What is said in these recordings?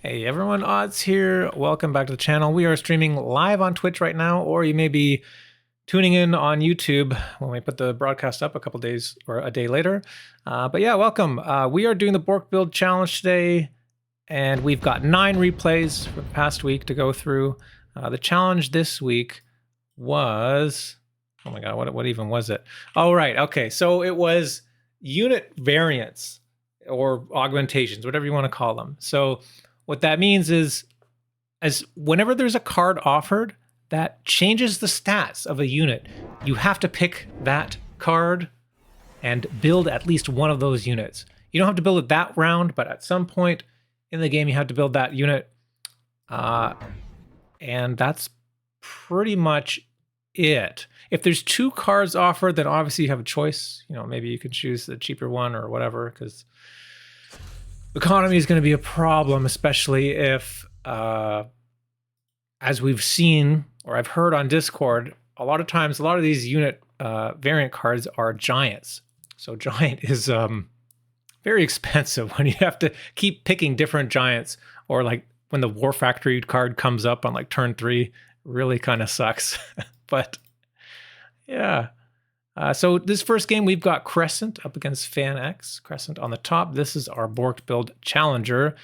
Hey everyone, oddz here. Welcome back to the channel. We are streaming live on Twitch right now, or you may be tuning in on YouTube when we put the broadcast up a couple days or a day later. But yeah, welcome. We are doing the Borked Build challenge today, and we've got 9 replays for the past week to go through. The challenge this week was, oh my god, what even was it? Oh right, okay, so it was unit variants or augmentations, whatever you want to call them. So what that means is, as whenever there's a card offered that changes the stats of a unit, you have to pick that card and build at least one of those units. You don't have to build it that round, but at some point in the game you have to build that unit. And that's pretty much it. If there's 2 cards offered, then obviously you have a choice. You know, maybe you can choose the cheaper one or whatever, because economy is going to be a problem, especially if, as we've seen, or I've heard on Discord, a lot of times, a lot of these unit variant cards are giants. So giant is very expensive when you have to keep picking different giants, or like when the War Factory card comes up on like turn 3, really kind of sucks. But yeah. So this first game, we've got Krescent up against fanX. Krescent on the top. This is our Borked Build challenger.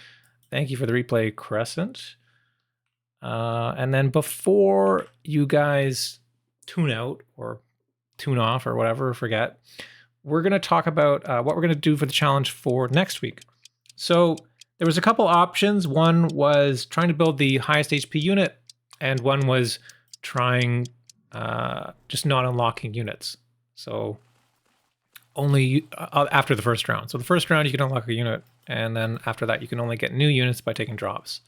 Thank you for the replay, Krescent. And then before you guys tune out or tune off or whatever, forget, we're going to talk about what we're going to do for the challenge for next week. So there was a couple options. One was trying to build the highest HP unit, and one was trying just not unlocking units. So only after the first round. So the first round you can unlock a unit, and then after that you can only get new units by taking drops.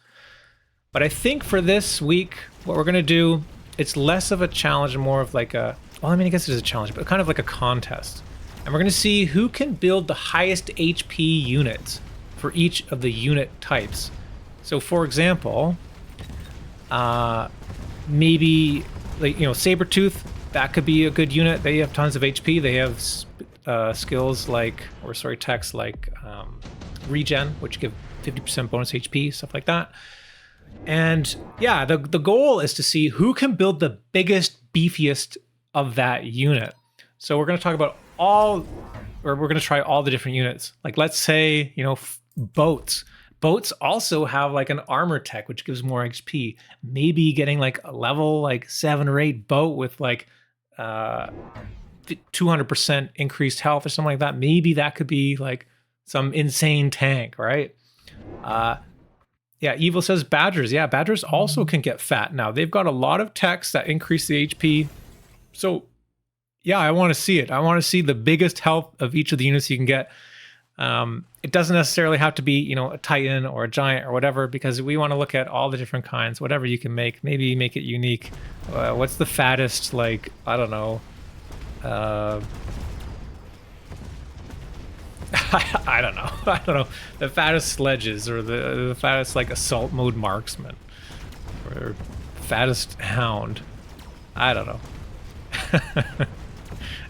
But I think for this week, what we're gonna do, it's less of a challenge and more of like a, well, I mean, I guess it is a challenge, but kind of like a contest. And we're gonna see who can build the highest HP units for each of the unit types. So for example, maybe like, you know, Sabertooth, that could be a good unit. They have tons of HP. They have skills like, or sorry, techs like regen, which give 50% bonus HP, stuff like that. And yeah, the goal is to see who can build the biggest, beefiest of that unit. So we're going to talk about all, or we're going to try all the different units. Like, let's say, you know, boats. Boats also have like an armor tech, which gives more HP. Maybe getting like a level like 7 or 8 boat with like 200% increased health or something like that. Maybe that could be like some insane tank, right? Yeah, Evil says badgers. Yeah, badgers also can get fat now. They've got a lot of techs that increase the HP. So yeah, I want to see it. I want to see the biggest health of each of the units you can get. It doesn't necessarily have to be, you know, a titan or a giant or whatever, because we want to look at all the different kinds, whatever you can make, maybe make it unique. What's the fattest, like, I don't know, I don't know, the fattest sledges, or the fattest like assault mode marksman, or fattest hound, I don't know.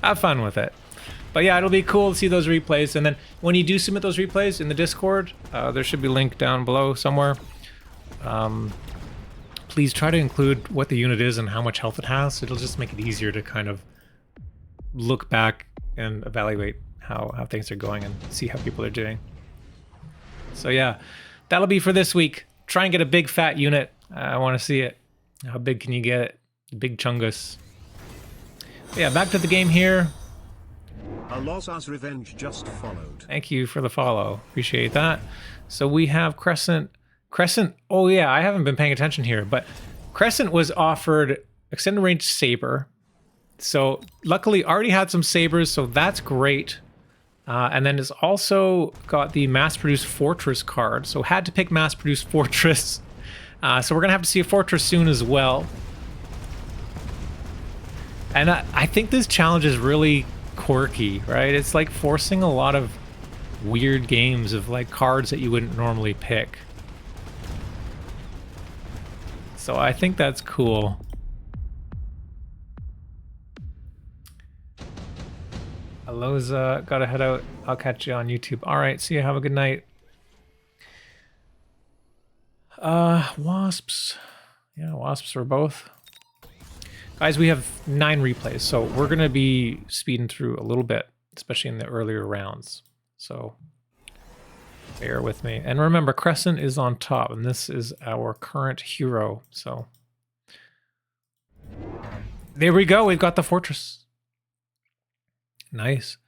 Have fun with it. But yeah, it'll be cool to see those replays. And then when you do submit those replays in the Discord, there should be a link down below somewhere. Please try to include what the unit is and how much health it has. It'll just make it easier to kind of look back and evaluate how things are going and see how people are doing. So yeah, that'll be for this week. Try and get a big fat unit. I want to see it. How big can you get it? Big Chungus. Yeah, back to the game here. Aloz's Revenge just followed. Thank you for the follow. Appreciate that. So we have Krescent. Krescent, oh yeah, I haven't been paying attention here, but Krescent was offered extended range saber. So luckily already had some sabers, so that's great. And then it's also got the mass-produced fortress card. So had to pick mass-produced fortress. So we're gonna have to see a fortress soon as well. And I think this challenge is really quirky, right? It's like forcing a lot of weird games of like cards that you wouldn't normally pick. So I think that's cool. Aloza, gotta head out. I'll catch you on YouTube. All right, see you. Have a good night. Wasps. Yeah, wasps for both. Guys, we have 9 replays, so we're going to be speeding through a little bit, especially in the earlier rounds. So bear with me. And remember, Krescent is on top, and this is our current hero. So there we go. We've got the fortress. Nice.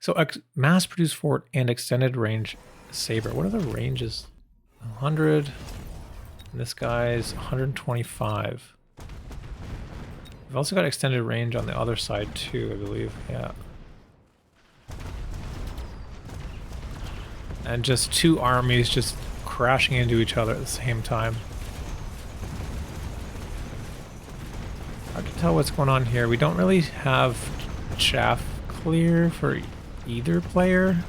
So mass-produced fort and extended range saber. What are the ranges? 100. And this guy's 125. We've also got extended range on the other side too, I believe. Yeah. And just 2 armies just crashing into each other at the same time. Hard to tell what's going on here. We don't really have chaff clear for either player.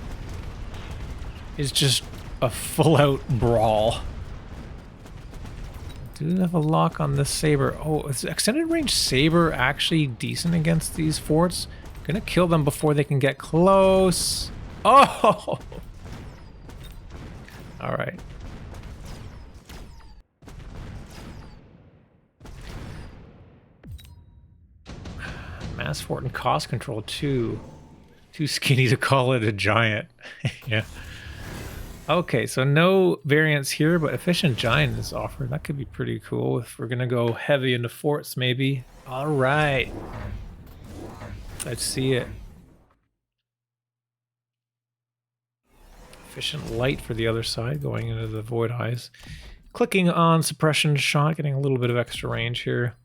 It's just a full-out brawl. Do have a lock on this saber. Oh, is extended range saber actually decent against these forts? Gonna kill them before they can get close. Oh! All right. Mass fort and cost control too. Too skinny to call it a giant. Yeah. Okay, so no variants here, but efficient giant is offered. That could be pretty cool if we're gonna go heavy into forts, maybe. All right. Let's see it. Efficient light for the other side, going into the void eyes. Clicking on suppression shot, getting a little bit of extra range here.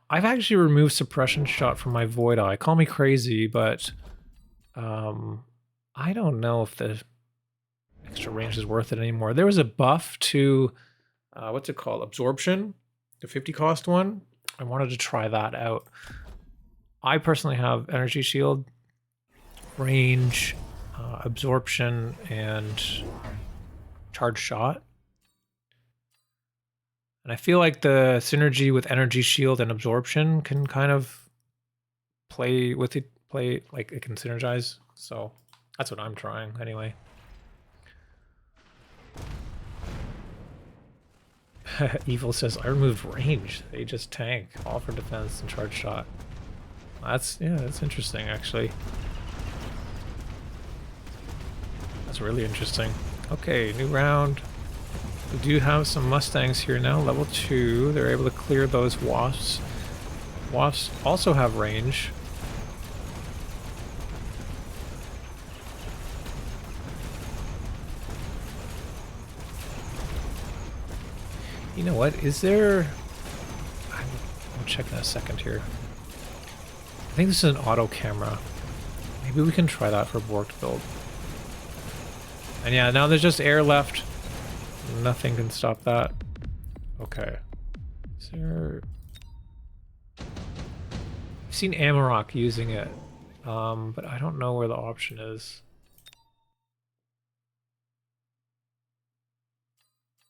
I've actually removed suppression shot from my void eye. Call me crazy, but I don't know if the extra range is worth it anymore. There was a buff to, what's it called? Absorption, the 50 cost one. I wanted to try that out. I personally have energy shield, range, absorption, and charge shot. And I feel like the synergy with energy shield and absorption can kind of play with it, like it can synergize. So that's what I'm trying anyway. Evil says, I removed range. They just tank, all for defense and charge shot. That's interesting actually. That's really interesting. Okay, new round. We do have some Mustangs here now, level 2. They're able to clear those wasps. Wasps also have range. You know what? Is there... I'll check in a second here. I think this is an auto camera. Maybe we can try that for Borked Build. And yeah, now there's just air left. Nothing can stop that. Okay. Is there... I've seen Amarok using it, but I don't know where the option is.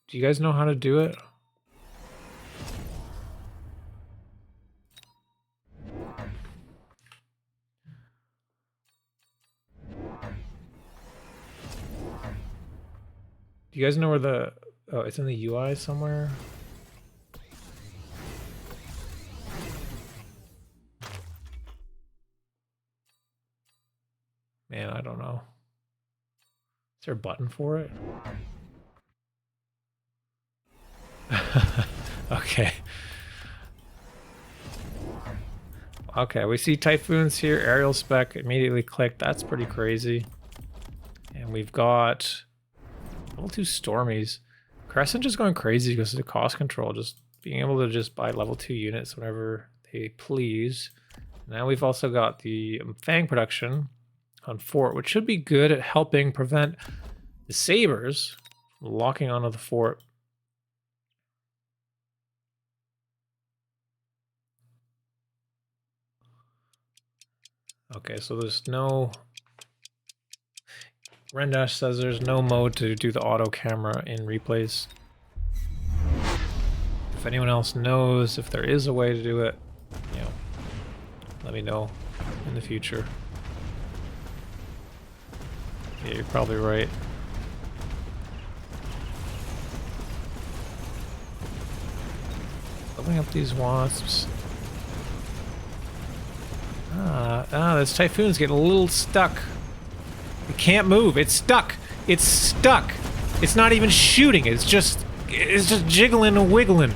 Do you guys know how to do it? Do you guys know where the... Oh, it's in the UI somewhere? Man, I don't know. Is there a button for it? Okay. Okay, we see Typhoons here. Aerial spec, immediately click. That's pretty crazy. And we've got... Level 2 Stormies. Krescent just going crazy because of the cost control, just being able to just buy level 2 units whenever they please. Now we've also got the Fang production on fort, which should be good at helping prevent the sabers from locking onto the fort. Okay, so there's no... Rendash says there's no mode to do the auto camera in replays. If anyone else knows if there is a way to do it, you know, let me know in the future. Yeah, you're probably right. Building up these wasps. This typhoon's getting a little stuck. It can't move. It's stuck. It's stuck. It's not even shooting. It's just jiggling and wiggling.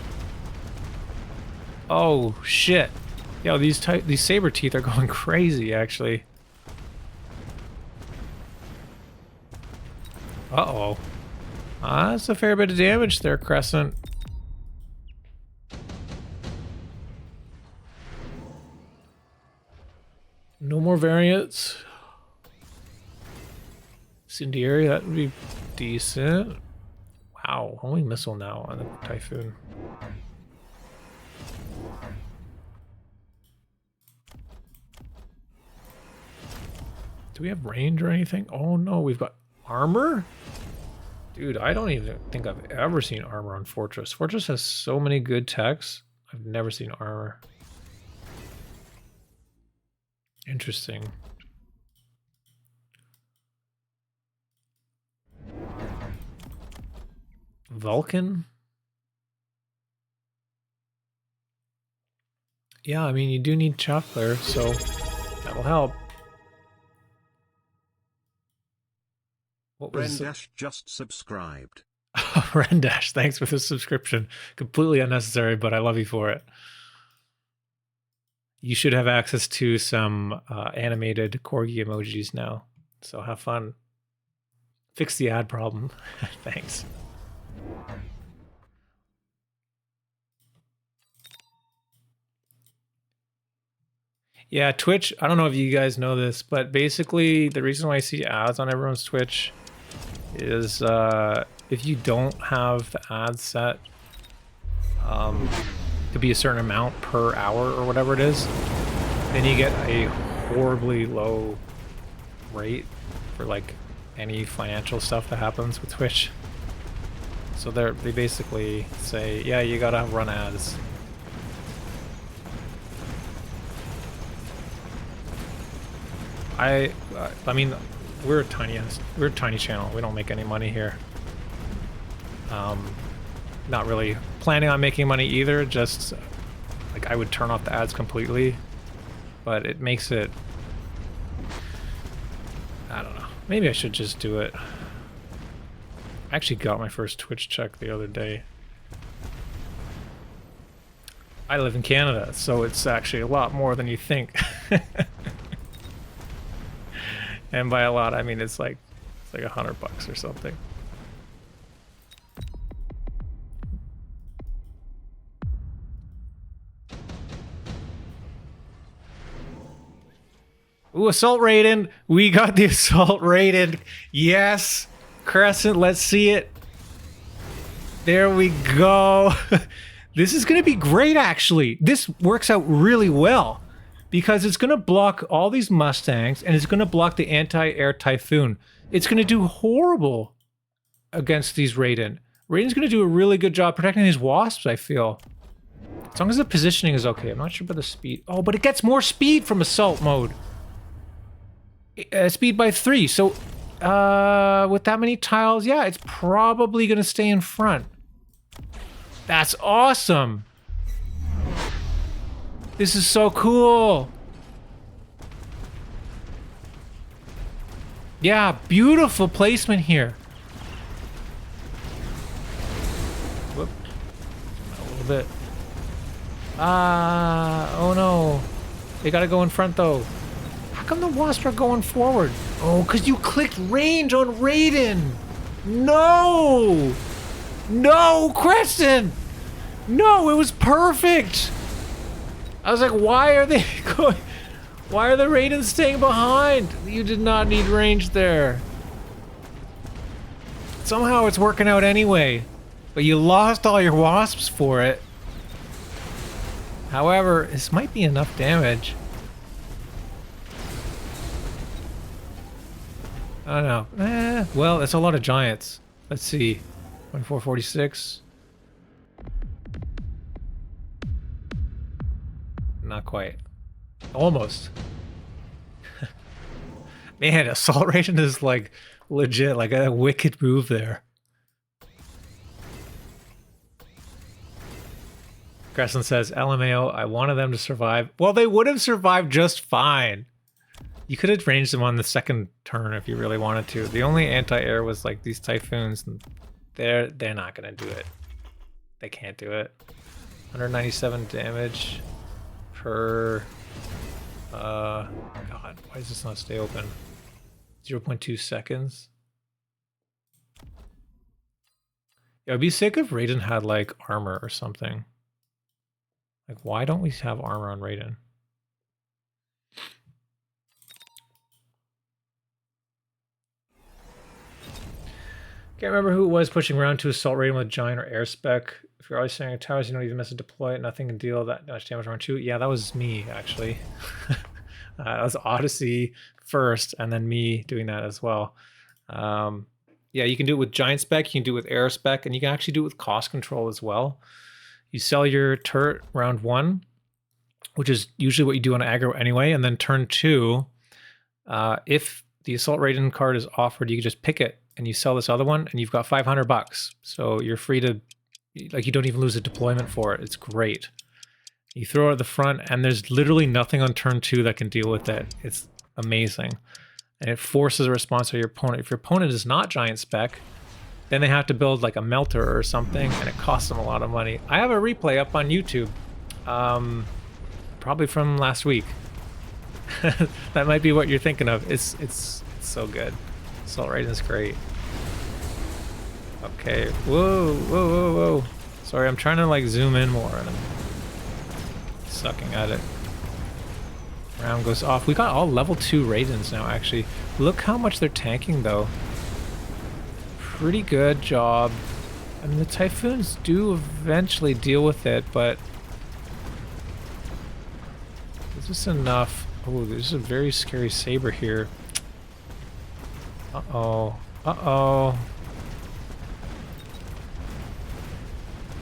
Oh shit! Yo, these saber teeth are going crazy. Actually. Uh-oh. That's a fair bit of damage there, Krescent. No more variants. Incendiary, that would be decent. Wow, only missile now on the Typhoon. Do we have range or anything? Oh no, we've got armor? Dude, I don't even think I've ever seen armor on Fortress. Fortress has so many good techs. I've never seen armor. Interesting. Vulcan? Yeah, I mean, you do need Chaff Player, so that'll help. What was Rendash just subscribed. Rendash, thanks for the subscription. Completely unnecessary, but I love you for it. You should have access to some animated corgi emojis now, so have fun. Fix the ad problem. Thanks. Yeah, Twitch, I don't know if you guys know this, but basically the reason why I see ads on everyone's Twitch is if you don't have the ads set to be a certain amount per hour or whatever it is, then you get a horribly low rate for like any financial stuff that happens with Twitch. So they basically say, yeah, you gotta run ads. I mean, we're a tiny channel. We don't make any money here. Not really planning on making money either. Just like I would turn off the ads completely, but it makes it. I don't know. Maybe I should just do it. I actually got my first Twitch check the other day. I live in Canada, so it's actually a lot more than you think. And by a lot, I mean it's like $100 or something. Ooh, assault rated. We got the assault rated. Yes, Krescent. Let's see it. There we go. This is going to be great, actually. This works out really well. Because it's going to block all these Mustangs, and it's going to block the anti-air Typhoon. It's going to do horrible against these Raiden. Raiden's going to do a really good job protecting these Wasps, I feel. As long as the positioning is okay. I'm not sure about the speed. Oh, but it gets more speed from Assault mode. Speed by 3. So, with that many tiles, yeah, it's probably going to stay in front. That's awesome. This is so cool. Yeah, beautiful placement here. Whoop. A little bit. Oh no. They gotta go in front though. How come the Wasps are going forward? Oh, because you clicked range on Raiden. No! No, Krescent! No, it was perfect! I was like, why are they going? Why are the Raidens staying behind? You did not need range there. Somehow it's working out anyway. But you lost all your Wasps for it. However, this might be enough damage. I don't know. Well, it's a lot of giants. Let's see. 2446. Not quite. Almost. Man, assault ration is like legit, like a wicked move there. Krescent says, LMAO, I wanted them to survive. Well, they would have survived just fine. You could have ranged them on the second turn if you really wanted to. The only anti-air was like these typhoons, and they're not gonna do it. They can't do it. 197 damage per God, why does this not stay open? 0.2 seconds. Yeah, it'd be sick if Raiden had like armor or something. Like, why don't we have armor on Raiden? Can't remember who it was pushing around to assault Raiden with giant or air spec. If you're always saying towers, you don't even miss a deploy. Nothing can deal that much damage around 2. Yeah, that was me, actually. That was Odyssey first, and then me doing that as well. Yeah, you can do it with giant spec, you can do it with air spec, and you can actually do it with cost control as well. You sell your turret round 1, which is usually what you do on aggro anyway, and then turn 2, if the Assault Raiden card is offered, you can just pick it, and you sell this other one, and you've got $500. So you're free to, like, you don't even lose a deployment for it. It's great. You throw it at the front, and there's literally nothing on turn 2 that can deal with it. It's amazing. And it forces a response to your opponent. If your opponent is not giant spec, then they have to build like a melter or something, and it costs them a lot of money. I have a replay up on YouTube, probably from last week. That might be what you're thinking of. It's so good. Assault Raiden is great. Okay, whoa. Sorry, I'm trying to like zoom in more, and I'm sucking at it. Round goes off. We got all level 2 Raidens now, actually. Look how much they're tanking, though. Pretty good job. I mean, the Typhoons do eventually deal with it, but is this enough? Oh, there's a very scary saber here. Uh-oh. Uh-oh.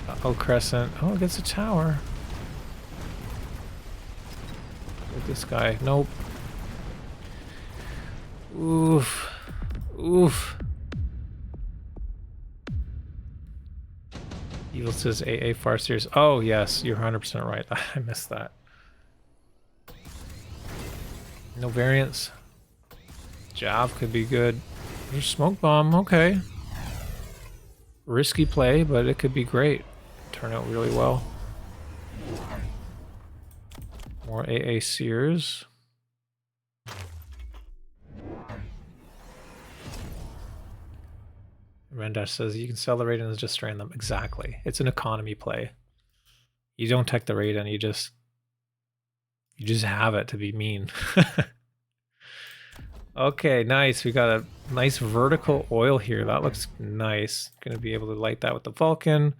Uh-oh, Krescent. Oh, it gets a tower. With this guy. Nope. Oof. Oof. Evil says AA Farseers. Oh, yes, you're 100% right. I missed that. No variants. Jav could be good. There's smoke bomb. Okay. Risky play, but it could be great. Turn out really well. More AA Sears. Rendash says you can sell the Raiden and just strain them. Exactly. It's an economy play. You don't tech the Raiden, you just have it to be mean. Okay, nice. We got a nice vertical oil here. That looks nice. Gonna be able to light that with the Vulcan.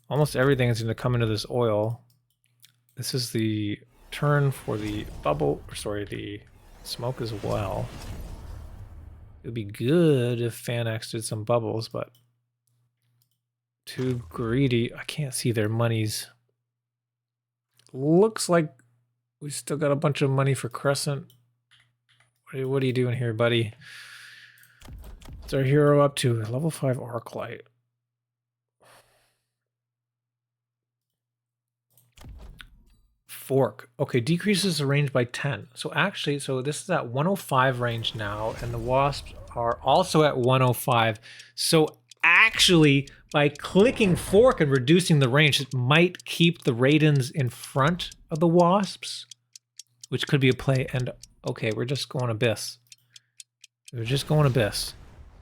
Almost everything is gonna come into this oil. This is the turn for the bubble, sorry, the smoke as well. It would be good if fanX did some bubbles, but too greedy. I can't see their monies. Looks like we still got a bunch of money for Krescent. What are you doing here, buddy? What's our hero up to? Level 5 arc light. Fork. Okay, decreases the range by 10. So actually, this is at 105 range now, and the wasps are also at 105. So actually, by clicking fork and reducing the range, it might keep the Raidens in front of the wasps, which could be a play. And okay, we're just going abyss. We're just going abyss.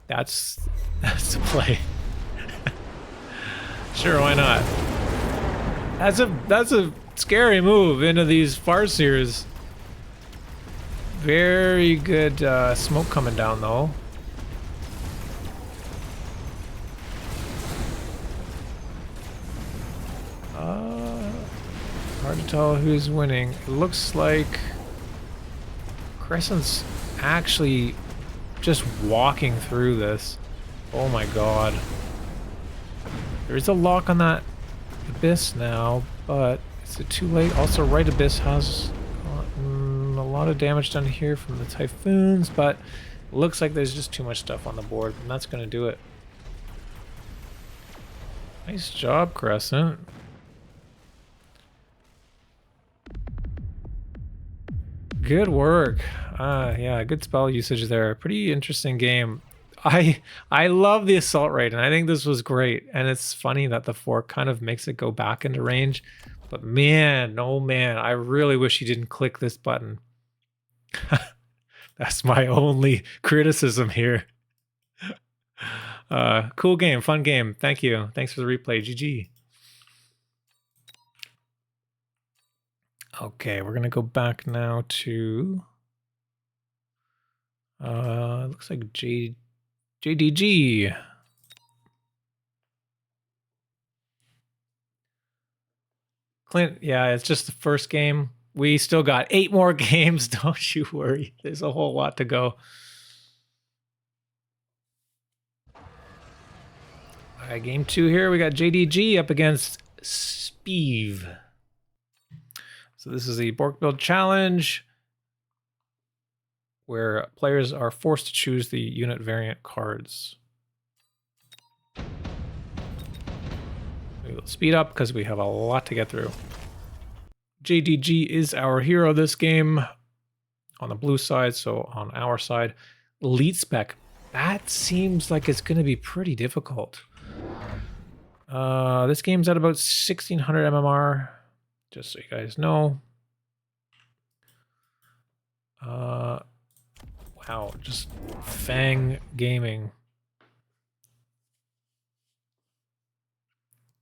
That's the play. Sure, why not? That's a scary move into these Farseers. Very good smoke coming down though. Hard to tell who's winning. It looks like Krescent's actually just walking through this. Oh my god. There's a lock on that abyss now, but is it too late? Also, right abyss has gotten a lot of damage done here from the Typhoons, but it looks like there's just too much stuff on the board, and that's going to do it. Nice job, Krescent. Good work. Yeah, good spell usage there. Pretty interesting game. I love the assault rate, and I think this was great. And it's funny that the fork kind of makes it go back into range. But man, oh man, I really wish you didn't click this button. That's my only criticism here. Cool game, fun game. Thank you. Thanks for the replay. GG. Okay, we're gonna go back now to looks like JDG. Clint, yeah, it's just the first game. We still got 8 more games. Don't you worry. There's a whole lot to go. All right, game 2 here. We got JDG up against Sbeve. So this is the Borked Build challenge, where players are forced to choose the unit variant cards. We will speed up because we have a lot to get through. JDG is our hero this game on the blue side, so on our side. Elite spec. That seems like it's going to be pretty difficult. This game's at about 1600 MMR, just so you guys know. Wow, just Fang Gaming.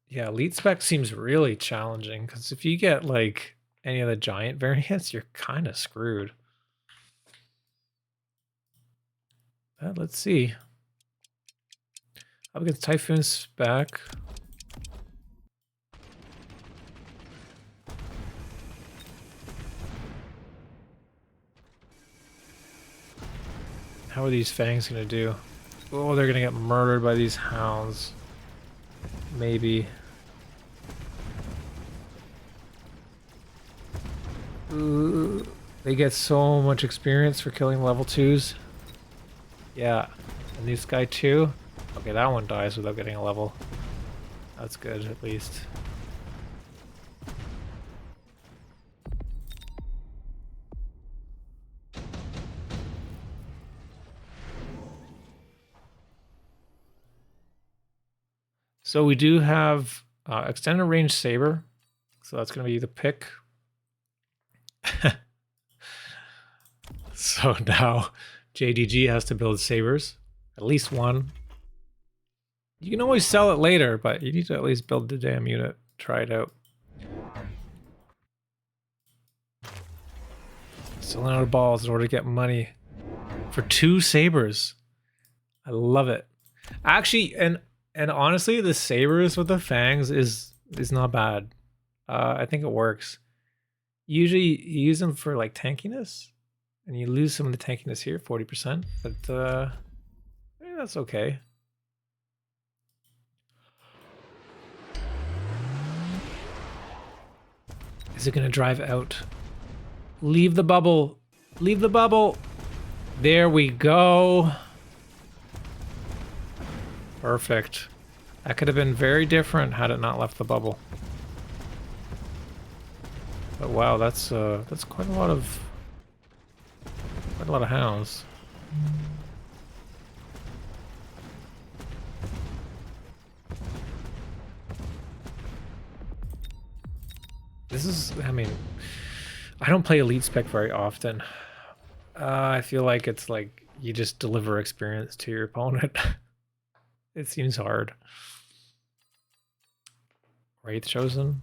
Yeah, elite spec seems really challenging because if you get like any of the giant variants, you're kind of screwed. Let's see. Up against Typhoon spec. How are these fangs gonna do? Oh, they're gonna get murdered by these hounds. Maybe. Ooh, they get so much experience for killing level 2s. Yeah, and this guy too. Okay, that one dies without getting a level. That's good, at least. So we do have extended range saber, so that's going to be the pick. So now JDG has to build sabers, at least one. You can always sell it later, but you need to at least build the damn unit. Try it out. Selling out of balls in order to get money for 2 sabers. I love it. Actually, and honestly, the sabers with the fangs is not bad. I think it works. Usually you use them for like tankiness, and you lose some of the tankiness here, 40%, but yeah, that's okay. Is it gonna drive out? Leave the bubble. Leave the bubble. There we go. Perfect. That could have been very different had it not left the bubble. But wow, that's quite a lot of hounds. This is, I mean, I don't play elite spec very often. I feel like it's like you just deliver experience to your opponent. It seems hard. Wraith chosen.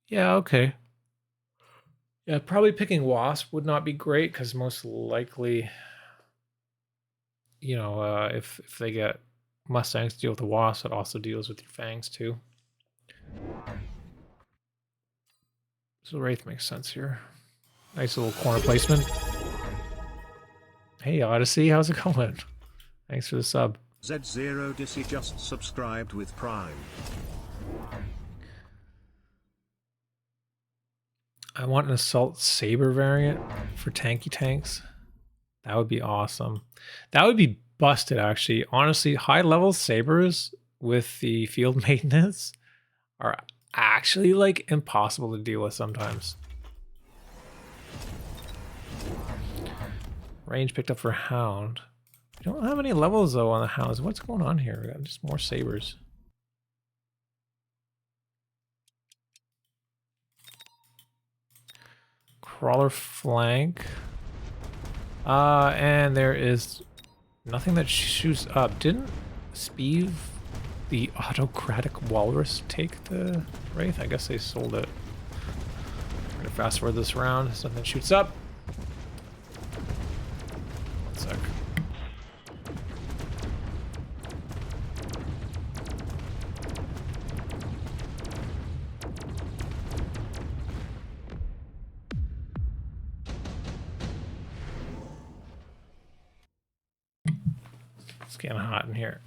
Yeah, okay. Yeah, probably picking Wasp would not be great because most likely, you know, if they get Mustangs to deal with the Wasp, it also deals with your Fangs too. So Wraith makes sense here. Nice little corner placement. Hey Odyssey, how's it going? Thanks for the sub. Z0 Dissy just subscribed with Prime. I want an Assault Saber variant for tanky tanks. That would be awesome. That would be busted, actually. Honestly, high level sabers with the field maintenance are actually like impossible to deal with sometimes. Range picked up for Hound. We don't have any levels though on the Hounds. What's going on here? We got just more sabers. Crawler flank. And there is nothing that shoots up. Didn't Sbeve, the autocratic walrus, take the Wraith? I guess they sold it. We're gonna fast forward this round. Something shoots up. One sec. It's getting hot in here.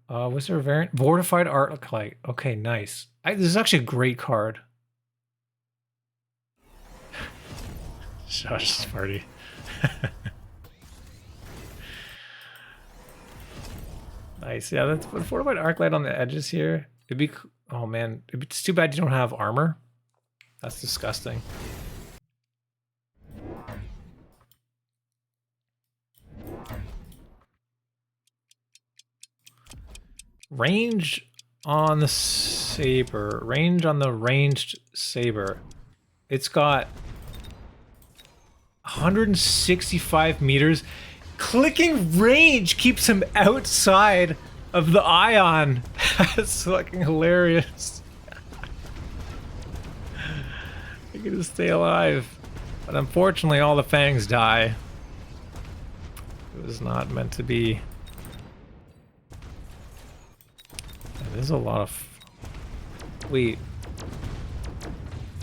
Was there a variant? Fortified Arclight. Okay, nice. This is actually a great card. Josh's party. Nice. Yeah, that's Fortified Arclight on the edges here. It'd be. Oh man, it's too bad you don't have armor. That's disgusting. Range on the saber. Range on the ranged saber. It's got 165 meters. Clicking range keeps him outside of the ion. That's fucking hilarious. I can just stay alive. But unfortunately, all the fangs die. It was not meant to be. There's a lot of... Wait.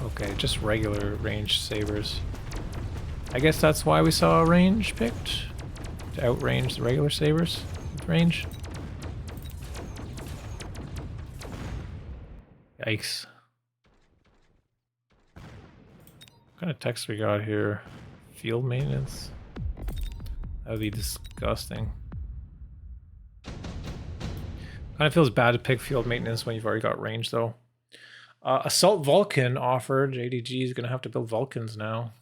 Okay, just regular ranged sabers. I guess that's why we saw a range picked. To outrange the regular sabers with range. Yikes. What kind of text we got here? Field maintenance? That would be disgusting. Kind of feels bad to pick field maintenance when you've already got range, though. Assault Vulcan offered. JDG is going to have to build Vulcans now.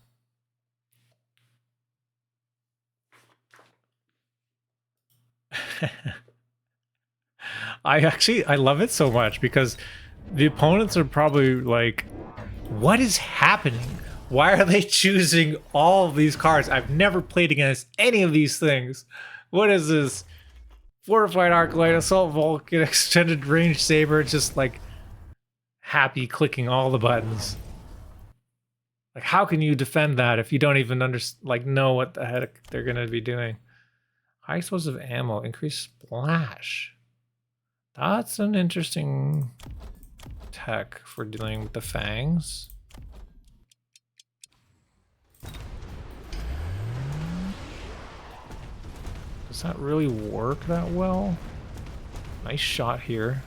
I love it so much because the opponents are probably like, what is happening? Why are they choosing all of these cards? I've never played against any of these things. What is this? Fortified Arclight, Assault Vulcan, Extended Range Saber, just like happy clicking all the buttons. Like, how can you defend that if you don't even know what the heck they're gonna be doing? High explosive ammo, increased splash. That's an interesting tech for dealing with the fangs. Does that really work that well? Nice shot here.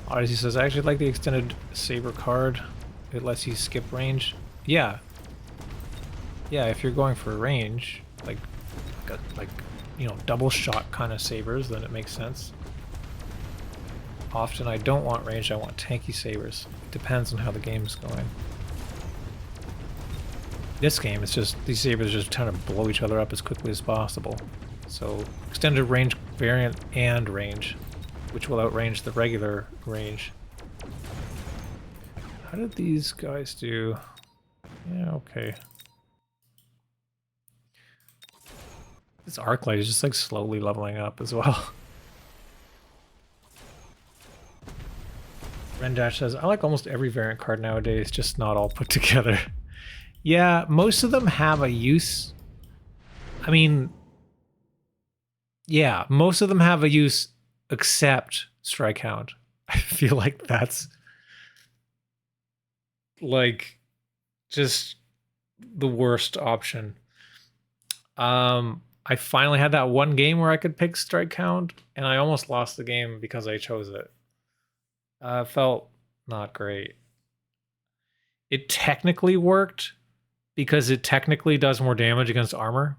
Odyssey says, I actually like the extended saber card. It lets you skip range. Yeah. Yeah, if you're going for range, like you know, double shot kind of sabers, then it makes sense. Often I don't want range, I want tanky sabers. It depends on how the game's going. This game, it's just, these sabers just trying to blow each other up as quickly as possible. So, extended range variant and range, which will outrange the regular range. How did these guys do? Yeah, okay. This Arclight is just like slowly leveling up as well. Rendash says, I like almost every variant card nowadays, just not all put together. Yeah, most of them have a use. I mean, yeah, most of them have a use except Strike Hound. I feel like that's like just the worst option. I finally had that one game where I could pick Strike Hound, and I almost lost the game because I chose it. Felt not great. It technically worked, because it technically does more damage against armor.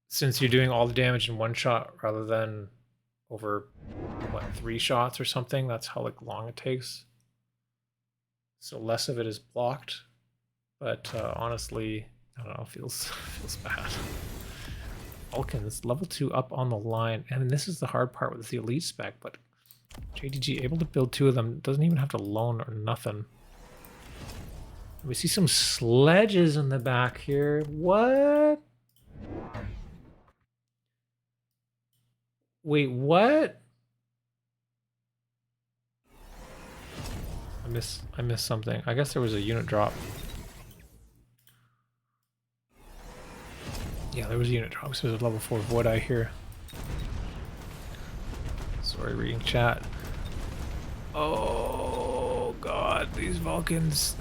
Since you're doing all the damage in one shot rather than over, what, 3 shots or something. That's how like long it takes. So less of it is blocked. But honestly, I don't know, feels bad. Vulcans, level 2 up on the line. And this is the hard part with the elite spec, but JDG able to build 2 of them. Doesn't even have to loan or nothing. We see some sledges in the back here. What? Wait, what? I missed something. I guess there was a unit drop. Yeah, there was a unit drop. So there's a level 4 Void Eye here. Sorry, reading chat. Oh god, these Vulcans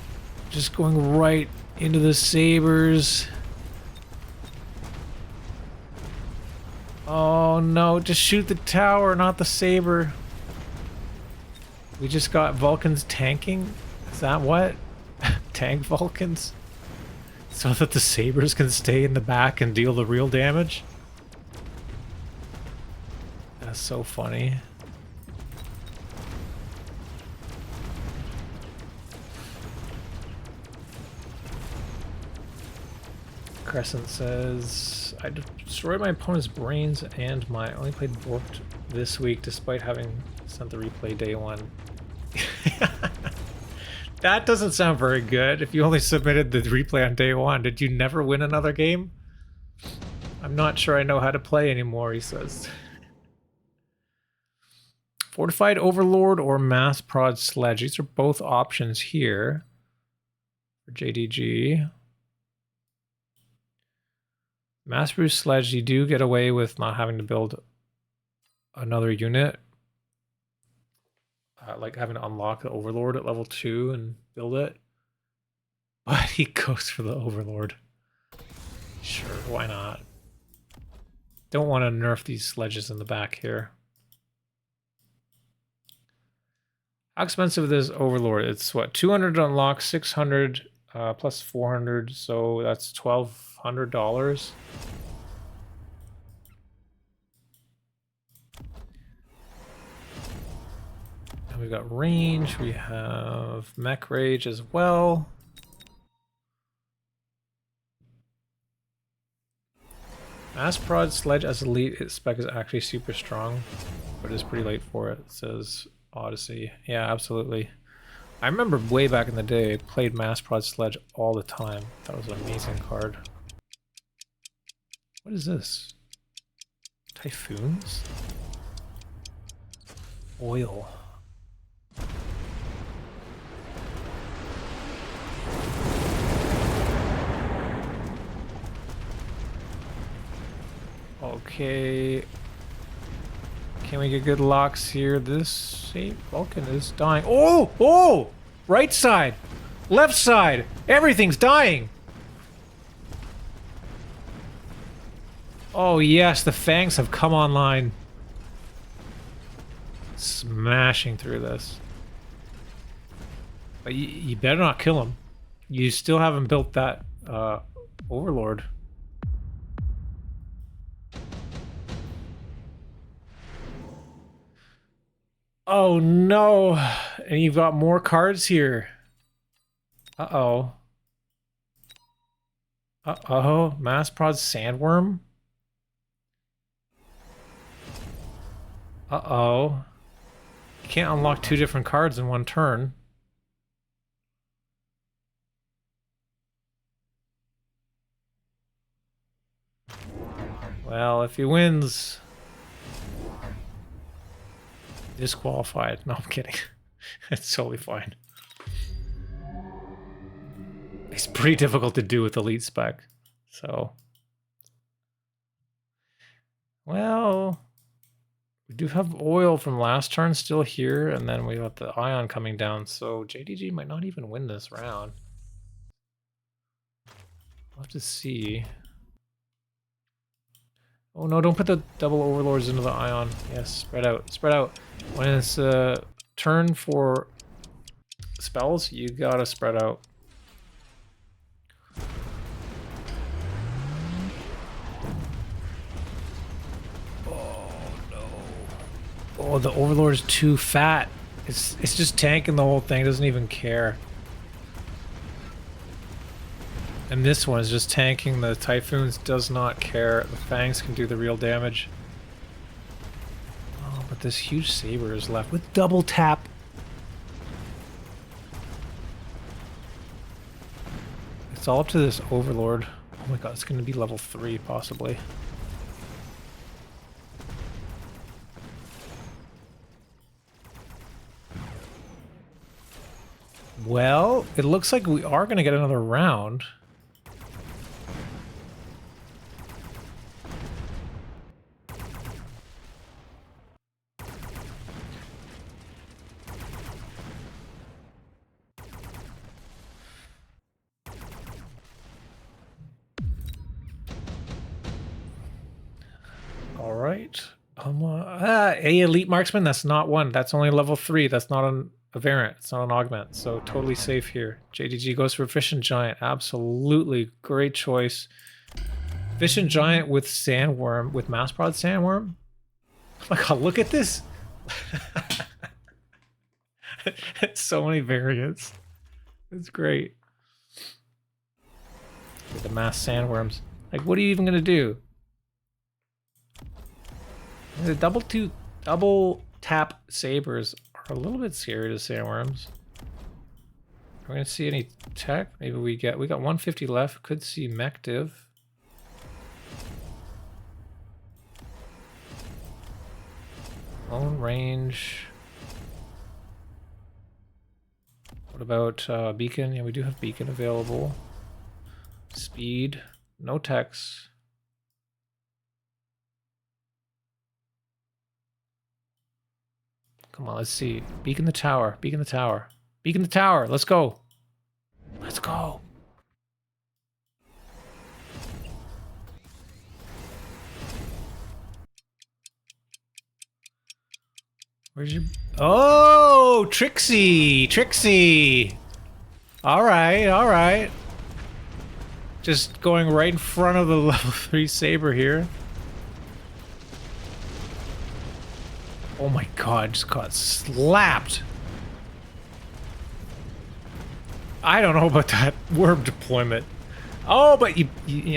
just going right into the sabers. Oh no, just shoot the tower, not the saber. We just got Vulcans tanking? Is that what? Tank Vulcans? So that the sabers can stay in the back and deal the real damage? That's so funny. Krescent says, I destroyed my opponent's brains and my only played Borked this week despite having sent the replay day 1. That doesn't sound very good. If you only submitted the replay on day 1, did you never win another game? I'm not sure I know how to play anymore, he says. Fortified Overlord or Mass Prod Sledge. These are both options here for JDG. Mass Brew Sledge, you do get away with not having to build another unit. Like having to unlock the Overlord at level 2 and build it. But he goes for the Overlord. Sure, why not? Don't want to nerf these sledges in the back here. How expensive is this Overlord? It's what, 200 to unlock, 600 plus 400, so that's $1,200. And we've got range, we have mech rage as well. Mass Prod Sledge as elite, its spec is actually super strong, but it's pretty late for it, says Odyssey. Yeah, absolutely. I remember way back in the day, I played Mass Prod Sledge all the time. That was an amazing card. What is this? Typhoons? Oil. Okay. Can we get good locks here? This Vulcan is dying. Oh! Oh! Right side! Left side! Everything's dying! Oh yes, the fangs have come online. Smashing through this. But you better not kill him. You still haven't built that Overlord. Oh no! And you've got more cards here. Uh-oh. Uh-oh. Mass Prod Sandworm? Uh-oh. You can't unlock 2 different cards in one turn. Well, if he wins... Disqualified. No, I'm kidding. It's totally fine. It's pretty difficult to do with elite spec. So... Well... We do have oil from last turn still here, and then we got the ion coming down, so JDG might not even win this round. We'll have to see. Oh no, don't put the double overlords into the ion. Yes, spread out, spread out. When it's turn for spells, you gotta spread out. Oh, the Overlord is too fat. It's just tanking the whole thing. It doesn't even care. And this one is just tanking the Typhoons. Does not care. The Fangs can do the real damage. Oh, but this huge saber is left with double tap. It's all up to this Overlord. Oh my god, it's going to be level 3 possibly. Well, it looks like we are going to get another round. All right. A elite marksman, that's not one. That's only level 3. That's not a variant. It's not an augment. So totally safe here. JDG goes for efficient giant. Absolutely great choice. Efficient giant with sandworm, with mass prod sandworm. Oh my god, look at this. So many variants. It's great. With the mass sandworms. Like, what are you even gonna do? The double tap sabers are a little bit scary to sandworms. Are we gonna see any tech? Maybe we got 150 left. Could see mech div. Lone range. What about beacon? Yeah, we do have beacon available. Speed. No techs. Come on, let's see. Beacon the tower. Beacon the tower. Beacon the tower. Let's go. Let's go. Where's your... Oh, Trixie. Trixie. All right, all right. Just going right in front of the level 3 saber here. Oh my god, just got slapped. I don't know about that worm deployment. Oh, but you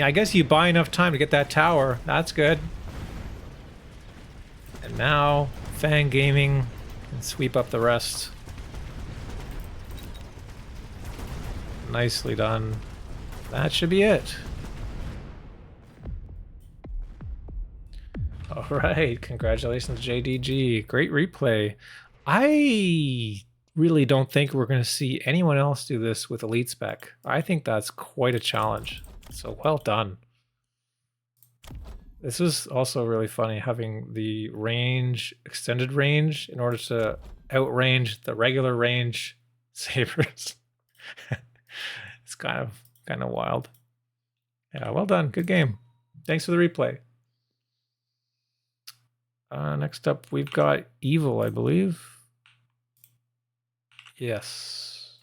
I guess you buy enough time to get that tower. That's good. And now, Fang Gaming can sweep up the rest. Nicely done. That should be it. All right, congratulations, JDG. Great replay. I really don't think we're going to see anyone else do this with elite spec. I think that's quite a challenge. So well done. This was also really funny, having the range, extended range, in order to outrange the regular range sabers. It's kind of wild. Yeah, well done. Good game. Thanks for the replay. Next up, we've got Evil, I believe. Yes.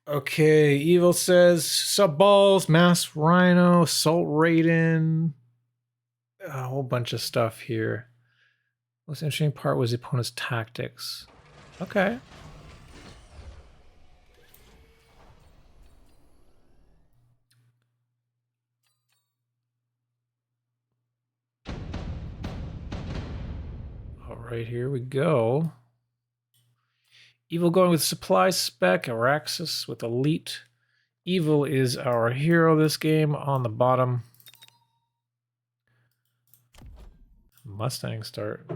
Okay, Evil says, sub balls, mass rhino, assault raiden, a whole bunch of stuff here. Most interesting part was the opponent's tactics. Okay. Right, here we go. Evil going with supply spec, Araxus with elite. Evil is our hero this game on the bottom. Mustang start.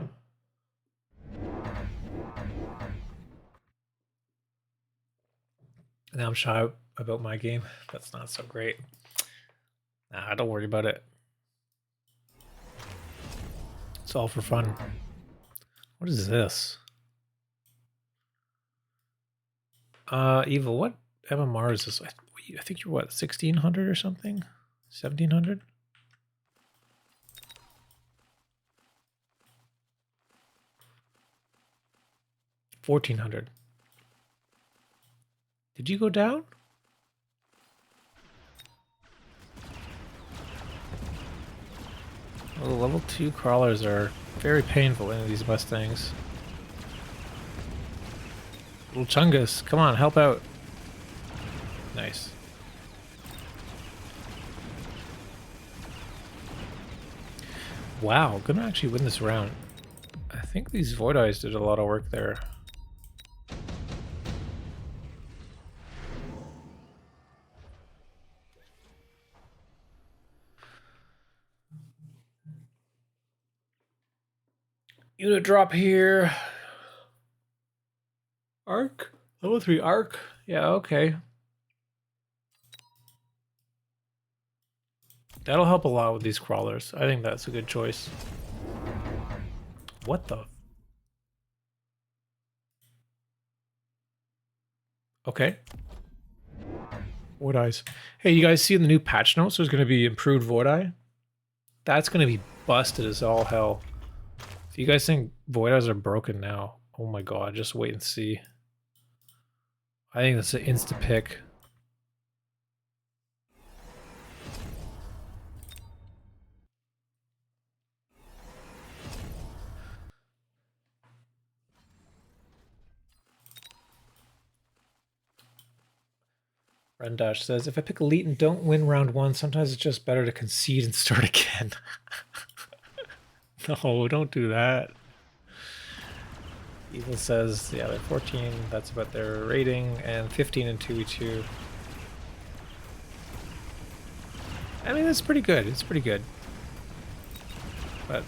Now I'm shy about my game. That's not so great. Nah, don't worry about it. It's all for fun. What is this? Evil, what MMR is this? I think you're what, 1600 or something? 1700? $1,400. Did you go down? Oh, level 2 crawlers are very painful in these Mustangs. Little Chungus, come on, help out. Nice. Wow, gonna actually win this round. I think these Void Eyes did a lot of work there. Unit drop here. Arc? Level 3 arc? Yeah, okay. That'll help a lot with these crawlers. I think that's a good choice. What the? Okay. Void Eyes. Hey, you guys see in the new patch notes there's going to be improved Void Eye? That's going to be busted as all hell. If you guys think Void Eyes are broken now, oh my god, just wait and see. I think that's an insta-pick. Rendash says, if I pick elite and don't win round 1, sometimes it's just better to concede and start again. No, don't do that. Evil says, yeah, they're 14, that's about their rating, and 15 and 2v2. I mean, that's pretty good, it's pretty good. But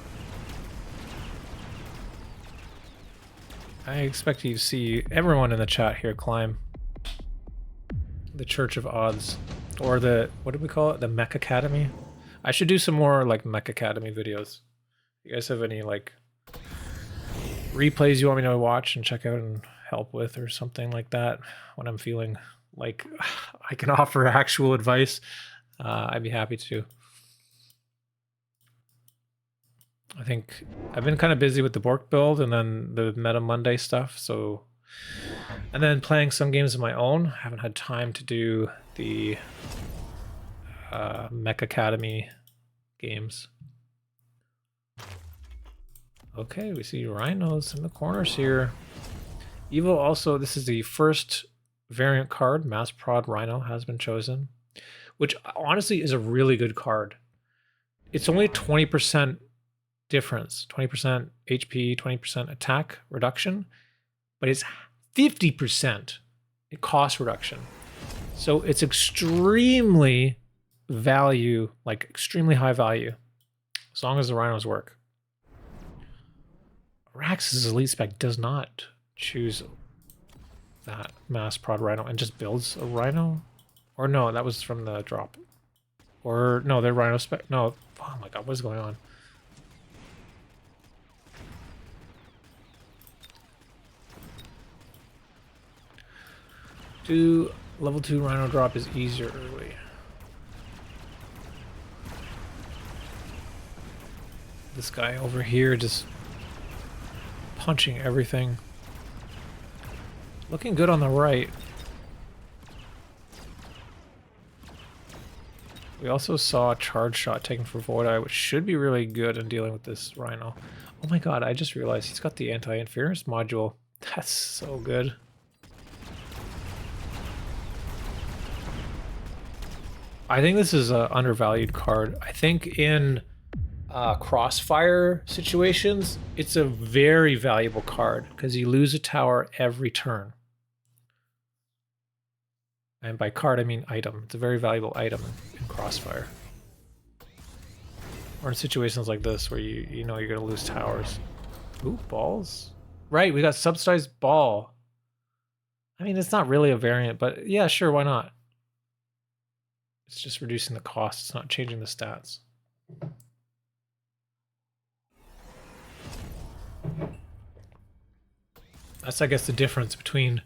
I expect you to see everyone in the chat here climb the Church of Odds, or the, what do we call it, the Mech Academy. I should do some more like Mech Academy videos. You guys have any like replays you want me to watch and check out and help with or something like that when I'm feeling like I can offer actual advice? I'd be happy to. I think I've been kind of busy with the Borked Build and then the Meta Monday stuff, so, and then playing some games of my own. I haven't had time to do the Mech Academy games. Okay, we see rhinos in the corners here. Evil also, this is the first variant card, Mass Prod Rhino has been chosen, which honestly is a really good card. It's only 20% difference, 20% HP, 20% attack reduction, but it's 50% cost reduction. So it's extremely value, like extremely high value, as long as the rhinos work. Araxus' elite spec does not choose that Mass Prod Rhino and just builds a rhino? Or no, that was from the drop. Or no, they're rhino spec. No, oh my god, what is going on? Level 2 rhino drop is easier early. This guy over here just punching everything. Looking good on the right. We also saw a charge shot taken for Void Eye, which should be really good in dealing with this rhino. Oh my god, I just realized he's got the anti-interference module. That's so good. I think this is an undervalued card. I think in crossfire situations, it's a very valuable card because you lose a tower every turn. And by card, I mean item. It's a very valuable item in crossfire. Or in situations like this where you know you're going to lose towers. Ooh, balls? Right, we got subsidized ball. I mean, it's not really a variant, but yeah, sure, why not? It's just reducing the cost. It's not changing the stats. That's, I guess, the difference between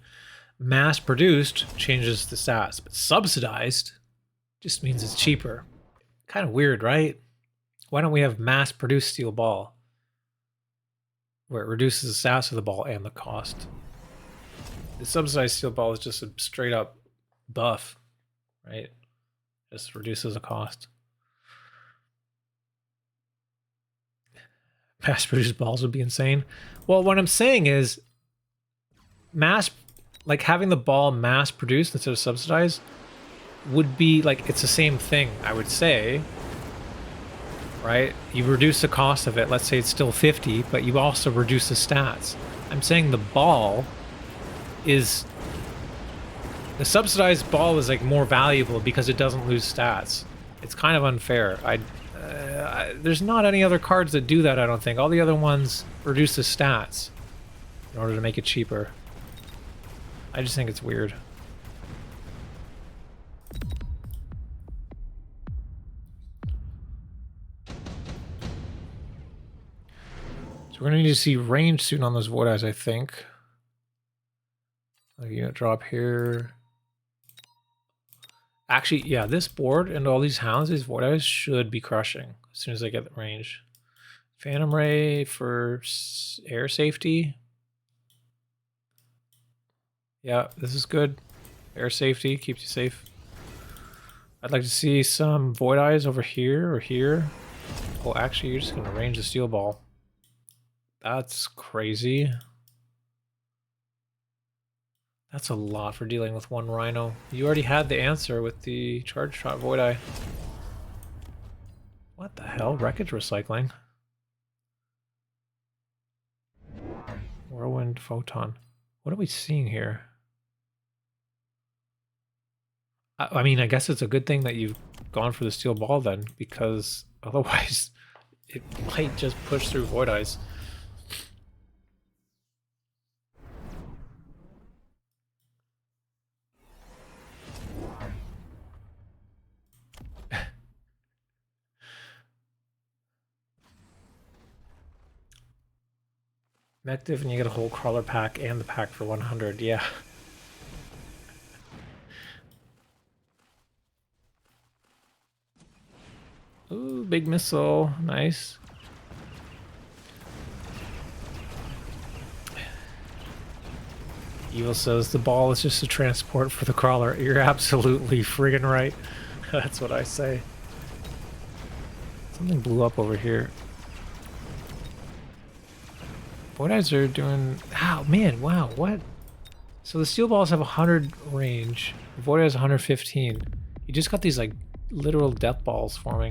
mass-produced changes the stats, but subsidized just means it's cheaper. Kind of weird, right? Why don't we have mass-produced steel ball, where it reduces the stats of the ball and the cost? The subsidized steel ball is just a straight-up buff, right? Just reduces the cost. Mass-produced balls would be insane. Well, what I'm saying is like having the ball mass-produced instead of subsidized would be like, it's the same thing, I would say. Right? You reduce the cost of it. Let's say it's still 50, but you also reduce the stats. I'm saying the ball is... The subsidized ball is like more valuable because it doesn't lose stats. It's kind of unfair. There's not any other cards that do that, I don't think. All the other ones reduce the stats in order to make it cheaper. I just think it's weird. So we're gonna need to see range soon on those Void Eyes, I think. Like unit drop here. Actually, yeah, this board and all these hounds, these Void Eyes should be crushing as soon as I get the range. Phantom Ray for air safety. Yeah, this is good. Air safety keeps you safe. I'd like to see some Void Eyes over here or here. Oh, actually, you're just gonna range the steel ball. That's crazy. That's a lot for dealing with one Rhino. You already had the answer with the charge shot Void Eye. What the hell? Wreckage recycling. Whirlwind photon. What are we seeing here? I mean, I guess it's a good thing that you've gone for the steel ball then, because otherwise it might just push through Void Eyes. Active and you get a whole crawler pack and the pack for 100, yeah. Ooh, big missile, nice. Evil says the ball is just a transport for the crawler. You're absolutely friggin' right. That's what I say. Something blew up over here. Void Eyes are doing... Oh, man, wow, what? So the steel balls have 100 range. Void Eyes 115. You just got these, like, literal death balls forming.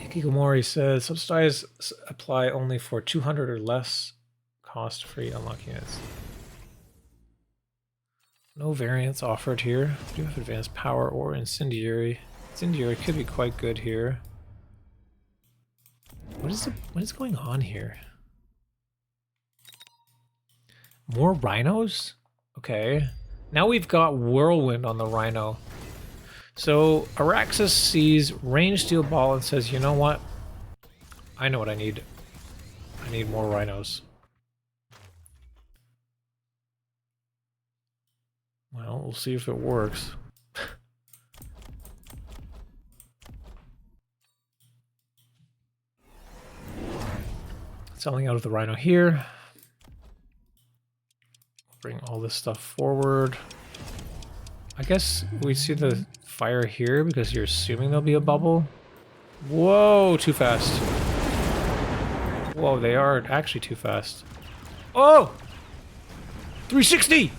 Hikikomori says, subsidies apply only for 200 or less cost-free unlock units. No variants offered here. We do have advanced power or incendiary. Incendiary could be quite good here. What is going on here? More rhinos? Okay. Now we've got whirlwind on the rhino. So Araxus sees range steel ball and says, you know what? I know what I need. I need more rhinos. Well, we'll see if it works. Selling out of the rhino here. Bring all this stuff forward. I guess we see the fire here because you're assuming there'll be a bubble. Whoa, too fast. Whoa, they are actually too fast. Oh! 360!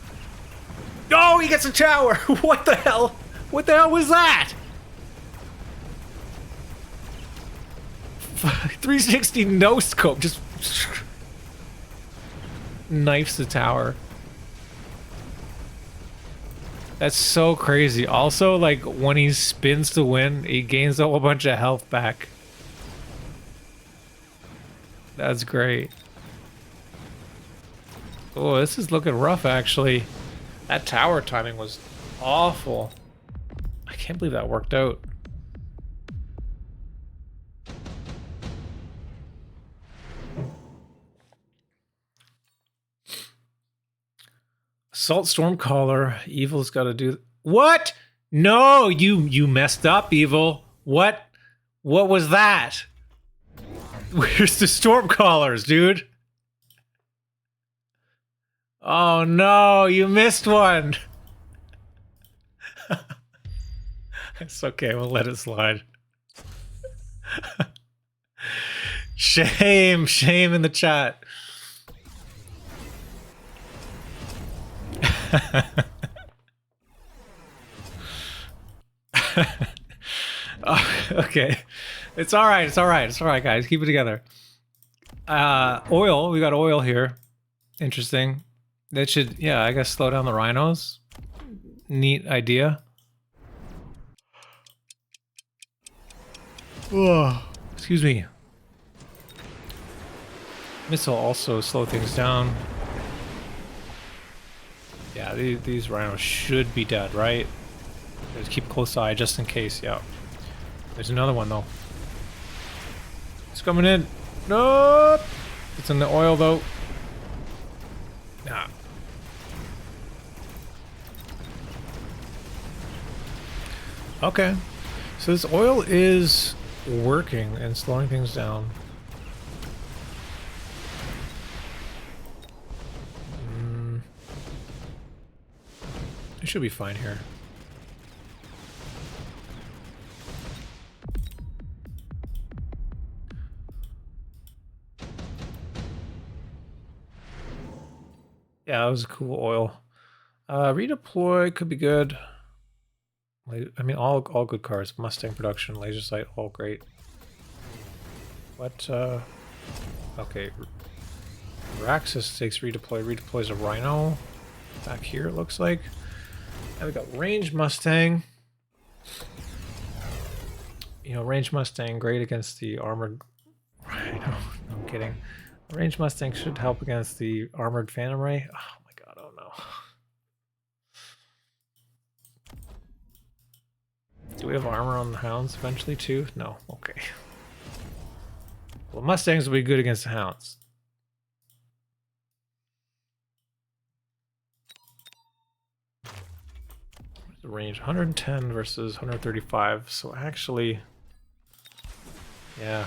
Oh, he gets a tower! What the hell? What the hell was that? 360 no scope, just knifes the tower. That's so crazy. Also, like, when he spins to win, he gains a whole bunch of health back. That's great. Oh, this is looking rough, actually. That tower timing was awful. I can't believe that worked out. Assault Stormcaller. Evil's got to do... What? No, you messed up, Evil. What was that? Where's the Stormcallers, dude? Oh no, you missed one. It's okay, we'll let it slide. Shame, shame in the chat. Oh, okay. It's all right. It's all right. It's all right, guys. Keep it together. Oil. We got oil here. Interesting. That should, yeah, I guess slow down the rhinos. Neat idea. Oh, excuse me. Missile also slow things down. Yeah, these rhinos should be dead, right? Just keep a close eye just in case, yeah. There's another one though. It's coming in. Nope. It's in the oil though. Nah. Okay. So this oil is working and slowing things down. It should be fine here. Yeah, that was a cool oil. Redeploy could be good. I mean, all good cars. Mustang production, laser sight, all great. What? Okay. Araxus takes redeploy. Redeploys a rhino. Back here, it looks like. Now we got range Mustang. You know, range Mustang great against the armored. No, I'm kidding. Range Mustang should help against the armored Phantom Ray. Oh my god, oh no. Do we have armor on the hounds eventually too? No, okay. Well, Mustangs will be good against the hounds. What's the range? 110 versus 135, so actually, yeah.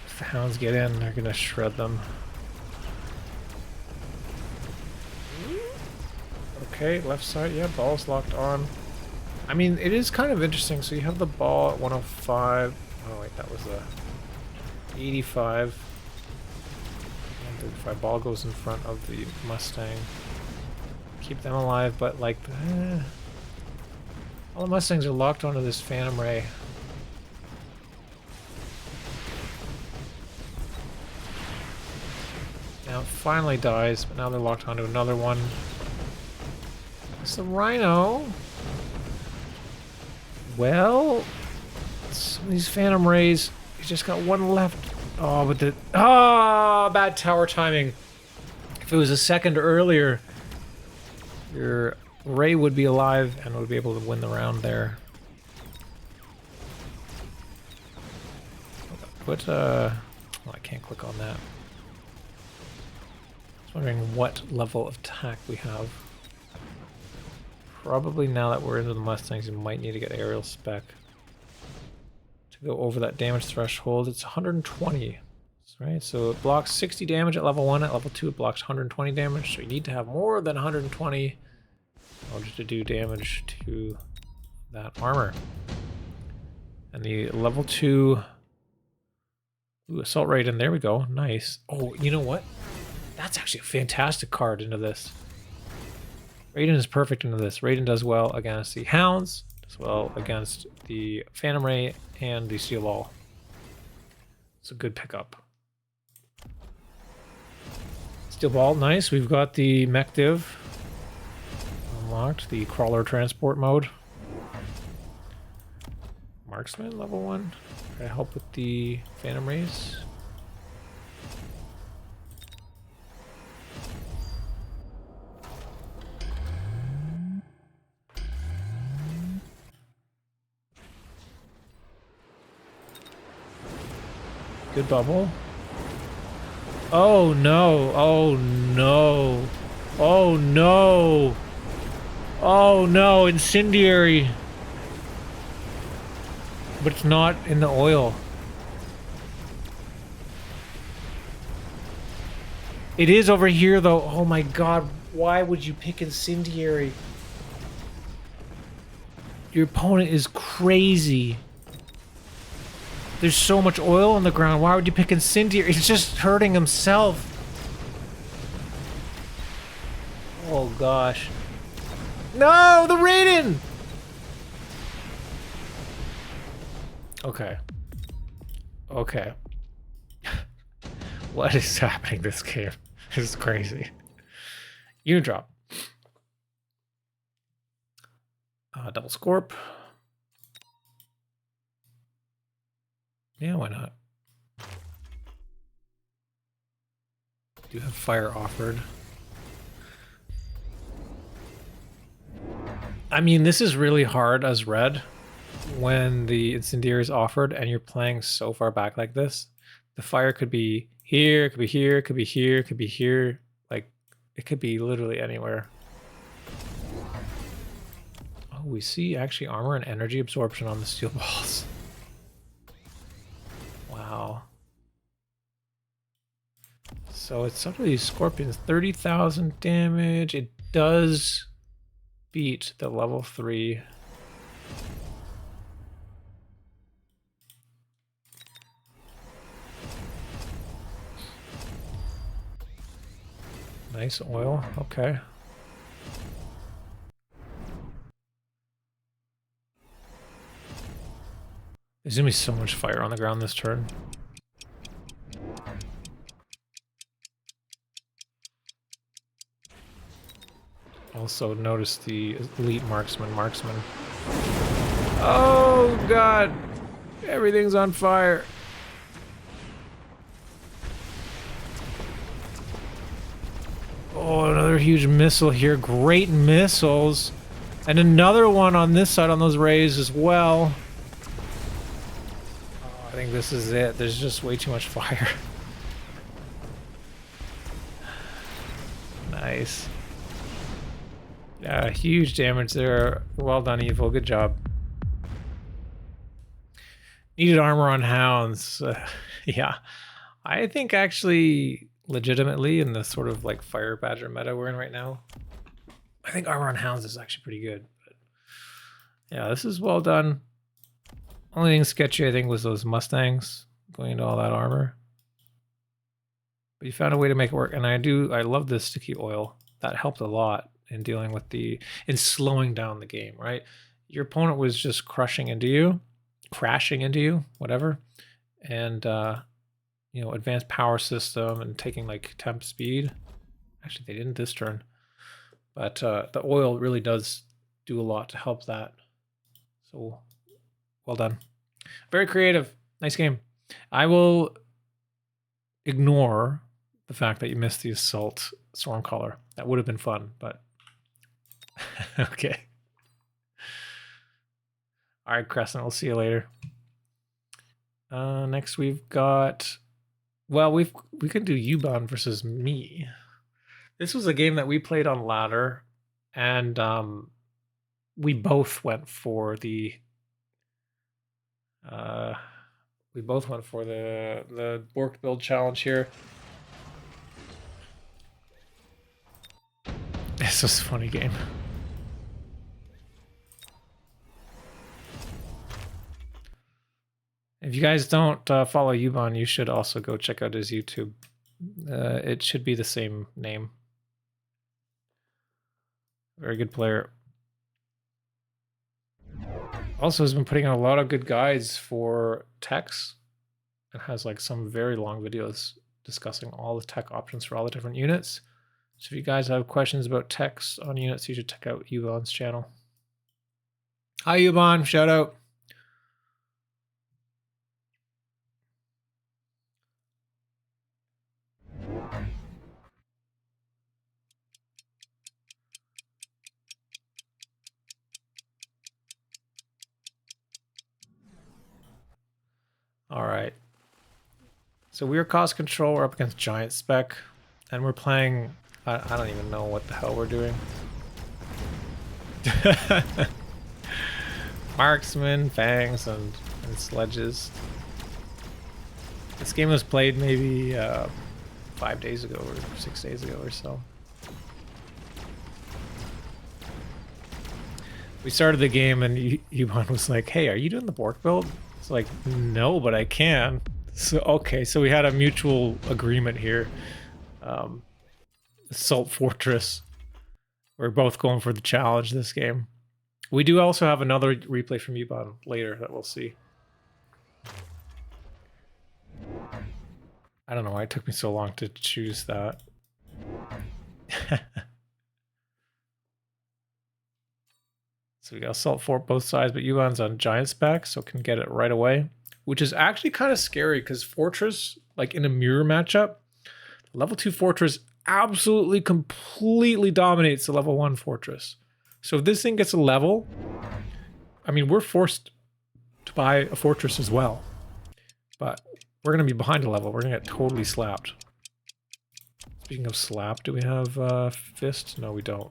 If the hounds get in, they're gonna shred them. Okay, left side, yeah, ball's locked on. I mean, it is kind of interesting. So you have the ball at 105. Oh wait, that was a 85. 135 ball goes in front of the Mustang. Keep them alive, but like, all the Mustangs are locked onto this Phantom Ray. Now it finally dies, but now they're locked onto another one. It's the Rhino. Well, some of these Phantom Rays, you just got one left. Oh, but the bad tower timing. If it was a second earlier, your Ray would be alive and would be able to win the round there. What oh, I can't click on that. I was wondering what level of attack we have. Probably now that we're into the Mustangs, you might need to get aerial spec to go over that damage threshold. It's 120, right? So it blocks 60 damage at level 1. At level 2, it blocks 120 damage. So you need to have more than 120 in order to do damage to that armor. And the level 2 assault rate, and there we go. Nice. Oh, you know what? That's actually a fantastic card into this. Raiden is perfect into this. Raiden does well against the Hounds, does well against the Phantom Ray and the Steel Ball. It's a good pickup. Steel Ball, nice. We've got the Mech Div unlocked, the Crawler Transport mode. Marksman, level 1. Try to help with the Phantom Rays. Good bubble. Oh no, oh no, oh no, oh no, incendiary. But it's not in the oil. It is over here though. Oh my god, why would you pick incendiary? Your opponent is crazy. There's so much oil on the ground. Why would you pick Incendiary? He's just hurting himself. Oh gosh. No, the Raiden! Okay. Okay. What is happening this game? This is crazy. Unit drop. Double Scorp. Yeah, why not? Do have fire offered. I mean, this is really hard as red when the incendiary is offered and you're playing so far back like this. The fire could be here, it could be here, it could be here, it could be here. Like, it could be literally anywhere. Oh, we see actually armor and energy absorption on the steel balls. Wow. So it's some of these scorpions, 30,000 damage. It does beat the level 3. Nice oil, okay. There's gonna be so much fire on the ground this turn. Also notice the elite marksman. Oh god! Everything's on fire. Oh, another huge missile here. Great missiles. And another one on this side on those rays as well. Oh, I think this is it. There's just way too much fire. Nice. Yeah, huge damage there. Well done, Evil. Good job. Needed armor on hounds. Yeah. I think actually, legitimately, in the sort of like fire badger meta we're in right now, I think armor on hounds is actually pretty good. But yeah, this is well done. Only thing sketchy, I think, was those Mustangs going into all that armor. But you found a way to make it work. And I love this sticky oil. That helped a lot in dealing with in slowing down the game, right? Your opponent was just crashing into you, whatever. And, you know, advanced power system and taking like temp speed. Actually, they didn't this turn. But the oil really does do a lot to help that. So, well done. Very creative. Nice game. I will ignore the fact that you missed the assault Stormcaller. That would have been fun, but okay. All right, Krescent, we'll see you later. Next we've got, well, we can do YuBan versus me. This was a game that we played on ladder, and we both went for the Borked Build challenge here. This was a funny game. If you guys don't follow YuBan, you should also go check out his YouTube. It should be the same name. Very good player. Also has been putting out a lot of good guides for techs. It has like some very long videos discussing all the tech options for all the different units. So if you guys have questions about techs on units, you should check out YuBan's channel. Hi YuBan, shout out. All right. So we're cost control. We're up against Giant Spec, and we're playing. I don't even know what the hell we're doing. Marksmen, fangs, and sledges. This game was played maybe 5 days ago or 6 days ago or so. We started the game and YuBan was like, hey, are you doing the Borked Build? It's like, no, but I can. So, okay, so we had a mutual agreement here. Assault Fortress. We're both going for the challenge this game. We do also have another replay from YuBan later that we'll see. I don't know why it took me so long to choose that. So we got Assault Fort both sides, but YuBan's on Giant Spec, so can get it right away. Which is actually kind of scary, because Fortress, like in a mirror matchup, level 2 Fortress absolutely, completely dominates the level 1 Fortress. So if this thing gets a level, I mean, we're forced to buy a Fortress as well. But we're going to be behind a level. We're going to get totally slapped. Speaking of slap, do we have Fist? No, we don't.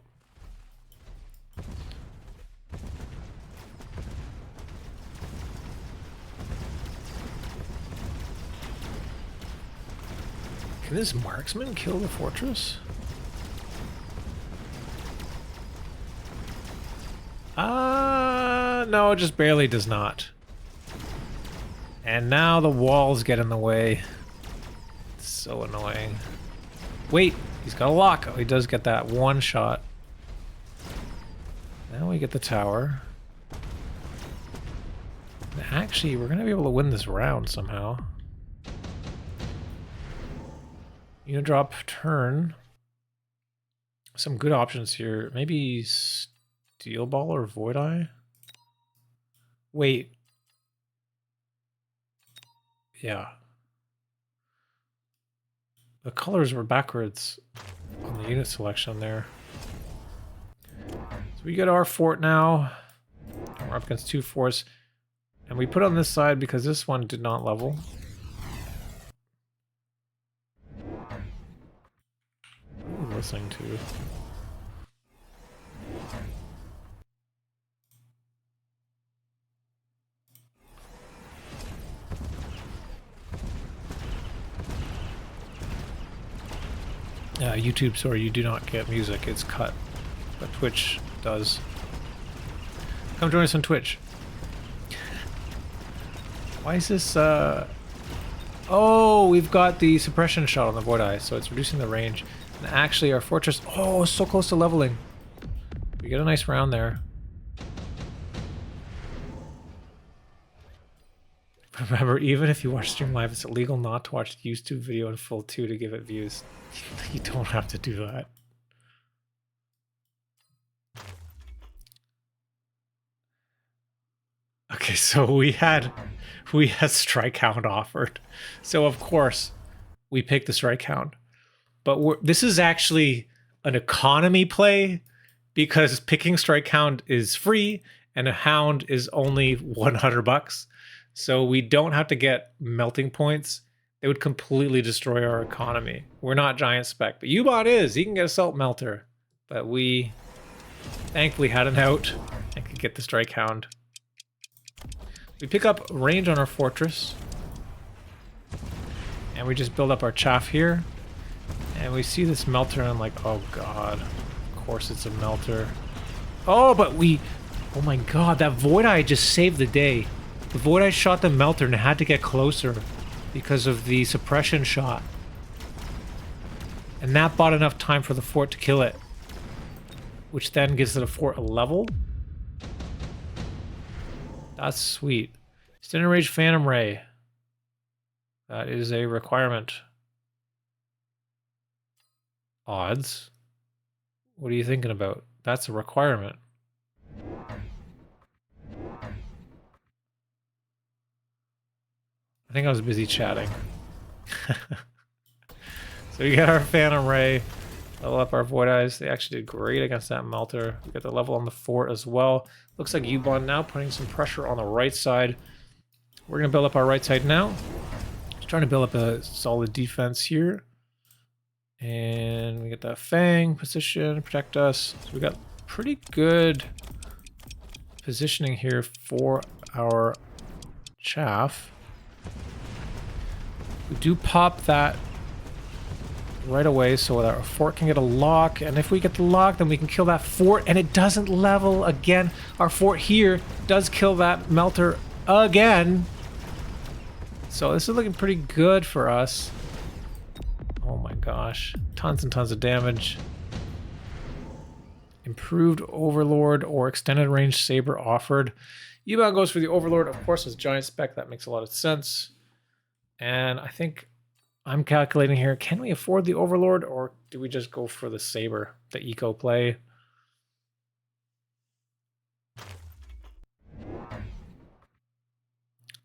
Can this marksman kill the fortress? No, it just barely does not. And now the walls get in the way. It's so annoying. Wait, he's got a lock. Oh, he does get that one shot. Now we get the tower. And actually, we're going to be able to win this round somehow. Unidrop turn. Some good options here. Maybe Steel Ball or Void Eye? Wait. Yeah. The colors were backwards on the unit selection there. So we get our fort now. We're up against 2 forts. And we put on this side because this one did not level. What am I listening to? YouTube, sorry, you do not get music. It's cut. But Twitch does. Come join us on Twitch. Why is this, Oh, we've got the suppression shot on the Void Eye, so it's reducing the range. And actually, our fortress... Oh, so close to leveling. We get a nice round there. Remember, even if you watch stream live, it's illegal not to watch the YouTube video in full too to give it views. You don't have to do that. Okay, so we had strike hound offered. So of course, we picked the strike hound. But this is actually an economy play because picking strike hound is free and a hound is only 100 bucks. So we don't have to get melting points. It would completely destroy our economy. We're not giant spec, but YuBan is. He can get a salt melter. But we thankfully had an out and could get the strike hound. We pick up range on our fortress. And we just build up our chaff here. And we see this melter and I'm like, oh god. Of course it's a melter. Oh, but we... Oh my god, that Void Eye just saved the day. The Void Eye shot the melter and it had to get closer because of the suppression shot. And that bought enough time for the fort to kill it. Which then gives the fort a level. That's sweet. Extended range Phantom Ray. That is a requirement. Odds. What are you thinking about? That's a requirement. I think I was busy chatting. So we got our Phantom Ray. Level up our Void Eyes. They actually did great against that melter. We got the level on the fort as well. Looks like YuBan now putting some pressure on the right side. We're going to build up our right side now. Just trying to build up a solid defense here. And we get that Fang position, protect us. So we got pretty good positioning here for our chaff. We do pop that right away so that our fort can get a lock. And if we get the lock, then we can kill that fort. And it doesn't level again. Our fort here does kill that melter again. So this is looking pretty good for us. Oh my gosh. Tons and tons of damage. Improved Overlord or extended range saber offered. YuBan goes for the Overlord, of course, as giant spec. That makes a lot of sense. And I think I'm calculating here, can we afford the Overlord or do we just go for the saber, the eco play?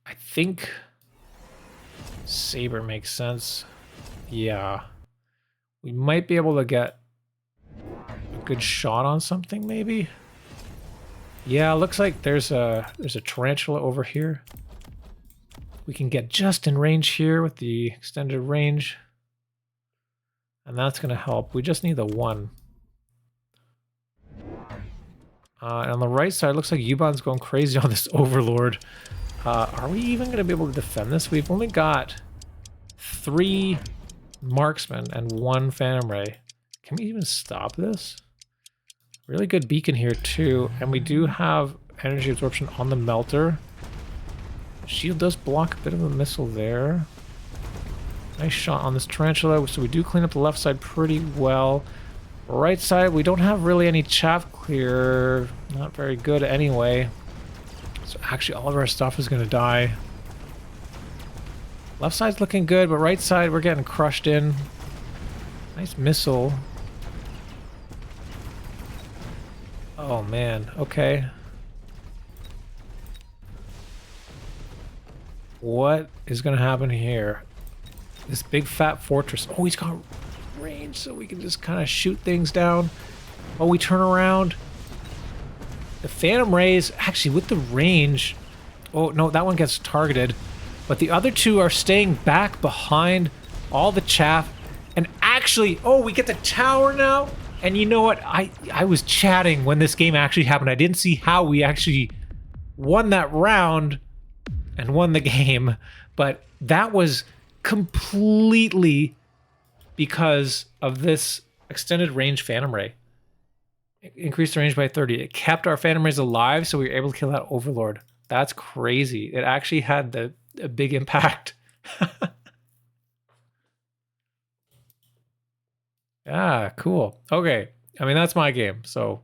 I think saber makes sense. Yeah. We might be able to get a good shot on something, maybe. Yeah, looks like there's a tarantula over here. We can get just in range here with the extended range. And that's going to help. We just need the one. And on the right side, looks like YuBan's going crazy on this Overlord. Are we even going to be able to defend this? We've only got 3 marksmen and 1 phantom ray. Can we even stop this? Really good beacon here too. And we do have energy absorption on the melter. Shield does block a bit of a missile there. Nice shot on this tarantula. So we do clean up the left side pretty well. Right side, we don't have really any chaff clear. Not very good anyway. So actually all of our stuff is going to die. Left side's looking good, but right side we're getting crushed in. Nice missile. Oh man, okay. What is going to happen here? This big fat fortress. Oh, he's got range, so we can just kind of shoot things down. Oh, we turn around. The phantom rays, actually with the range. Oh, no, that one gets targeted. But the other 2 are staying back behind all the chaff. And actually, oh, we get the tower now. And you know what? I was chatting when this game actually happened. I didn't see how we actually won that round and won the game. But that was completely because of this extended range phantom ray. It increased the range by 30. It kept our phantom rays alive, so we were able to kill that Overlord. That's crazy. It actually had a big impact. Ah, cool. Okay. I mean, that's my game, so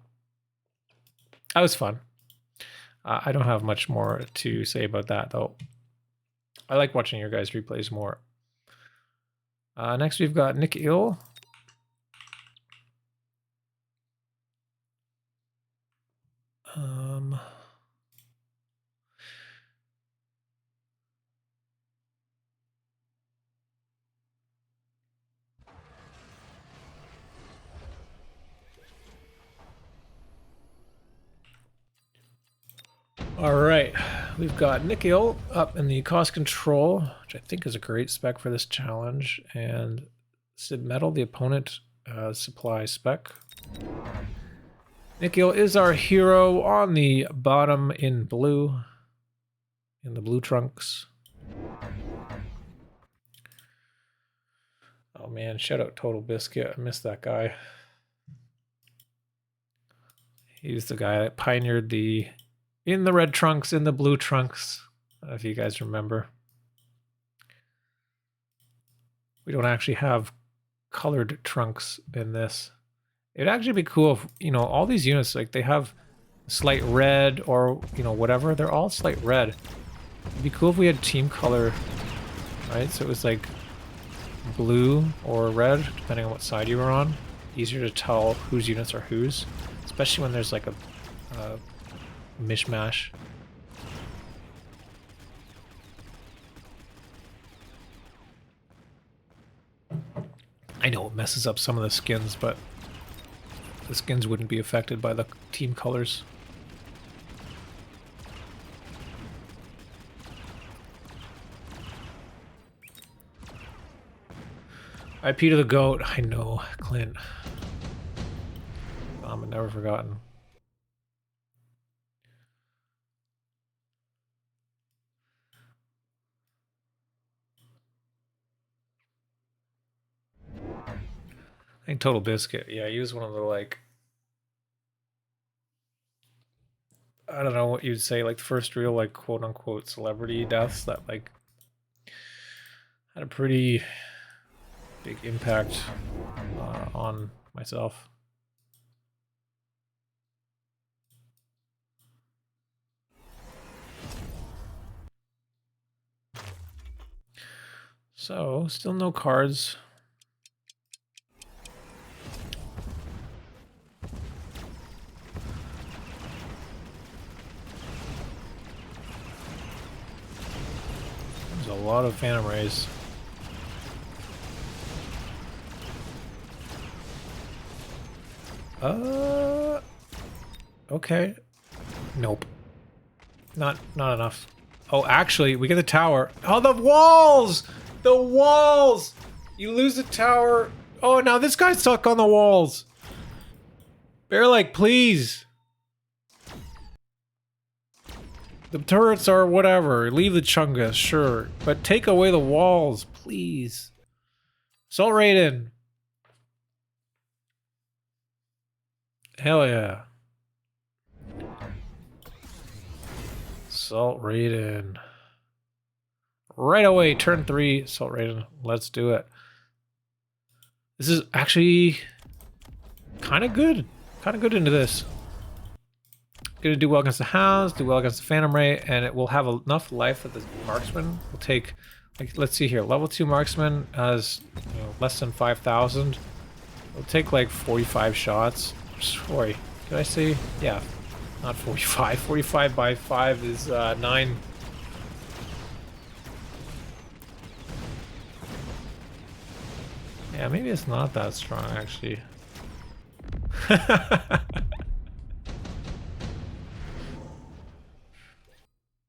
that was fun. I don't have much more to say about that, though. I like watching your guys' replays more. Next, we've got NicILL. All right, we've got NicILL up in the cost control, which I think is a great spec for this challenge, and Submetal, the opponent supply spec. NicILL is our hero on the bottom in blue, in the blue trunks. Oh man, shout out Total Biscuit, I missed that guy. He's the guy that pioneered the in the red trunks, in the blue trunks, if you guys remember. We don't actually have colored trunks in this. It'd actually be cool if, you know, all these units, like, they have slight red or, you know, whatever. They're all slight red. It'd be cool if we had team color, right? So it was, like, blue or red, depending on what side you were on. Easier to tell whose units are whose, especially when there's, like, a mishmash. I know it messes up some of the skins, but the skins wouldn't be affected by the team colors. IP to the goat. I know, Clint. I'm never forgotten. think Total Biscuit. Yeah, he was one of the, like, I don't know what you'd say, like the first real, like, quote unquote celebrity deaths that, like, had a pretty big impact on myself. So, still no cards. There's a lot of Phantom Rays. Okay. Nope. Not enough. Oh, actually, we get the tower. Oh, the walls! The walls! You lose the tower. Oh, now this guy's stuck on the walls. Bear, like, please. The turrets are whatever. Leave the Chungus, sure. But take away the walls, please. Assault Raiden. Hell yeah. Assault Raiden. Right away, turn 3, Assault Raiden. Let's do it. This is actually kind of good. Kind of good into this. Gonna do well against the Hounds, do well against the Phantom Ray, and it will have enough life that the marksman will take. Like, let's see here. Level 2 marksman has, you know, less than 5,000. It'll take like 45 shots. Sorry, did I say? Yeah, not 45. 45 by 5 is 9. Yeah, maybe it's not that strong, actually.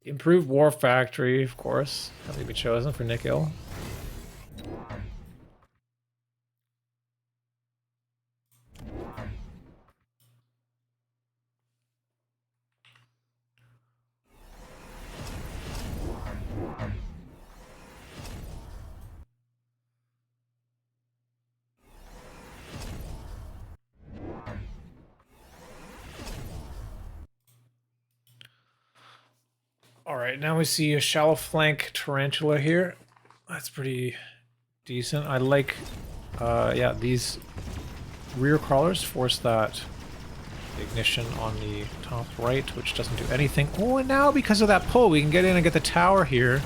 Improved War Factory, of course. Having to be chosen for NicILL. Alright, now we see a shallow flank tarantula here. That's pretty decent. I like, yeah, these rear crawlers force that ignition on the top right, which doesn't do anything. Oh, and now because of that pull, we can get in and get the tower here.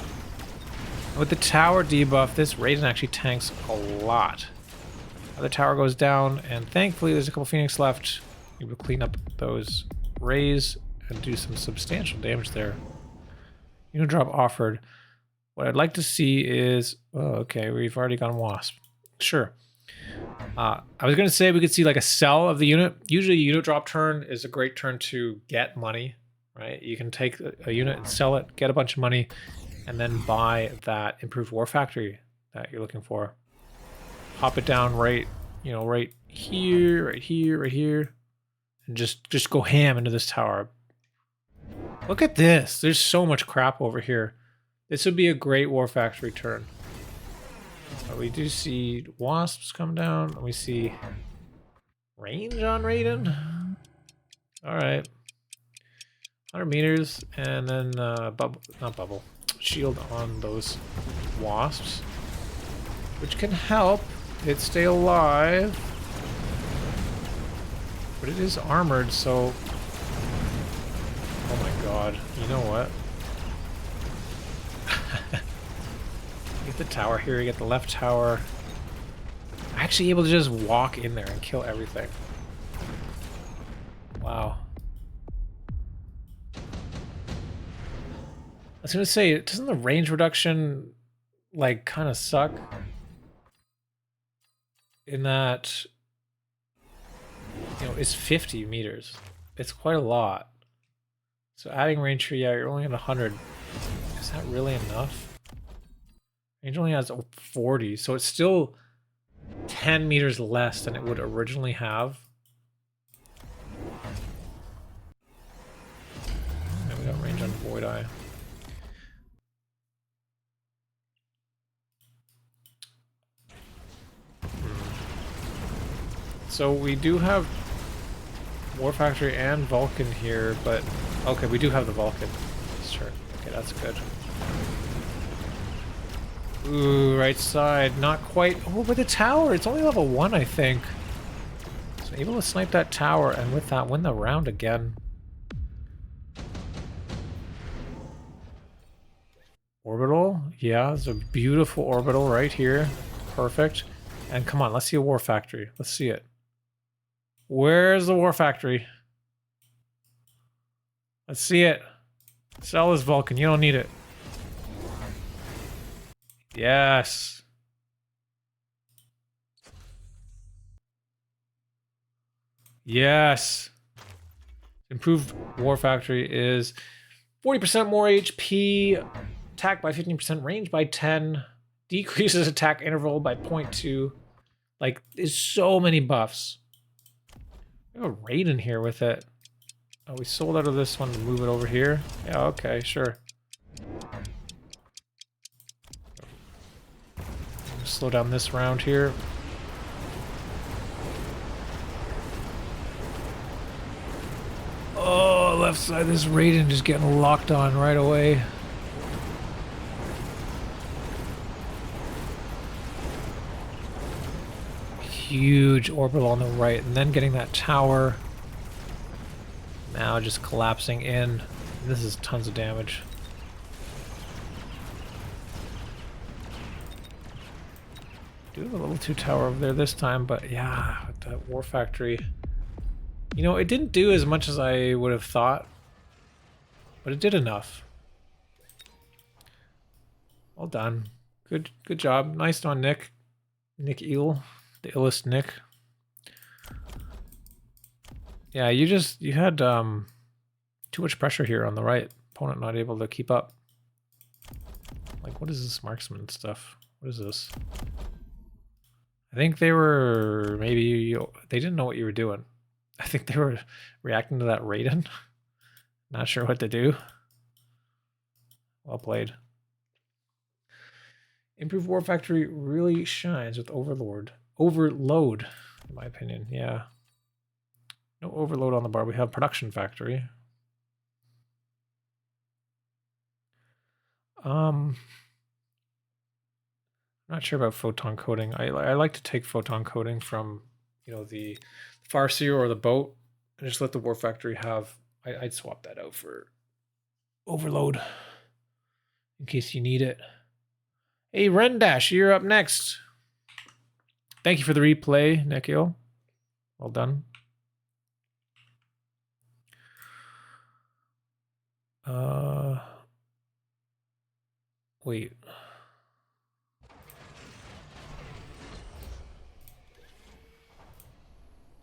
And with the tower debuff, this Raiden actually tanks a lot. Now the tower goes down, and thankfully there's a couple Phoenix left. We will clean up those rays and do some substantial damage there. Unit drop offered. What I'd like to see is... Oh, okay, we've already gone Wasp. Sure. I was going to say we could see like a sell of the unit. Usually a unit drop turn is a great turn to get money, right? You can take a unit and sell it, get a bunch of money, and then buy that improved war factory that you're looking for. Pop it down right, you know, right here, right here, right here, and just go ham into this tower. Look at this. There's so much crap over here. This would be a great war factory turn. But we do see wasps come down, and we see range on Raiden. All right. 100 meters, and then shield on those wasps, which can help it stay alive. But it is armored, so... Oh my god, you know what? You get the tower here, you get the left tower. I'm actually able to just walk in there and kill everything. Wow. I was gonna say, doesn't the range reduction, like, kind of suck? In that, you know, it's 50 meters. It's quite a lot. So adding range here, yeah, you're only at 100. Is that really enough? Range only has 40, so it's still 10 meters less than it would originally have. And we got range on Void Eye. So we do have War Factory and Vulcan here, but okay, we do have the Vulcan. Sure. Okay, that's good. Ooh, right side, not quite. Oh, but the tower, it's only level 1, I think. So able to snipe that tower and with that win the round again. Orbital, yeah, it's a beautiful orbital right here. Perfect. And come on, let's see a War Factory. Let's see it. Where's the War Factory? Let's see it. Sell this Vulcan, you don't need it. Yes. Yes. Improved War Factory is 40% more HP, attack by 15%, range by 10, decreases attack interval by 0.2. Like, there's so many buffs. We have a raid in here with it. Oh, we sold out of this one to move it over here. Yeah, okay, sure. Slow down this round here. Oh, left side, this Raiden just getting locked on right away. Huge orbital on the right, and then getting that tower. Now just collapsing in. This is tons of damage. Do have a level 2 tower over there this time, but yeah, that War Factory. You know, it didn't do as much as I would have thought, but it did enough. Well done. Good job. Nice on Nick. NicILL, the illest Nick. Yeah, you had too much pressure here on the right. Opponent not able to keep up. Like, what is this marksman stuff? What is this? I think they were they didn't know what you were doing. I think they were reacting to that Raiden. Not sure what to do. Well played. Improved War Factory really shines with Overload, in my opinion. Yeah. No overload on the bar. We have Production Factory. I'm not sure about photon coating. I like to take photon coating from, you know, the Farseer or the boat and just let the War Factory have. I'd swap that out for overload in case you need it. Hey, Rendash, you're up next. Thank you for the replay, NicILL. Well done. Wait.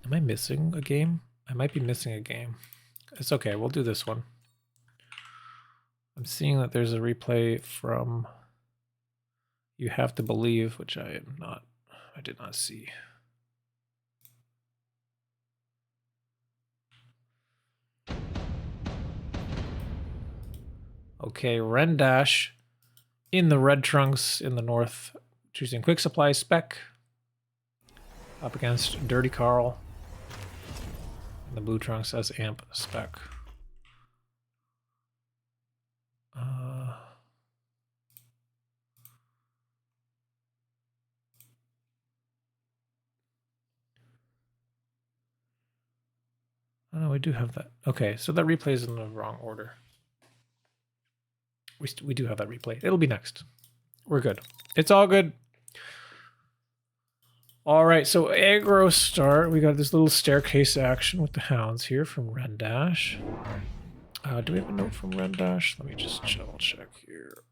Am I missing a game? I might be missing a game. It's okay, we'll do this one. I'm seeing that there's a replay from You Have to Believe, which I did not see. Okay, Rendash in the red trunks in the north, choosing quick supply spec. Up against Dirty Carl. And the blue trunks as amp spec. Oh no, we do have that. Okay, so that replay is in the wrong order. We do have that replay. It'll be next. We're good. It's all good. All right, so aggro start. We got this little staircase action with the hounds here from Rendash. Do we have a note from Rendash? Let me just double check here.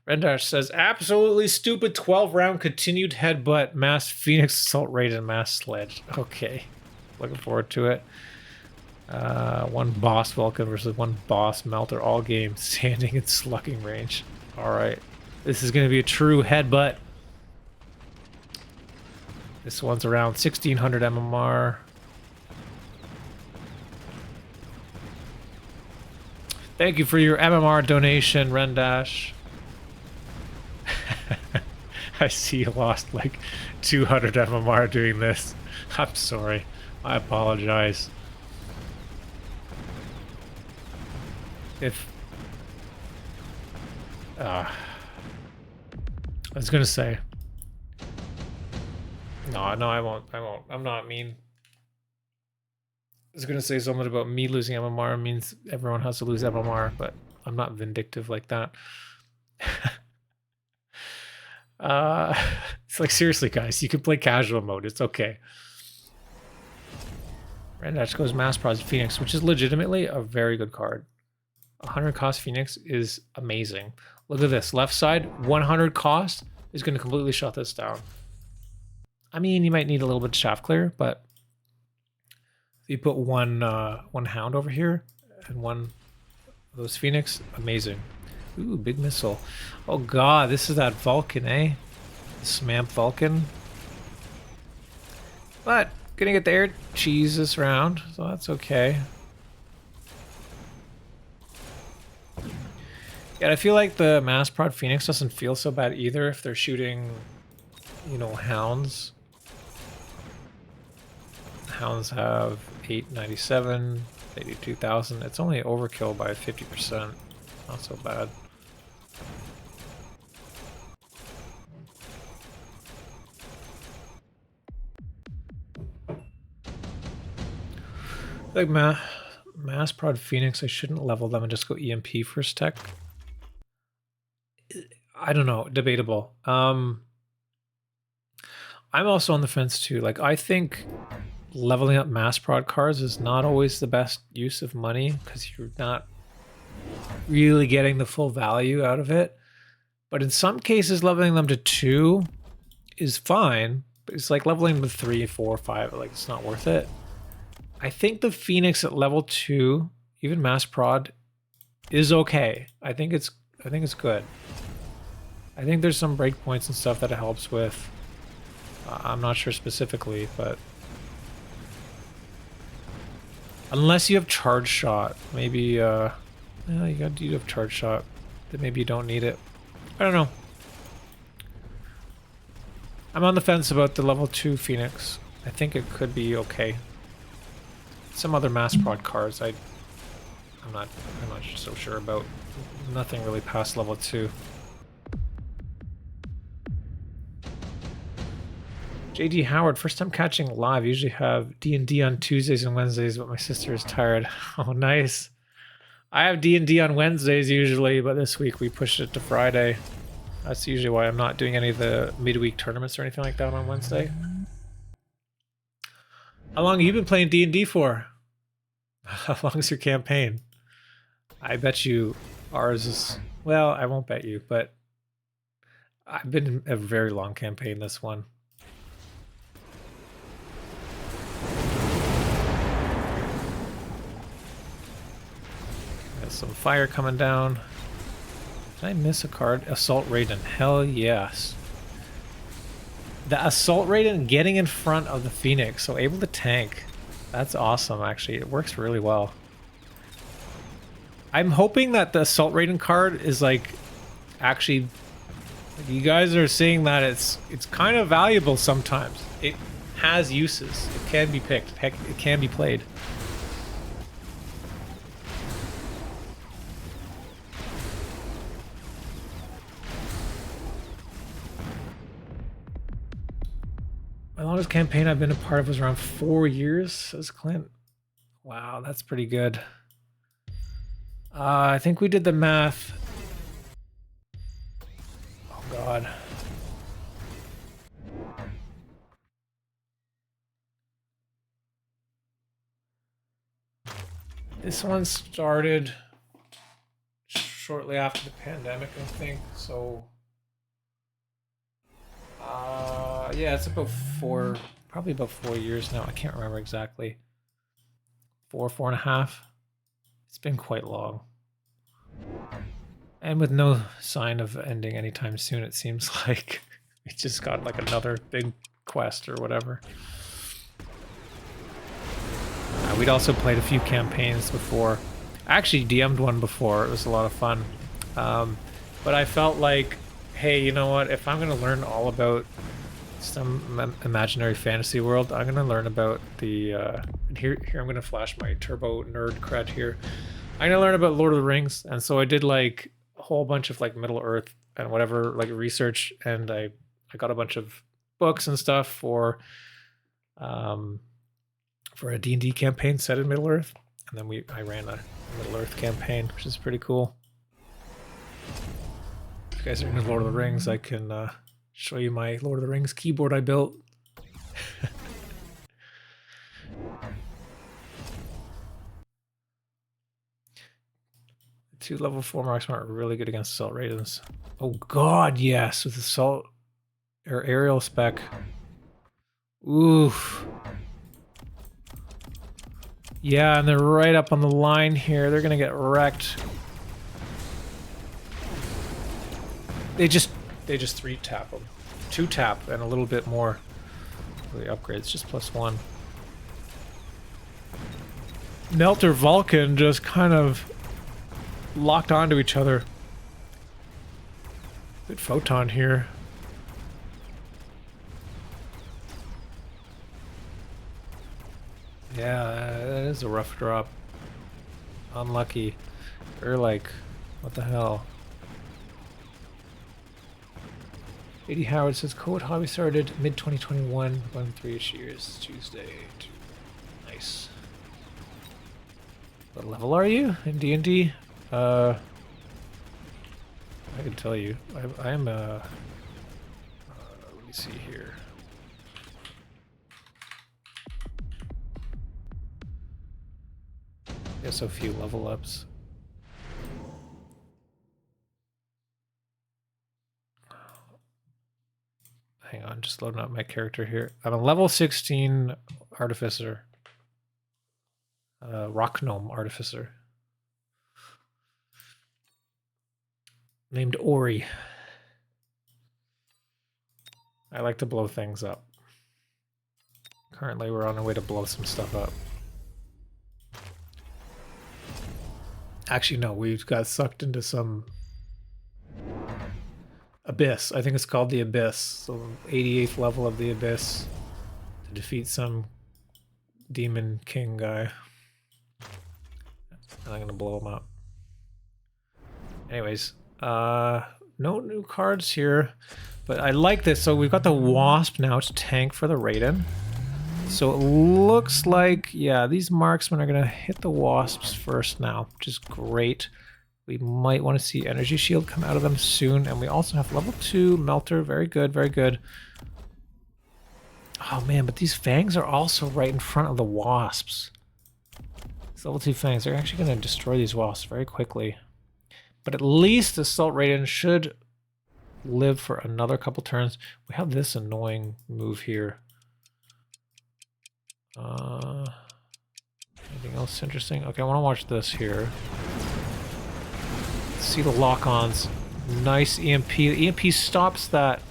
Rendash says, absolutely stupid 12-round continued headbutt, mass Phoenix assault raid, and mass sledge. Okay, looking forward to it. One boss Vulcan versus one boss Melter all game, sanding and slugging range. All right, this is going to be a true headbutt. This one's around 1600 MMR. Thank you for your MMR donation, Rendash. I see you lost like 200 MMR doing this. I'm sorry. I apologize. If... I was gonna say... No, I won't. I'm not mean. I was gonna say something about me losing MMR means everyone has to lose MMR, but I'm not vindictive like that. It's like, seriously, guys, you can play casual mode. It's okay. Rendash goes Mass Prod Phoenix, which is legitimately a very good card. 100 cost Phoenix is amazing. Look at this. Left side, 100 cost is going to completely shut this down. I mean, you might need a little bit of shaft clear, but if you put one hound over here and one of those Phoenix, amazing. Ooh, big missile. Oh god, this is that Vulcan, eh? The Smamp Vulcan. But gonna get the air cheese this round, so that's okay. Yeah, I feel like the Mass Prod Phoenix doesn't feel so bad either if they're shooting, you know, hounds. Hounds have 897, 82,000. It's only overkill by 50%. Not so bad. Like Mass Prod Phoenix, I shouldn't level them and just go EMP first tech. I don't know, debatable. I'm also on the fence too. Like, I think leveling up Mass Prod cards is not always the best use of money because you're not really getting the full value out of it. But in some cases, leveling them to 2 is fine. But it's like leveling them to 3, 4, 5. Like, it's not worth it. I think the Phoenix at level 2, even Mass Prod, is okay. I think it's good. I think there's some breakpoints and stuff that it helps with. I'm not sure specifically, but unless you have charge shot, maybe yeah, you have charge shot, then maybe you don't need it. I don't know. I'm on the fence about the level 2 Phoenix. I think it could be okay. Some other Mass Prod cards I'm not so sure about. Nothing really past level 2. JD Howard, first time catching live. Usually have D&D on Tuesdays and Wednesdays, but my sister is tired. Oh, nice. I have D&D on Wednesdays usually, but this week we pushed it to Friday. That's usually why I'm not doing any of the midweek tournaments or anything like that on Wednesday. How long have you been playing D&D for? How long is your campaign? I bet you ours is... Well, I won't bet you, but I've been in a very long campaign, this one. Got some fire coming down. Did I miss a card? Assault Raiden. Hell yes. The Assault Raiden getting in front of the Phoenix, so able to tank. That's awesome, actually. It works really well. I'm hoping that the Assault Raiden card is like actually, like, you guys are seeing that it's kind of valuable sometimes. It has uses. It can be picked. Heck, it can be played. My longest campaign I've been a part of was around 4 years, says Clint. Wow, that's pretty good. I think we did the math. Oh god. This one started shortly after the pandemic, I think, so... yeah, it's about probably about 4 years now. I can't remember exactly. 4.5. It's been quite long. And with no sign of ending anytime soon, it seems like. We just got like another big quest or whatever. We'd also played a few campaigns before. I actually DM'd one before. It was a lot of fun. But I felt like Hey, you know what? If I'm gonna learn all about some imaginary fantasy world, I'm gonna learn about the here I'm gonna flash my turbo nerd cred here. I'm gonna learn about Lord of the Rings, and so I did like a whole bunch of like Middle Earth and whatever like research, and I got a bunch of books and stuff for a D&D campaign set in Middle Earth, and then I ran a Middle Earth campaign, which is pretty cool. If you guys are into Lord of the Rings, I can show you my Lord of the Rings keyboard I built. 2 level 4 marksmen are really good against assault raidens. Oh god, yes, with assault or aerial spec. Oof. Yeah, and they're right up on the line here. They're gonna get wrecked. They just 3-tap them. 2-tap and a little bit more. The upgrades just +1. Melter Vulcan just kind of locked onto each other. Good photon here. Yeah, that is a rough drop. Unlucky. Or like, what the hell? 80 Howard says, Code hobby started mid-2021, 1-3-ish years, Tuesday. Nice. What level are you in D&D? I can tell you. I am let me see here. Yeah, so few level ups. Hang on, just loading up my character here. I'm a level 16 artificer. Rock gnome artificer. Named Ori. I like to blow things up. Currently, we're on our way to blow some stuff up. Actually, no, we got sucked into some abyss. I think it's called the Abyss. So 88th level of the Abyss to defeat some demon king guy. And I'm gonna blow him up. Anyways, no new cards here, but I like this. So we've got the Wasp now to tank for the Raiden. So it looks like, yeah, these marksmen are gonna hit the Wasps first now, which is great. We might want to see Energy Shield come out of them soon, and we also have level 2 Melter. Very good, very good. Oh man, but these fangs are also right in front of the Wasps. These level 2 fangs are actually going to destroy these Wasps very quickly. But at least Assault Raiden should live for another couple turns. We have this annoying move here. Anything else interesting? Okay, I want to watch this here. See the lock-ons. Nice EMP. The EMP stops that.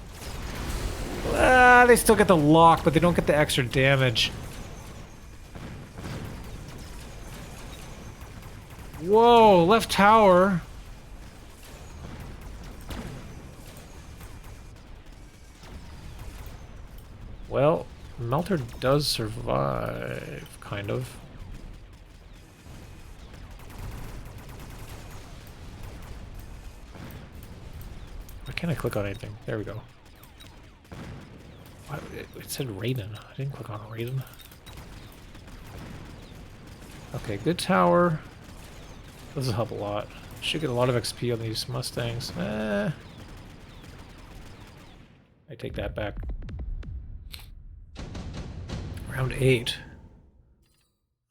They still get the lock, but they don't get the extra damage. Whoa, left tower. Well, Melter does survive, kind of. Why can't I click on anything? There we go. What? It said Raiden. I didn't click on Raiden. Okay, good tower. This will help a lot. Should get a lot of XP on these Mustangs. I take that back. Round 8.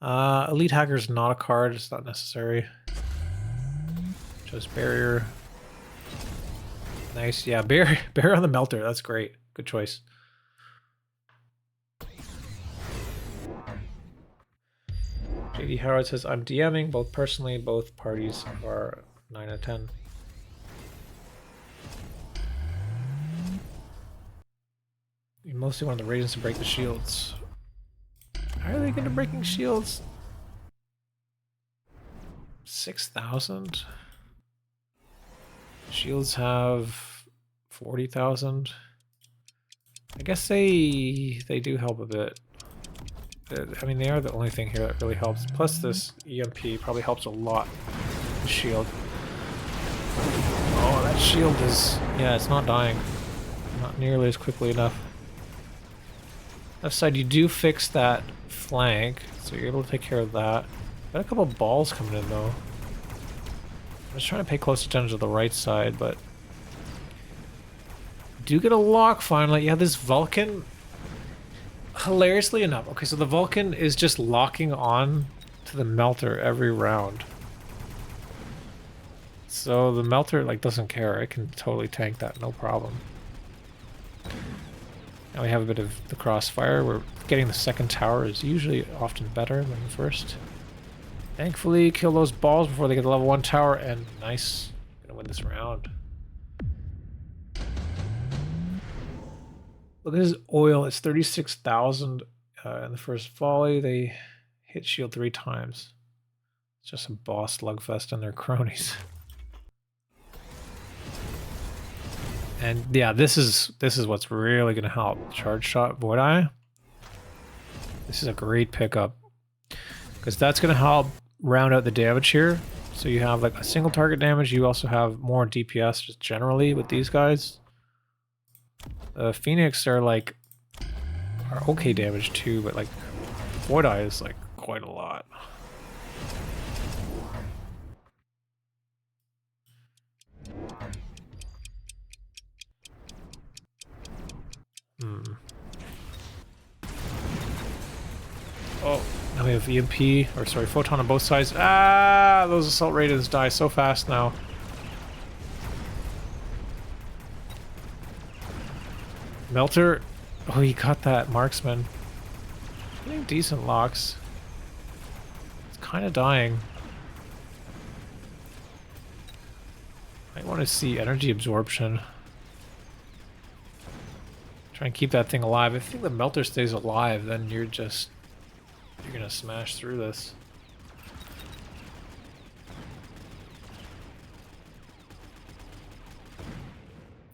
Elite Hacker's not a card. It's not necessary. Just barrier. Nice. Yeah, barrier on the Melter. That's great. Good choice. JD Howard says, I'm DMing both personally. Both parties are 9 out of 10. You mostly want the Raidens to break the shields. How are they good at breaking shields? 6,000? Shields have 40,000. I guess they do help a bit. I mean, they are the only thing here that really helps. Plus this EMP probably helps a lot. The shield. Oh, that shield is... yeah, it's not dying. Not nearly as quickly enough. Left side, you do fix that flank, so you're able to take care of that. Got a couple of balls coming in, though. I'm just trying to pay close attention to the right side, but... do get a lock finally. Yeah, this Vulcan... hilariously enough. Okay, so the Vulcan is just locking on to the melter every round. So the melter, like, doesn't care. It can totally tank that, no problem. Now we have a bit of the crossfire. We're getting the second tower is usually often better than the first. Thankfully, kill those balls before they get the level 1 tower, and nice. Gonna win this round. Look at his oil. It's 36,000 in the first volley. They hit shield 3 times. It's just a boss slugfest and their cronies. And yeah, this is what's really gonna help. Charge shot Void Eye. This is a great pickup because that's gonna help round out the damage here. So you have like a single target damage. You also have more DPS just generally with these guys. Phoenix are like are okay damage too, but like Void Eye is like quite a lot. Oh, now we have EMP, or sorry, photon on both sides. Ah, those assault raiders die so fast now. Melter, oh, he got that marksman. Getting decent locks. It's kind of dying. I want to see energy absorption. Try and keep that thing alive. If I think the melter stays alive, then you're gonna smash through this.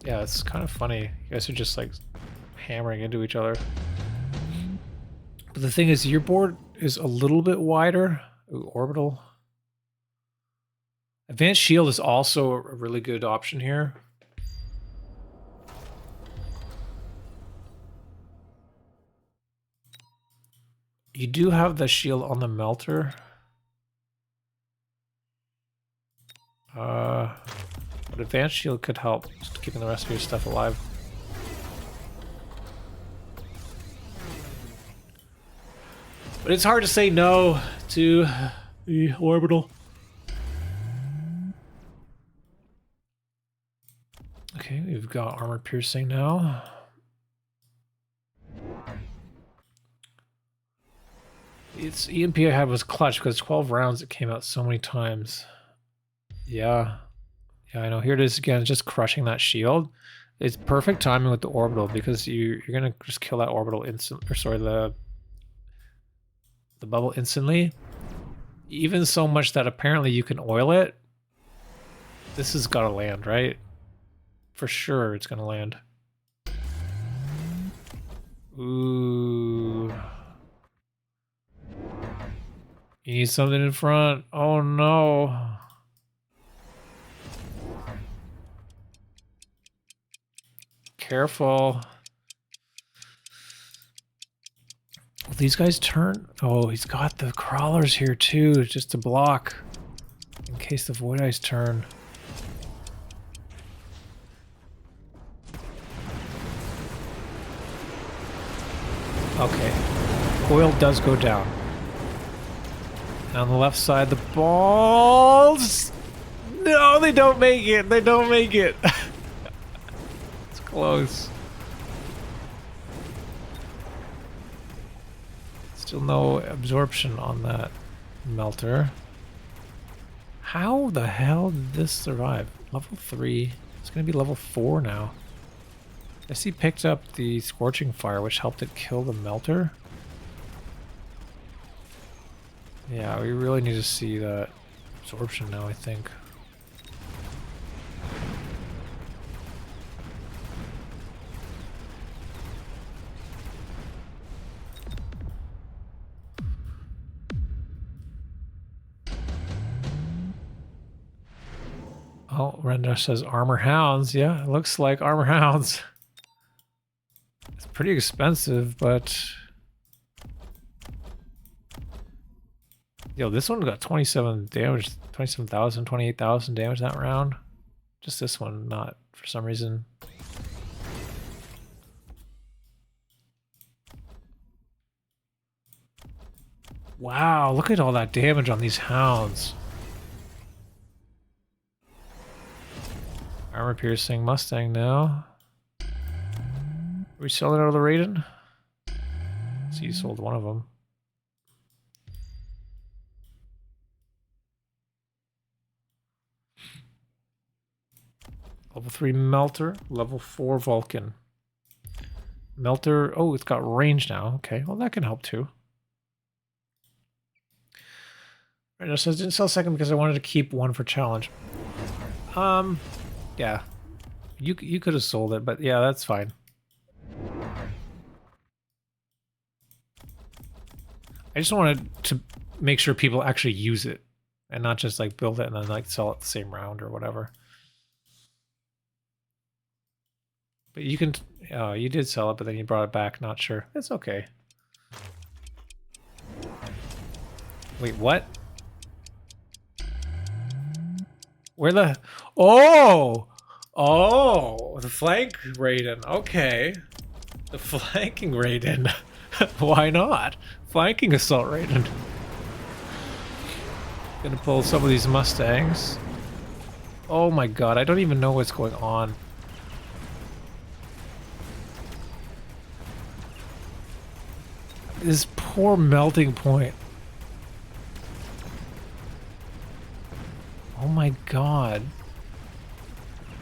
Yeah, it's kind of funny. You guys are just like hammering into each other. But the thing is, your board is a little bit wider. Ooh, orbital. Advanced shield is also a really good option here. You do have the shield on the melter. But advanced shield could help, just keeping the rest of your stuff alive. But it's hard to say no to the orbital. Okay, we've got armor piercing now. Its EMP I had was clutch because 12 rounds it came out so many times. Yeah. Yeah, I know. Here it is again, just crushing that shield. It's perfect timing with the orbital because you're gonna just kill that orbital instant, or sorry, the bubble instantly. Even so much that apparently you can oil it. This has gotta land, right? For sure it's gonna land. Ooh. You need something in front. Oh no. Careful. Will these guys turn? Oh, he's got the crawlers here too, just to block. In case the Void Eyes turn. Okay. Oil does go down. And on the left side, the balls... No, they don't make it. They don't make it. It's close. Still no absorption on that melter. How the hell did this survive? Level 3. It's going to be level 4 now. I see picked up the Scorching Fire, which helped it kill the melter. Yeah, we really need to see that absorption now, I think. Oh, Rendash says armor hounds. Yeah, it looks like armor hounds. It's pretty expensive, but... Yo, this one got 27 damage, 27,000, 28,000 damage that round. Just this one, not for some reason. Wow, look at all that damage on these hounds. Armor piercing Mustang now. Are we selling out of the Raiden? So you sold one of them. Level 3 Melter, level 4 Vulcan. Melter, oh, it's got range now. Okay, well that can help too. Right, so I didn't sell second because I wanted to keep one for challenge. Yeah. You could have sold it, but yeah, that's fine. I just wanted to make sure people actually use it and not just like build it and then like sell it the same round or whatever. But you can, oh, you did sell it, but then you brought it back. Not sure. It's okay. Wait, what? Where the, oh, the flank Raiden. Okay. The flanking Raiden. Why not? Flanking assault Raiden. Gonna pull some of these Mustangs. Oh my god, I don't even know what's going on. This poor melting point. Oh my god.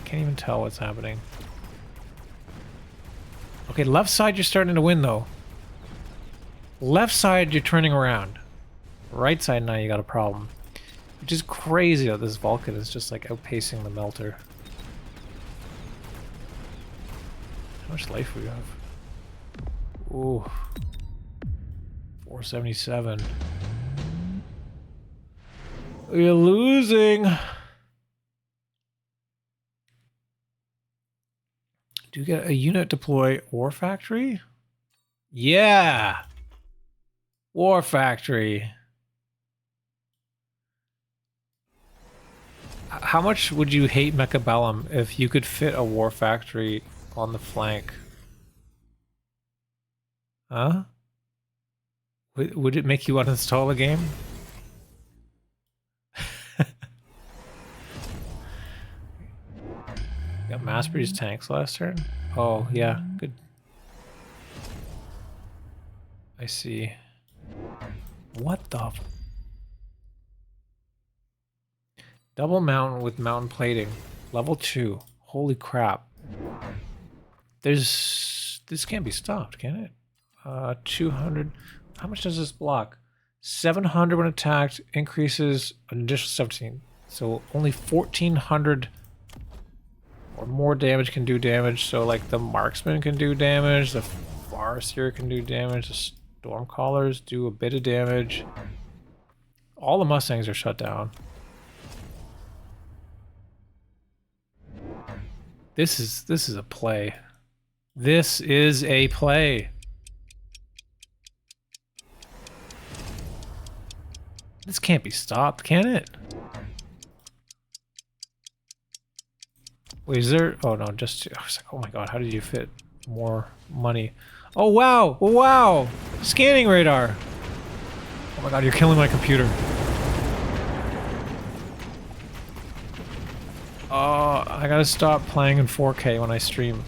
Can't even tell what's happening. Okay, left side you're starting to win though. Left side you're turning around. Right side now you got a problem. Which is crazy that this Vulcan is just like outpacing the Melter. How much life we have? Ooh. 477. We're losing. Do you get a unit deploy War Factory? Yeah! War Factory. How much would you hate Mechabellum if you could fit a War Factory on the flank? Huh? Would it make you uninstall a game? Got mass produced tanks last turn? Oh, yeah, good. I see. What the? Double mountain with mountain plating. Level 2. Holy crap. This can't be stopped, can it? 200. How much does this block? 700 when attacked, increases an additional 17. So only 1400 or more damage can do damage. So like the marksmen can do damage, the farseer can do damage, the stormcallers do a bit of damage. All the Mustangs are shut down. This is a play. This is a play. This can't be stopped, can it? Wait, is there... Oh, no, just... I was like, oh my god, how did you fit more money? Oh, wow! Oh, wow! Scanning radar! Oh my god, you're killing my computer. Oh, I gotta stop playing in 4K when I stream.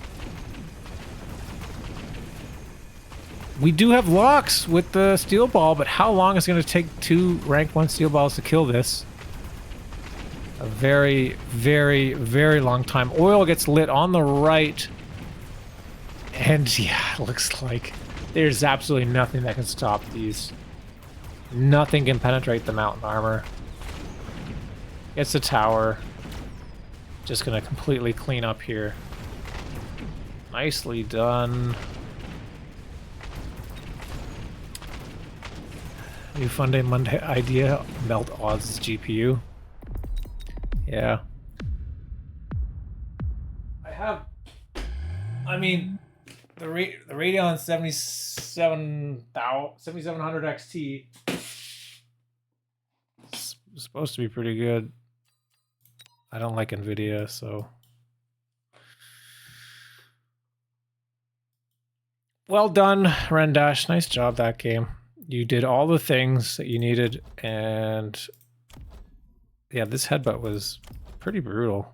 We do have locks with the steel ball, but how long is it going to take 2 rank 1 steel balls to kill this? A very, very, very long time. Oil gets lit on the right. And yeah, it looks like there's absolutely nothing that can stop these. Nothing can penetrate the mountain armor. It's a tower. Just going to completely clean up here. Nicely done. New Fun Day Monday idea, melt oddz GPU. Yeah. have, I mean, the Radeon 7700 XT is supposed to be pretty good. I don't like NVIDIA, so. Well done, Rendash. Nice job that game. You did all the things that you needed, and yeah, this headbutt was pretty brutal.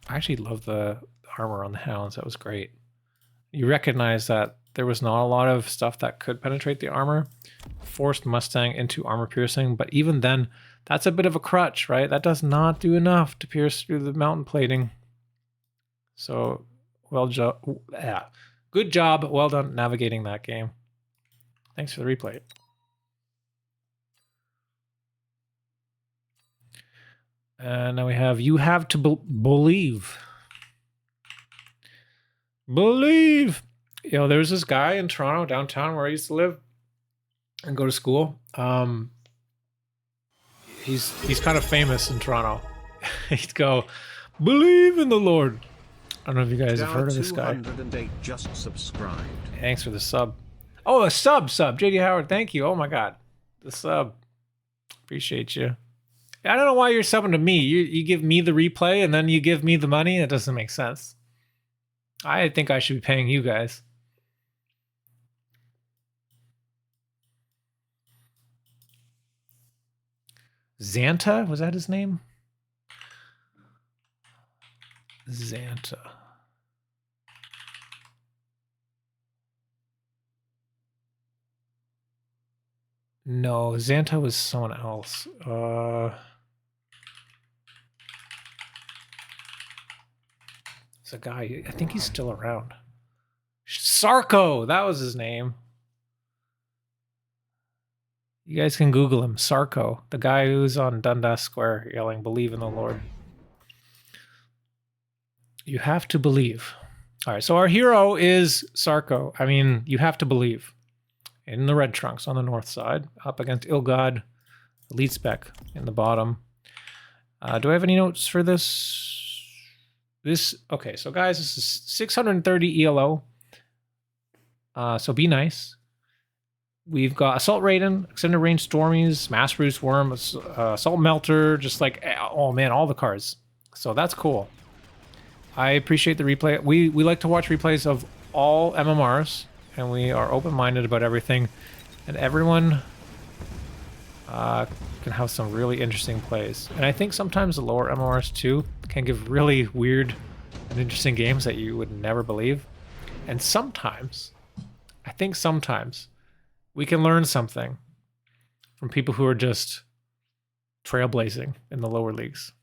I actually love the armor on the hounds. That was great. You recognize that there was not a lot of stuff that could penetrate the armor. Forced Mustang into armor piercing, but even then, that's a bit of a crutch, right? That does not do enough to pierce through the mountain plating. So, yeah. Good job. Well done navigating that game. Thanks for the replay. And now we have You Have to Believe. Believe. You know, there's this guy in Toronto, downtown, where I used to live and go to school. He's kind of famous in Toronto. He'd go, "Believe in the Lord." I don't know if you guys have heard of this guy. 208 just subscribed. Thanks for the sub. Oh, a sub. JD Howard, thank you. Oh my God. The sub. Appreciate you. I don't know why you're subbing to me. You give me the replay and then you give me the money. It doesn't make sense. I think I should be paying you guys. Xanta? Was that his name? Xanta. No, Xanta was someone else. It's a guy. I think he's still around. Sarko, that was his name. You guys can Google him. Sarko, the guy who's on Dundas Square yelling, "Believe in the Lord." You have to believe. All right, so our hero is Sarko. I mean, you have to believe. In the red trunks on the north side, up against Ilgad, elite spec in the bottom. Do I have any notes for this? Okay, so guys, this is 630 ELO. So be nice. We've got Assault Raiden, Extended Range Stormies, Mass Bruce Worm, Assault Melter, just like, oh man, all the cards. So that's cool. I appreciate the replay. We like to watch replays of all MMRs, and we are open-minded about everything. And everyone can have some really interesting plays. And I think sometimes the lower MMRs too can give really weird and interesting games that you would never believe. And sometimes, I think sometimes, we can learn something from people who are just trailblazing in the lower leagues.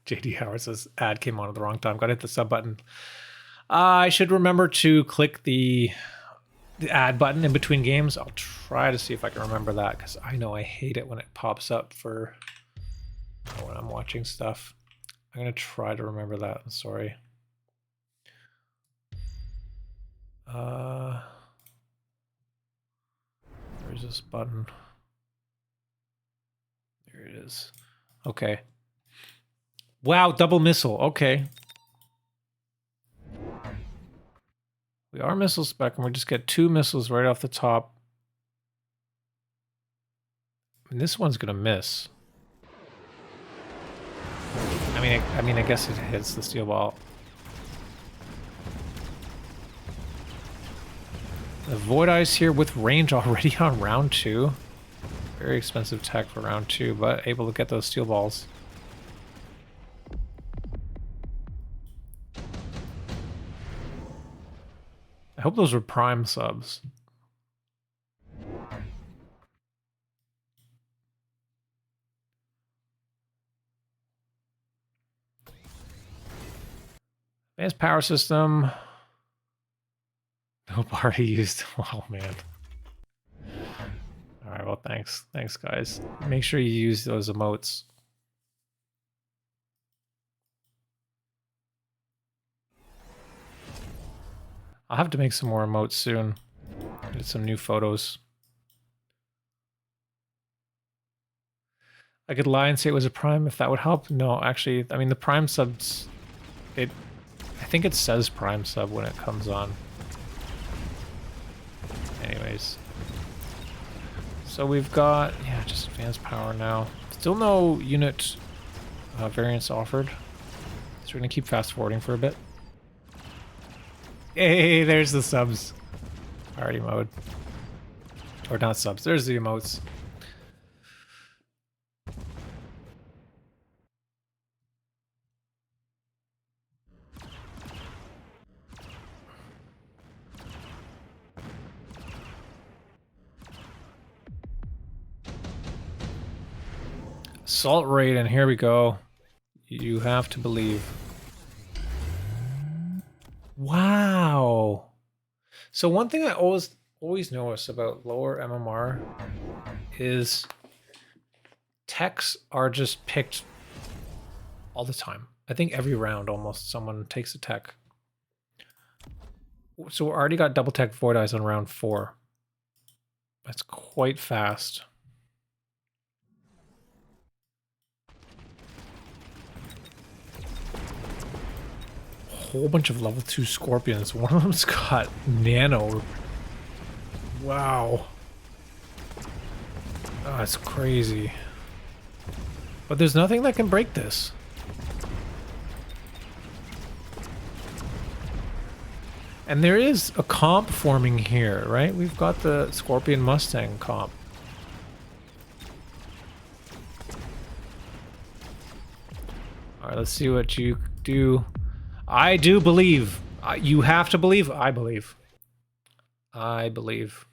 JD Howard says, ad came on at the wrong time. Got to hit the sub button. I should remember to click the ad button in between games. I'll try to see if I can remember that, because I know I hate it when it pops up for when I'm watching stuff. I'm going to try to remember that. I'm sorry. Where's this button? There it is. Okay. Wow, double missile. Okay. We are missile spec, and we just get 2 missiles right off the top. And this one's gonna miss. I mean, I guess it hits the steel ball. The Void Eyes here with range already on round 2. Very expensive tech for round 2, but able to get those steel balls. I hope those were Prime subs. Advanced power system. No party used. Oh man. All right. Well, thanks. Thanks, guys. Make sure you use those emotes. I'll have to make some more emotes soon. Get some new photos. I could lie and say it was a prime if that would help. No, actually, I mean the prime subs, I think it says prime sub when it comes on. Anyways. So we've got, yeah, just advanced power now. Still no unit variants offered. So we're gonna keep fast forwarding for a bit. Hey, there's the subs. Party mode. Or not subs, there's the emotes. Assault raid, and here we go. You have to believe. Wow. So one thing I always notice about lower MMR is techs are just picked all the time. I think every round almost someone takes a tech. So we already got double tech Void Eyes on round 4. That's quite fast. Whole bunch of level 2 scorpions. One of them's got nano. Wow. Oh, that's crazy. But there's nothing that can break this. And there is a comp forming here, right? We've got the Scorpion Mustang comp. Alright, let's see what you do. I do believe. You have to believe. I believe. I believe.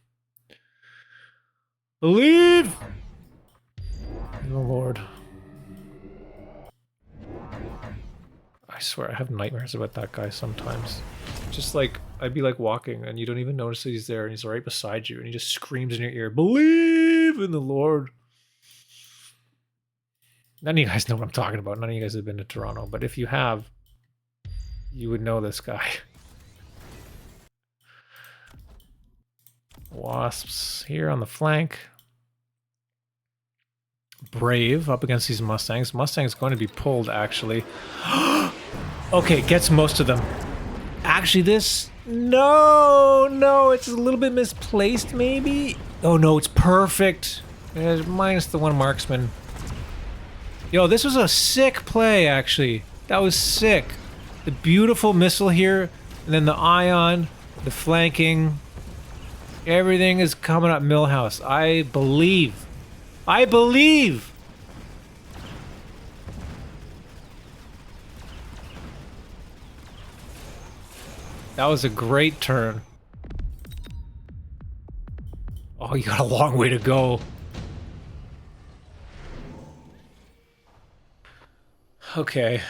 Believe! In the Lord. I swear, I have nightmares about that guy sometimes. Just like, I'd be like walking and you don't even notice that he's there and he's right beside you and he just screams in your ear, believe in the Lord. None of you guys know what I'm talking about. None of you guys have been to Toronto, but if you have, you would know this guy. Wasps here on the flank. Brave up against these Mustangs. Mustang's going to be pulled, actually. Okay, gets most of them. Actually, this... No, it's a little bit misplaced, maybe? Oh, no, it's perfect. Minus the one marksman. Yo, this was a sick play, actually. That was sick. The beautiful missile here, and then the ion, the flanking. Everything is coming up Millhouse. I believe. I believe! That was a great turn. Oh, you got a long way to go. Okay.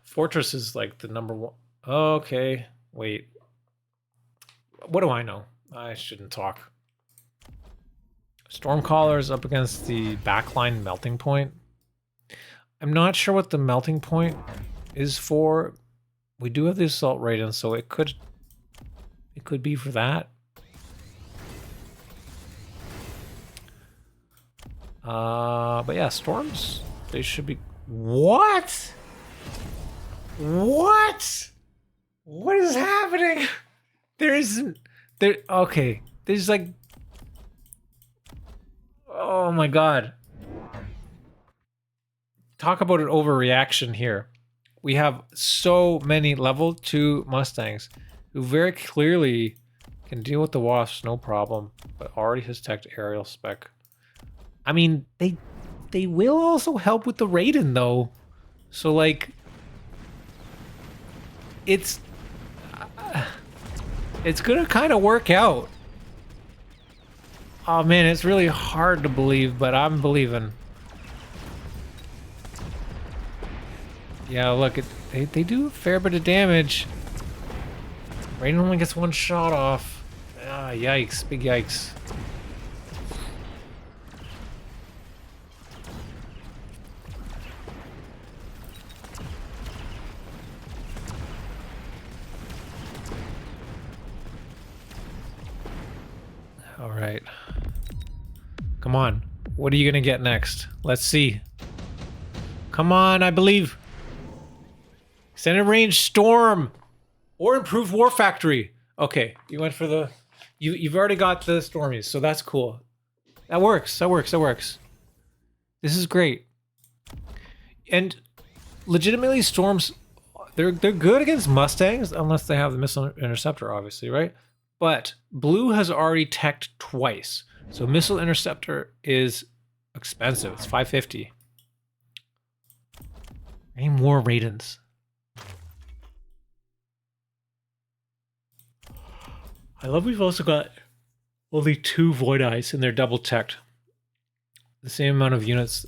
Fortress is like the #1. Okay, wait. What do I know? I shouldn't talk. Stormcaller's up against the backline melting point. I'm not sure what the melting point is for. We do have the assault rate in, so it could be for that. But yeah, storms, they should be... What? What? What is happening? There isn't... There... Okay. There's like... Oh my god. Talk about an overreaction here. We have so many level 2 Mustangs who very clearly can deal with the Wasps, no problem, but already has teched aerial spec. I mean, they will also help with the Raiden, though. So, like... It's gonna kind of work out. Oh man, it's really hard to believe, but I'm believing. Yeah, look, they do a fair bit of damage. Raiden only gets one shot off. Ah, yikes, big yikes. All right. Come on. What are you gonna get next? Let's see. Come on, I believe. Extended range storm. Or improved war factory. Okay, you went for the... You've already got the stormies, so that's cool. That works, that works, that works. This is great. And legitimately, storms, they're good against Mustangs, unless they have the missile interceptor, obviously, right? But blue has already teched twice. So missile interceptor is expensive. It's 550. Any more Raidens? I love we've also got only 2 Void Eyes and they're double teched. The same amount of units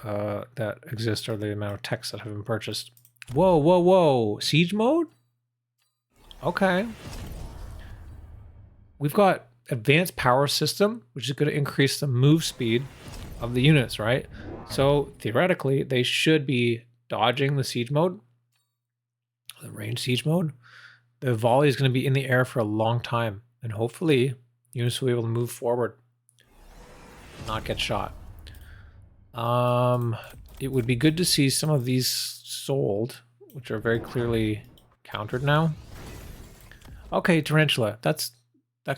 that exist are the amount of techs that have been purchased. Whoa, whoa, whoa. Siege mode? Okay. We've got advanced power system, which is going to increase the move speed of the units, right? So theoretically, they should be dodging the siege mode, the range siege mode. The volley is going to be in the air for a long time, and hopefully units will be able to move forward, not get shot. It would be good to see some of these sold, which are very clearly countered now. Okay, Tarantula, that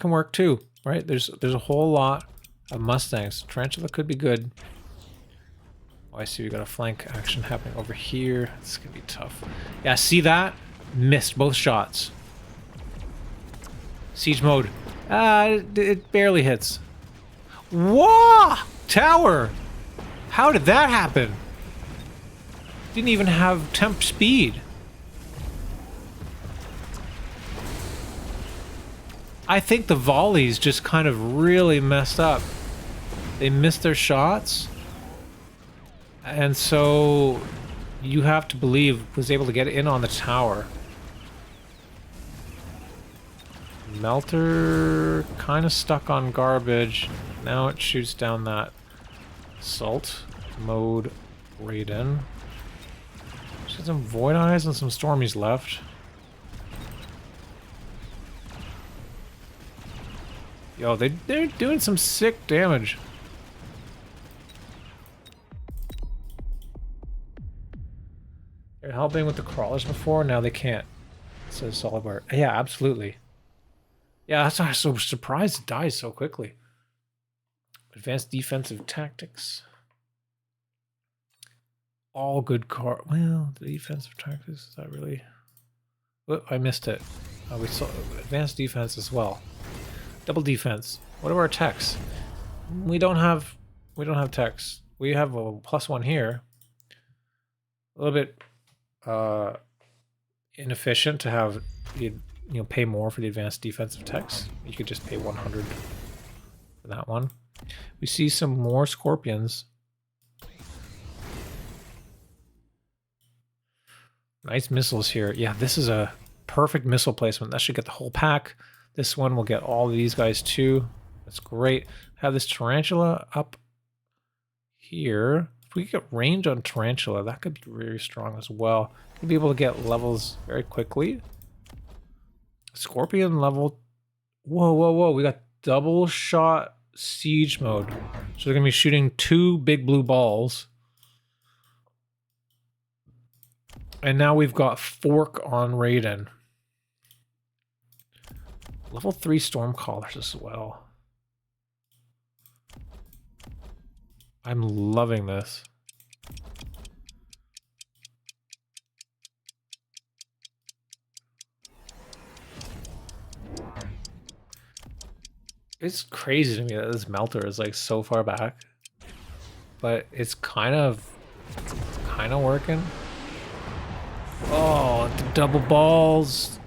can work too, right? There's a whole lot of Mustangs. Tarantula could be good. Oh, I see we got a flank action happening over here. This is gonna be tough. Yeah, see that? Missed both shots. Siege mode. It barely hits. Whoa! Tower! How did that happen? Didn't even have temp speed. I think the volleys just kind of really messed up. They missed their shots. And so you have to believe was able to get in on the tower. Melter kind of stuck on garbage. Now it shoots down that assault mode Raiden. She's got some Void Eyes and some Stormies left. Yo, they're doing some sick damage. They're helping with the crawlers before, now they can't. Says Solidware. Yeah, absolutely. Yeah, that's why I'm so surprised it dies so quickly. Advanced defensive tactics. All good car. Well, the defensive tactics, is that really? Oh, I missed it. We saw advanced defense as well. Double defense. What are our techs? We don't have techs. We have a +1 here. A little bit inefficient to have pay more for the advanced defensive techs. You could just pay 100 for that one. We see some more scorpions. Nice missiles here. Yeah, this is a perfect missile placement. That should get the whole pack. This one will get all of these guys too. That's great. Have this tarantula up here. If we get range on tarantula, that could be very strong as well. We'll be able to get levels very quickly. Scorpion level. Whoa, whoa, whoa. We got double shot siege mode. So they're going to be shooting 2 big blue balls. And now we've got fork on Raiden. Level 3 storm callers as well. I'm loving this. It's crazy to me that this melter is like so far back, but it's kind of working. Oh, the double balls.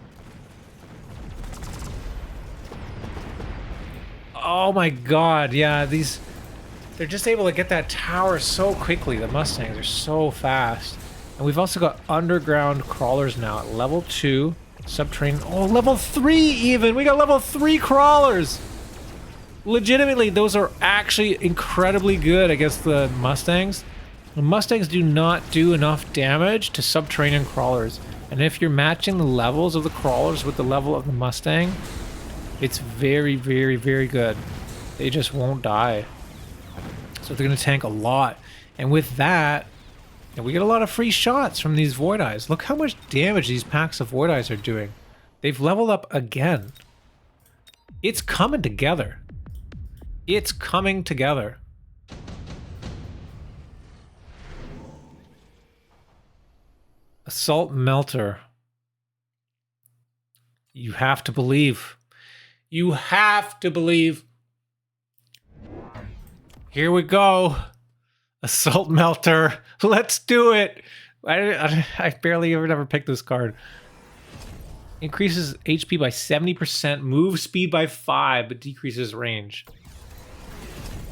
Oh my god, yeah, they're just able to get that tower so quickly. The Mustangs are so fast. And we've also got underground crawlers now at level 2, subterranean. Oh, level 3 even! We got level 3 crawlers! Legitimately, those are actually incredibly good against the Mustangs. The Mustangs do not do enough damage to subterranean crawlers. And if you're matching the levels of the crawlers with the level of the Mustang, it's very, very, very good. They just won't die. So they're going to tank a lot. And with that, And we get a lot of free shots from these Void Eyes. Look how much damage these packs of Void Eyes are doing. They've leveled up again. It's coming together. It's coming together. Assault Melter. You have to believe. You have to believe. Here we go. Assault Melter. Let's do it. I barely ever picked this card. Increases HP by 70%, move speed by 5, but decreases range.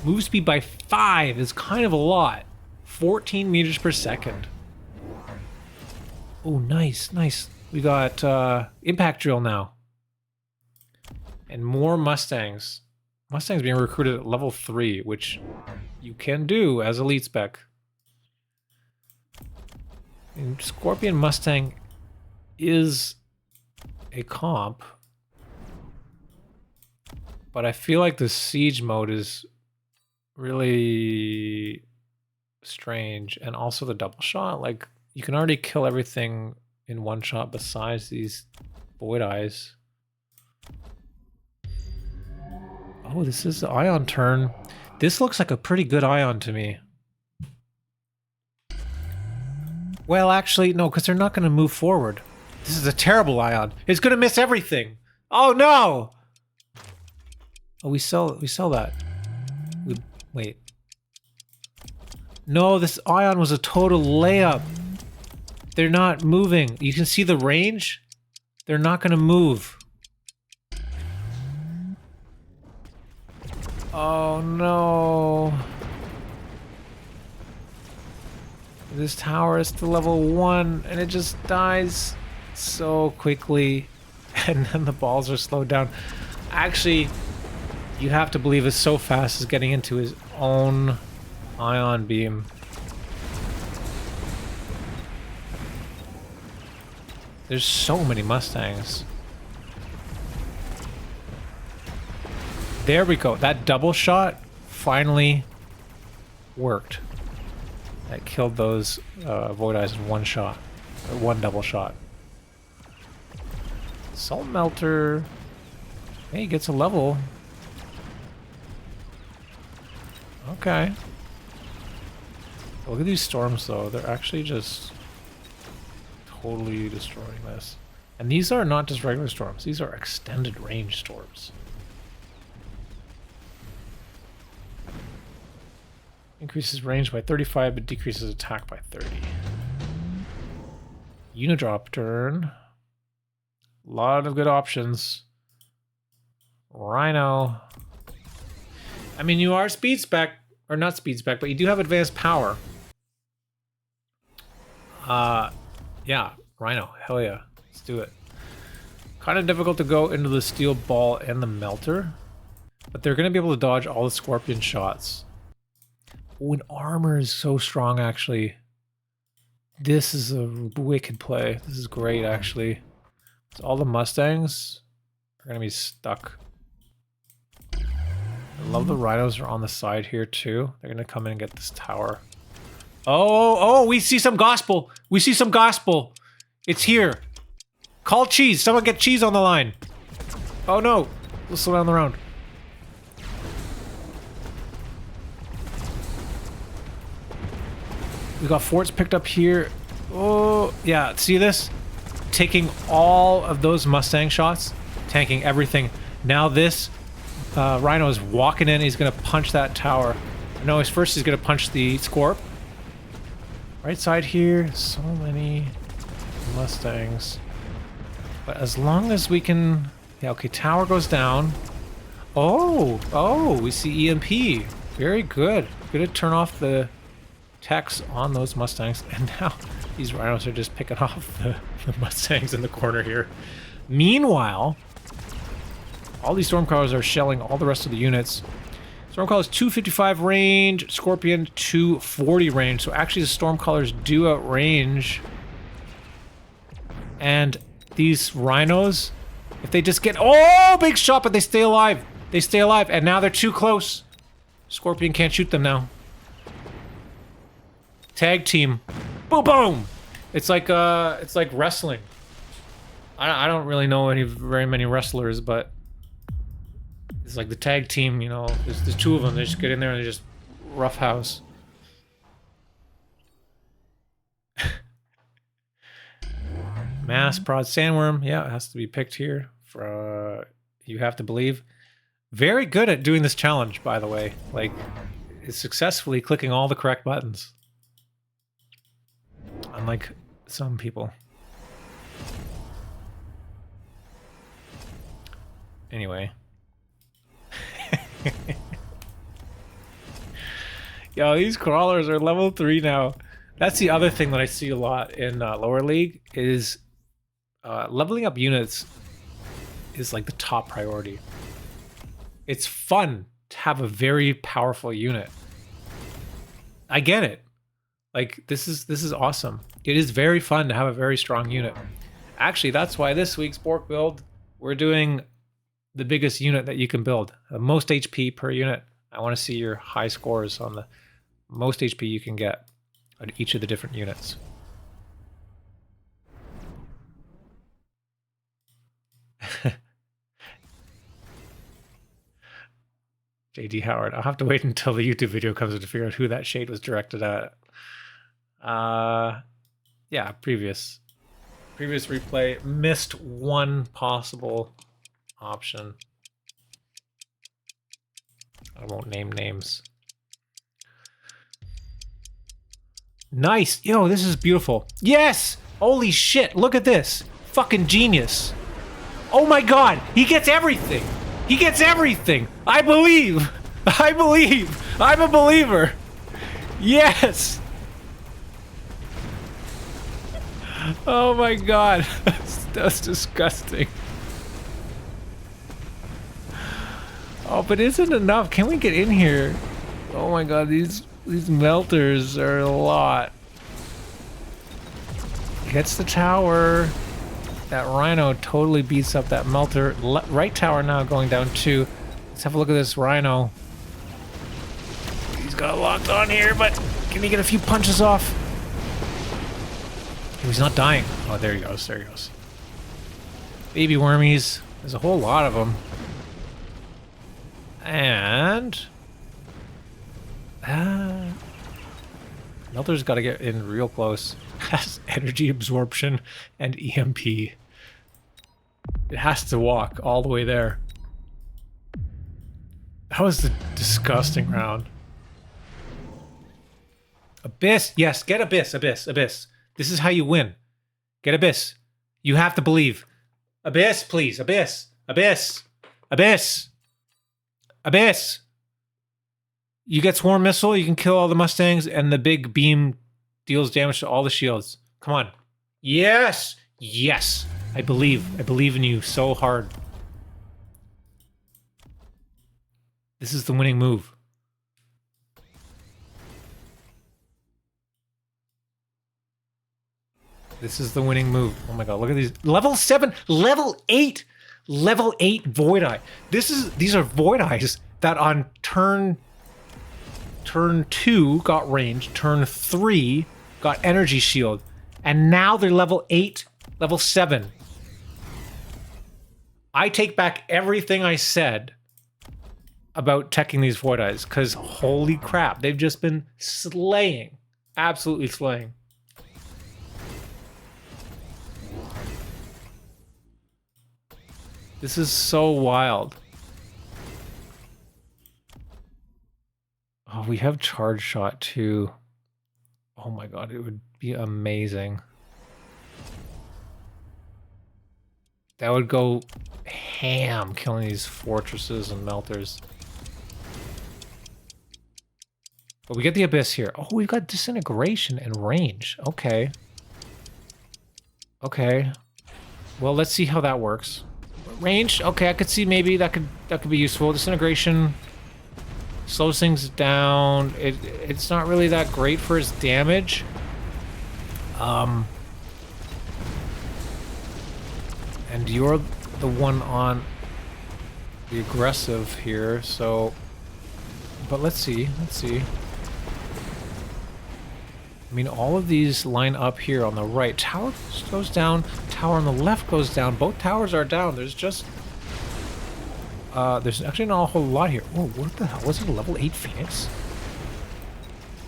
Move speed by 5 is kind of a lot. 14 meters per second. Oh, nice, nice. We got impact drill now. And more Mustangs. Mustangs being recruited at level 3, which you can do as elite spec. And Scorpion Mustang is a comp, but I feel like the siege mode is really strange, and also the double shot. Like, you can already kill everything in one shot besides these Void Eyes. Oh, this is the Ion turn. This looks like a pretty good Ion to me. Well, actually, no, because they're not going to move forward. This is a terrible Ion. It's going to miss everything. Oh, no! Oh, we sell that. Wait. No, this Ion was a total layup. They're not moving. You can see the range. They're not going to move. Oh, no. This tower is to level 1, and it just dies so quickly. And then the balls are slowed down. Actually, you have to believe it's so fast as getting into his own ion beam. There's so many Mustangs. There we go. That double shot finally worked. That killed those Void Eyes in one shot. Or one double shot. Salt Melter. Hey, he gets a level. Okay. Look at these storms though. They're actually just totally destroying this. And these are not just regular storms. These are extended range storms. Increases range by 35, but decreases attack by 30. Unidrop turn. A lot of good options. Rhino. I mean, you are speed spec, or not speed spec, but you do have advanced power. Yeah, Rhino. Hell yeah. Let's do it. Kind of difficult to go into the steel ball and the melter, but they're going to be able to dodge all the scorpion shots. Oh, and armor is so strong, actually. This is a wicked play. This is great, actually. So all the Mustangs are going to be stuck. I love the Rhinos are on the side here, too. They're going to come in and get this tower. Oh, we see some gospel. We see some gospel. It's here. Call cheese. Someone get cheese on the line. Oh, no. Let's slow down the round. We got forts picked up here. Oh, yeah. See this? Taking all of those Mustang shots. Tanking everything. Now this Rhino is walking in. He's going to punch that tower. No, he's going to punch the Scorp. Right side here. So many Mustangs. But as long as we can... Yeah, okay. Tower goes down. Oh, we see EMP. Very good. Good to turn off the techs on those Mustangs, and now these Rhinos are just picking off the Mustangs in the corner here. Meanwhile, all these Stormcrawlers are shelling all the rest of the units. Stormcrawlers 255 range, Scorpion 240 range, so actually the Stormcrawlers do outrange. And these Rhinos, if they just get... Oh, big shot, but they stay alive. They stay alive, and now they're too close. Scorpion can't shoot them now. Tag team. Boom, boom. It's like wrestling. I don't really know very many wrestlers, but it's like the tag team. You know, there's two of them. They just get in there and they just roughhouse. Mass prod sandworm. Yeah, it has to be picked here. For you have to believe. Very good at doing this challenge, by the way. Like, is successfully clicking all the correct buttons. Unlike some people. Anyway. Yo, these crawlers are level 3 now. That's the other thing that I see a lot in lower league is leveling up units is like the top priority. It's fun to have a very powerful unit. I get it. Like, this is awesome. It is very fun to have a very strong unit. Actually, that's why this week's Borked Build, we're doing the biggest unit that you can build. The most HP per unit. I want to see your high scores on the most HP you can get on each of the different units. JD Howard. I'll have to wait until the YouTube video comes in to figure out who that shade was directed at. Yeah, previous replay. Missed one possible option. I won't name names. Nice. Yo, this is beautiful. Yes! Holy shit, look at this. Fucking genius. Oh my god, he gets everything. He gets everything. I believe. I believe. I'm a believer. Yes. Oh my god. That's disgusting. Oh, but isn't enough? Can we get in here? Oh my god, these melters are a lot. Gets the tower. That rhino totally beats up that melter. Right tower now going down 2. Let's have a look at this rhino. He's got locked on here, but can he get a few punches off? Oh, he's not dying. Oh, there he goes. There he goes. Baby wormies. There's a whole lot of them. And melter's got to get in real close. Has energy absorption and EMP. It has to walk all the way there. That was a disgusting round. Abyss, yes, get Abyss, Abyss, Abyss. This is how you win. Get Abyss. You have to believe. Abyss, please, Abyss, Abyss, Abyss, Abyss. You get Swarm Missile, you can kill all the Mustangs, and the big beam deals damage to all the shields. Come on. Yes! Yes! I believe. I believe in you so hard. This is the winning move. This is the winning move. Oh my god, look at these. Level 7, level 8! Level 8 Void Eye. These are Void Eyes that on turn 2 got range, turn 3 got energy shield, and now they're level 8, level 7. I take back everything I said about teching these Void Eyes, because holy crap, they've just been slaying. Absolutely slaying. This is so wild. Oh, we have charge shot too. Oh my god, it would be amazing. That would go ham killing these fortresses and melters. But we get the Abyss here. Oh, we've got disintegration and range. Okay. Okay. Well, let's see how that works. Range, okay, I could see maybe that could be useful. Disintegration slows things down. It's not really that great for its damage. And you're the one on the aggressive here, so but let's see. I mean, all of these line up here on the right. Tower goes down, tower on the left goes down. Both towers are down. There's just... there's actually not a whole lot here. Oh, what the hell? Was it a level 8 Phoenix?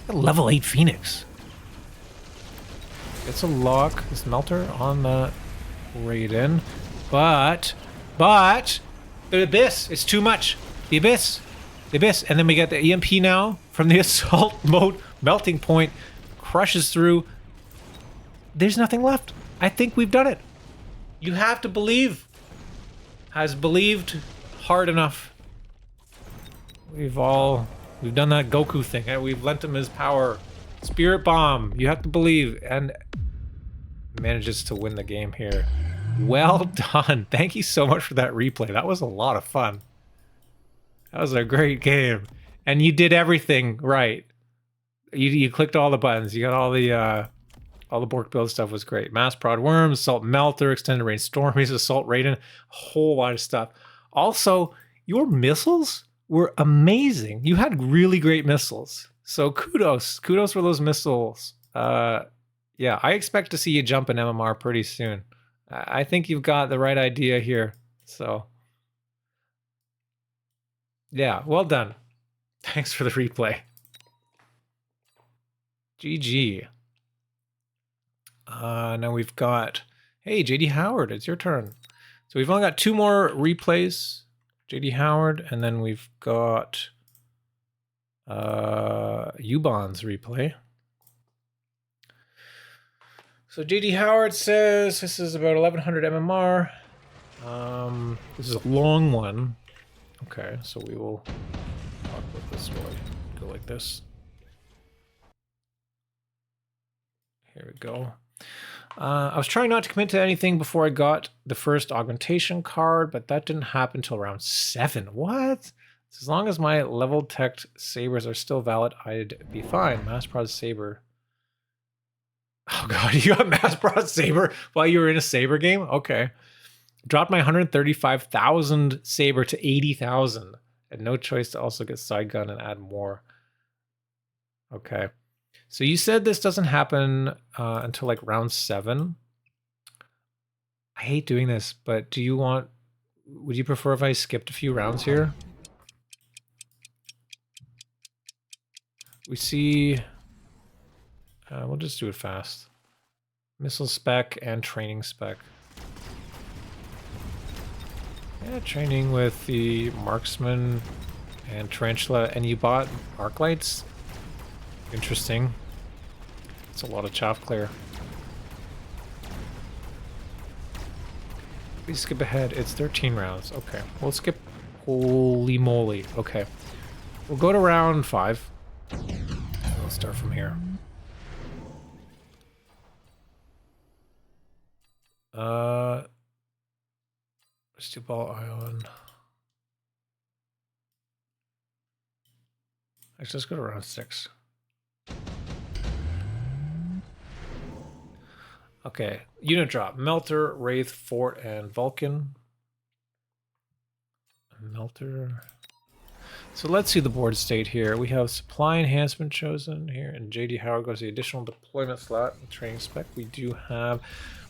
A level 8 Phoenix. It's a lock. This melter on the Raiden. But... The Abyss! It's too much! The Abyss! The Abyss! And then we get the EMP now from the Assault Mode Melting Point. Crushes through. There's nothing left. I think we've done it. You have to believe. Has believed hard enough. We've done that Goku thing. We've lent him his power. Spirit Bomb. You have to believe. And manages to win the game here. Well done. Thank you so much for that replay. That was a lot of fun. That was a great game. And you did everything right. You clicked all the buttons. You got all the Borked Build stuff was great. Mass Prod Worms, Assault Melter, Extended Range Stormies, Assault Raiden, a whole lot of stuff. Also, your missiles were amazing. You had really great missiles. So kudos. Kudos for those missiles. Yeah, I expect to see you jump in MMR pretty soon. I think you've got the right idea here. So, yeah, well done. Thanks for the replay. GG. Now we've got... Hey, JD Howard, it's your turn. So we've only got 2 more replays. JD Howard, and then we've got... YuBan's replay. So JD Howard says this is about 1100 MMR. This is a long one. Okay, so we will talk about this one. Go like this. Here we go. I was trying not to commit to anything before I got the first augmentation card, but that didn't happen until round 7. What? As long as my level tech sabers are still valid, I'd be fine. Mass Prod Saber. Oh god, you got Mass Prod Saber while you were in a Saber game? Okay. Dropped my 135,000 Saber to 80,000. Had no choice to also get side gun and add more. Okay. So you said this doesn't happen until like round 7. I hate doing this, but would you prefer if I skipped a few rounds here? We see, we'll just do it fast. Missile spec and training spec. Yeah, training with the marksmen and tarantula, and you bought arc lights? Interesting. It's a lot of chaff clear. Please skip ahead. It's 13 rounds. Okay, we'll skip. Holy moly. Okay. We'll go to round 5. We'll start from here. Steel ball ion. Actually, let's go to round 6. Okay, unit drop. Melter, Wraith, Fort, and Vulcan. Melter. So let's see the board state here. We have supply enhancement chosen here, and JD Howard goes to the additional deployment slot and training spec. We do have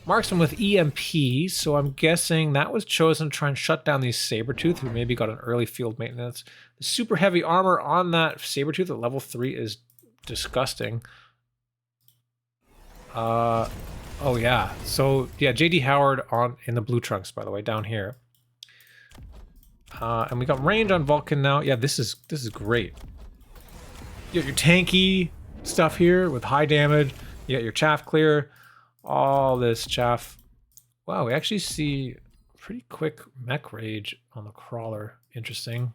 marksman with EMP, so I'm guessing that was chosen to try and shut down these Sabertooth, who maybe got an early field maintenance. The super heavy armor on that Sabertooth at level 3 is disgusting. Oh yeah, so yeah, JD Howard in the blue trunks, by the way, down here. And we got range on Vulcan now. Yeah, this is great. You got your tanky stuff here with high damage. You got your chaff clear. All this chaff. Wow, we actually see pretty quick mech rage on the crawler. Interesting.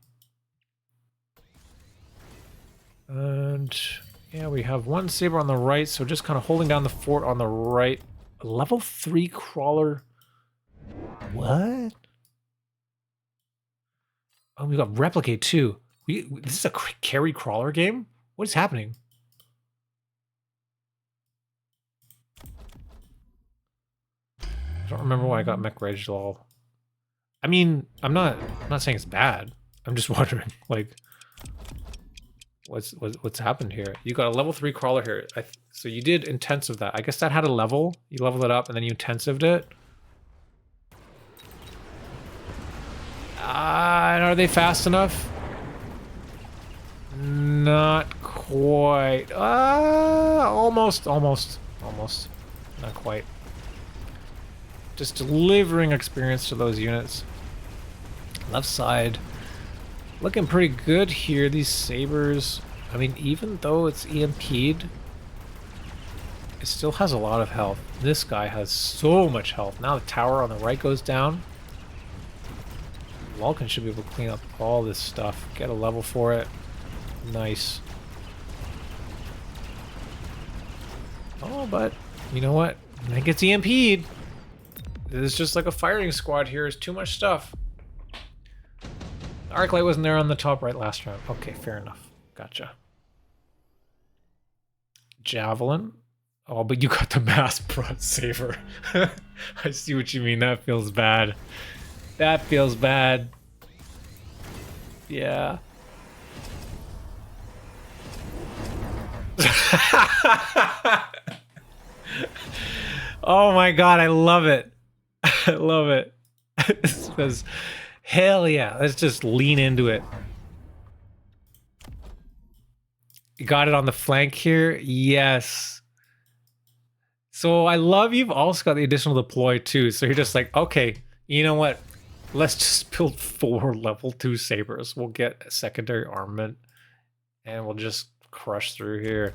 And yeah, we have one saber on the right, so just kind of holding down the fort on the right. A level 3 crawler. What? Oh, we got replicate too. This is a carry crawler game? What is happening? I don't remember why I got mech rage at all. I mean, I'm not saying it's bad. I'm just wondering, like, What's happened here? You got a level 3 crawler here. So you did intensive that. I guess that had a level. You leveled it up and then you intensived it. And are they fast enough? Not quite. Almost. Not quite. Just delivering experience to those units. Left side. Looking pretty good here, these sabers. I mean, even though it's EMP'd, it still has a lot of health. This guy has so much health. Now the tower on the right goes down. Vulcan should be able to clean up all this stuff. Get a level for it. Nice. Oh, but you know what? When it gets EMP'd, it's just like a firing squad here. It's too much stuff. The arc light wasn't there on the top right last round. Okay, fair enough. Gotcha. Javelin. Oh, but you got the mass brought saber. I see what you mean. That feels bad. That feels bad. Yeah. Oh my god, I love it. I love it. Because hell yeah, let's just lean into it. You got it on the flank here? Yes. So I love you've also got the additional deploy too. So you're just like, okay, you know what? Let's just build 4 level 2 sabers. We'll get a secondary armament and we'll just crush through here.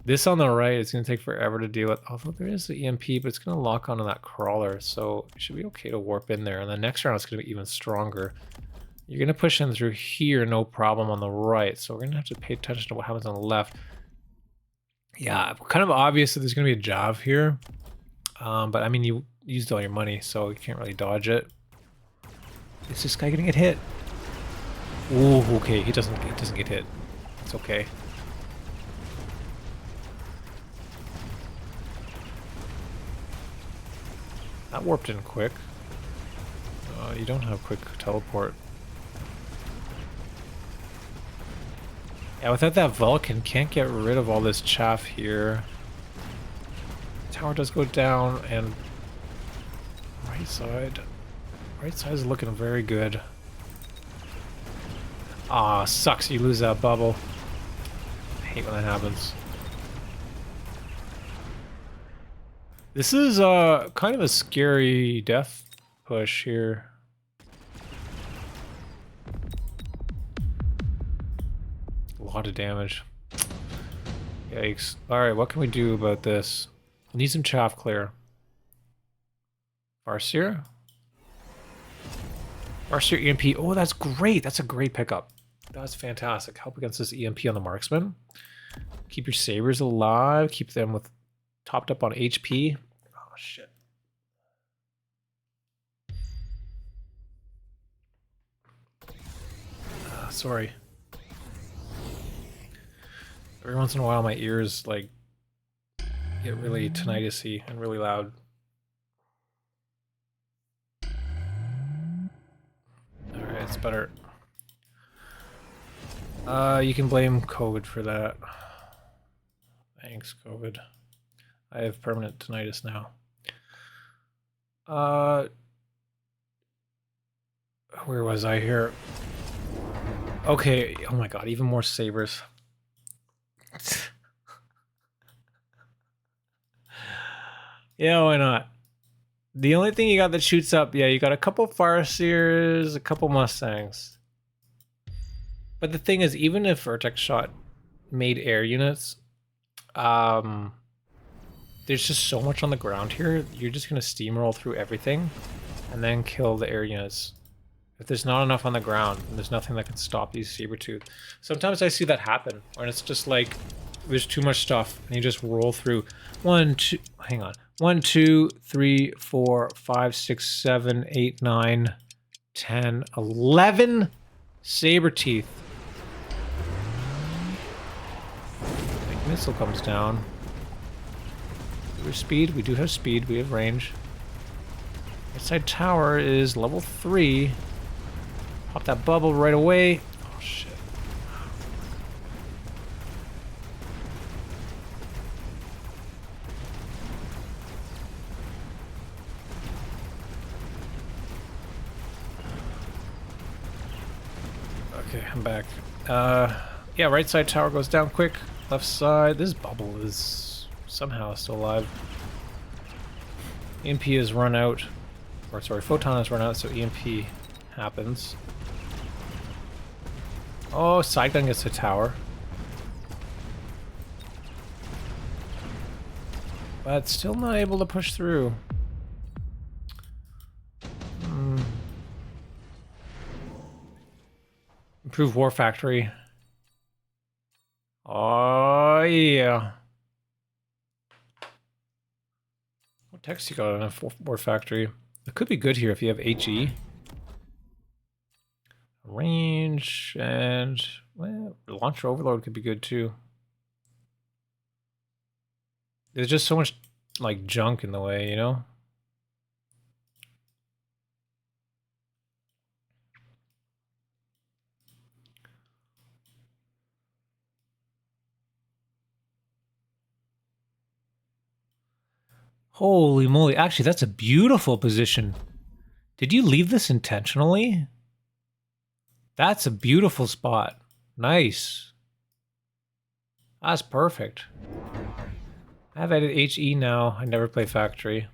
This on the right is going to take forever to deal with. Although there is the EMP, but it's going to lock onto that crawler. So it should be okay to warp in there. And the next round it's going to be even stronger. You're going to push in through here, no problem on the right. So we're going to have to pay attention to what happens on the left. Yeah, kind of obvious that there's going to be a job here. But I mean, you used all your money, so you can't really dodge it. Is this guy going to get hit? Ooh, okay, he doesn't get hit. It's okay. That warped in quick. You don't have quick teleport. Yeah, without that Vulcan, can't get rid of all this chaff here. Tower does go down, and right side is looking very good. Ah, sucks you lose that bubble. I hate when that happens. This is kind of a scary death push here. A lot of damage. Yikes. Alright, what can we do about this? We need some chaff clear. Farseer? Farseer EMP. Oh, that's great. That's a great pickup. That's fantastic. Help against this EMP on the marksman. Keep your sabers alive. Keep them with topped up on HP. Oh, shit. Sorry. Every once in a while my ears like get really tinnitus-y and really loud. Alright, it's better. You can blame COVID for that. Thanks, COVID. I have permanent tinnitus now. Where was I here? Okay, oh my god, even more sabers. Yeah, why not? The only thing you got that shoots up, yeah, you got a couple Farseers, a couple Mustangs. But the thing is, even if vertex-shot made air units, there's just so much on the ground here, you're just going to steamroll through everything and then kill the air units. If there's not enough on the ground, and there's nothing that can stop these saber-tooth. Sometimes I see that happen, when it's just like, there's too much stuff, and you just roll through. 1, 2, hang on. 1, 2, 3, 4, 5, 6, 7, 8, 9, 10, 11 saber-teeth. Big missile comes down. There's speed, we do have speed, we have range. Right side tower is level 3. Pop that bubble right away. Oh shit. Okay, I'm back. Yeah, right side tower goes down quick. Left side, this bubble is somehow still alive. EMP has run out. Or sorry, photon has run out, so EMP happens. Oh, side gun gets the tower. But still not able to push through. Improve War Factory. Oh, yeah. What text you got on a War Factory? It could be good here if you have HE. Range and... well, launcher overload could be good too. There's just so much, like, junk in the way, you know? Holy moly. Actually, that's a beautiful position. Did you leave this intentionally? That's a beautiful spot. Nice. That's perfect. I've added HE now. I never play Factory.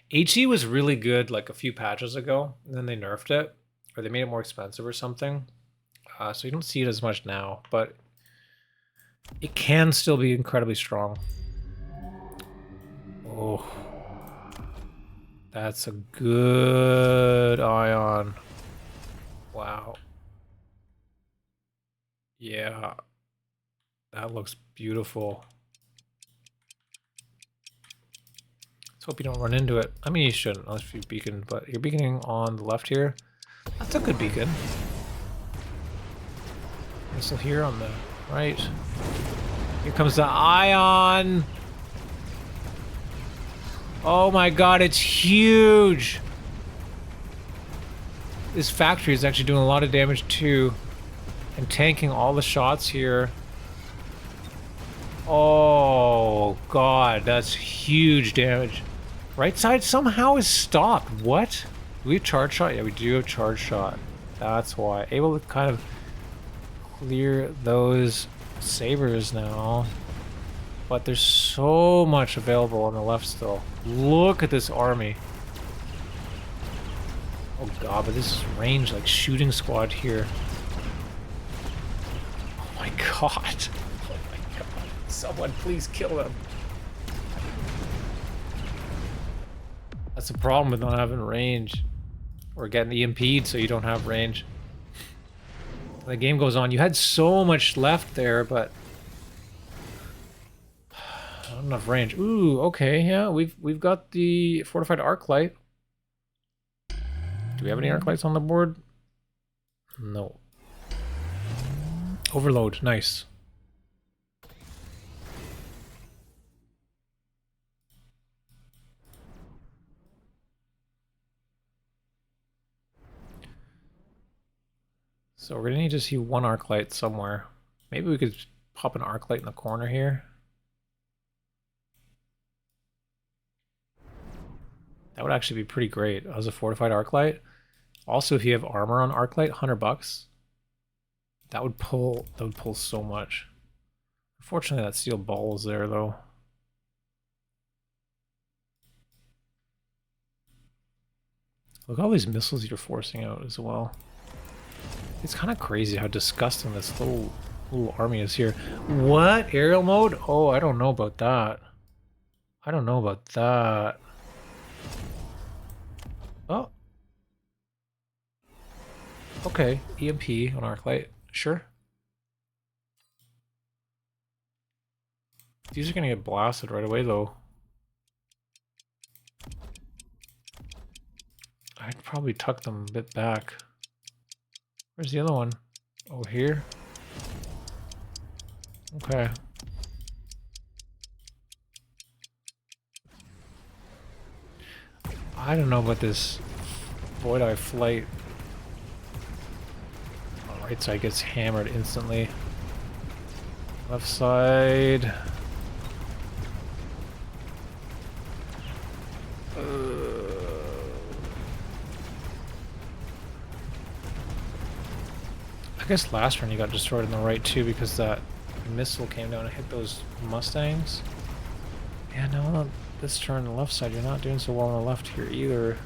HE was really good like a few patches ago, and then they nerfed it, or they made it more expensive or something. So you don't see it as much now, but it can still be incredibly strong. Oh, that's a good ion. Wow. Yeah, that looks beautiful. Let's hope you don't run into it. I mean, you shouldn't unless you beacon, but you're beaconing on the left here. That's a good beacon. Missile here on the right. Here comes the ion. Oh my god, it's huge! This factory is actually doing a lot of damage too. And tanking all the shots here. Oh god, that's huge damage. Right side somehow is stopped. What? Do we have charge shot? Yeah, we do have charge shot. That's why. Able to kind of clear those sabers now. But there's so much available on the left still. Look at this army. Oh god, but this is range like shooting squad here. Oh my god. Oh my god. Someone please kill them. That's the problem with not having range. Or getting EMP'd so you don't have range. The game goes on. You had so much left there, but not enough range. Ooh, okay, yeah, we've got the fortified arc light. Do we have any arc lights on the board? No. Overload, nice. So we're gonna need to see one arc light somewhere. Maybe we could pop an arc light in the corner here. That would actually be pretty great as a fortified arc light. Also, if you have armor on arc light, $100. That would pull so much. Unfortunately, that steel ball is there though. Look at all these missiles you're forcing out as well. It's kind of crazy how disgusting this little army is here. What? Aerial mode? Oh, I don't know about that. I don't know about that. Oh. Okay, EMP on Arclight. Sure. These are gonna get blasted right away though. I'd probably tuck them a bit back. Where's the other one? Oh, here? Okay. I don't know about this Void Eye Flight. Oh, right side gets hammered instantly. Left side. guess last turn you got destroyed on the right too because that missile came down and hit those Mustangs. Yeah, no, this turn on the left side, you're not doing so well on the left here either.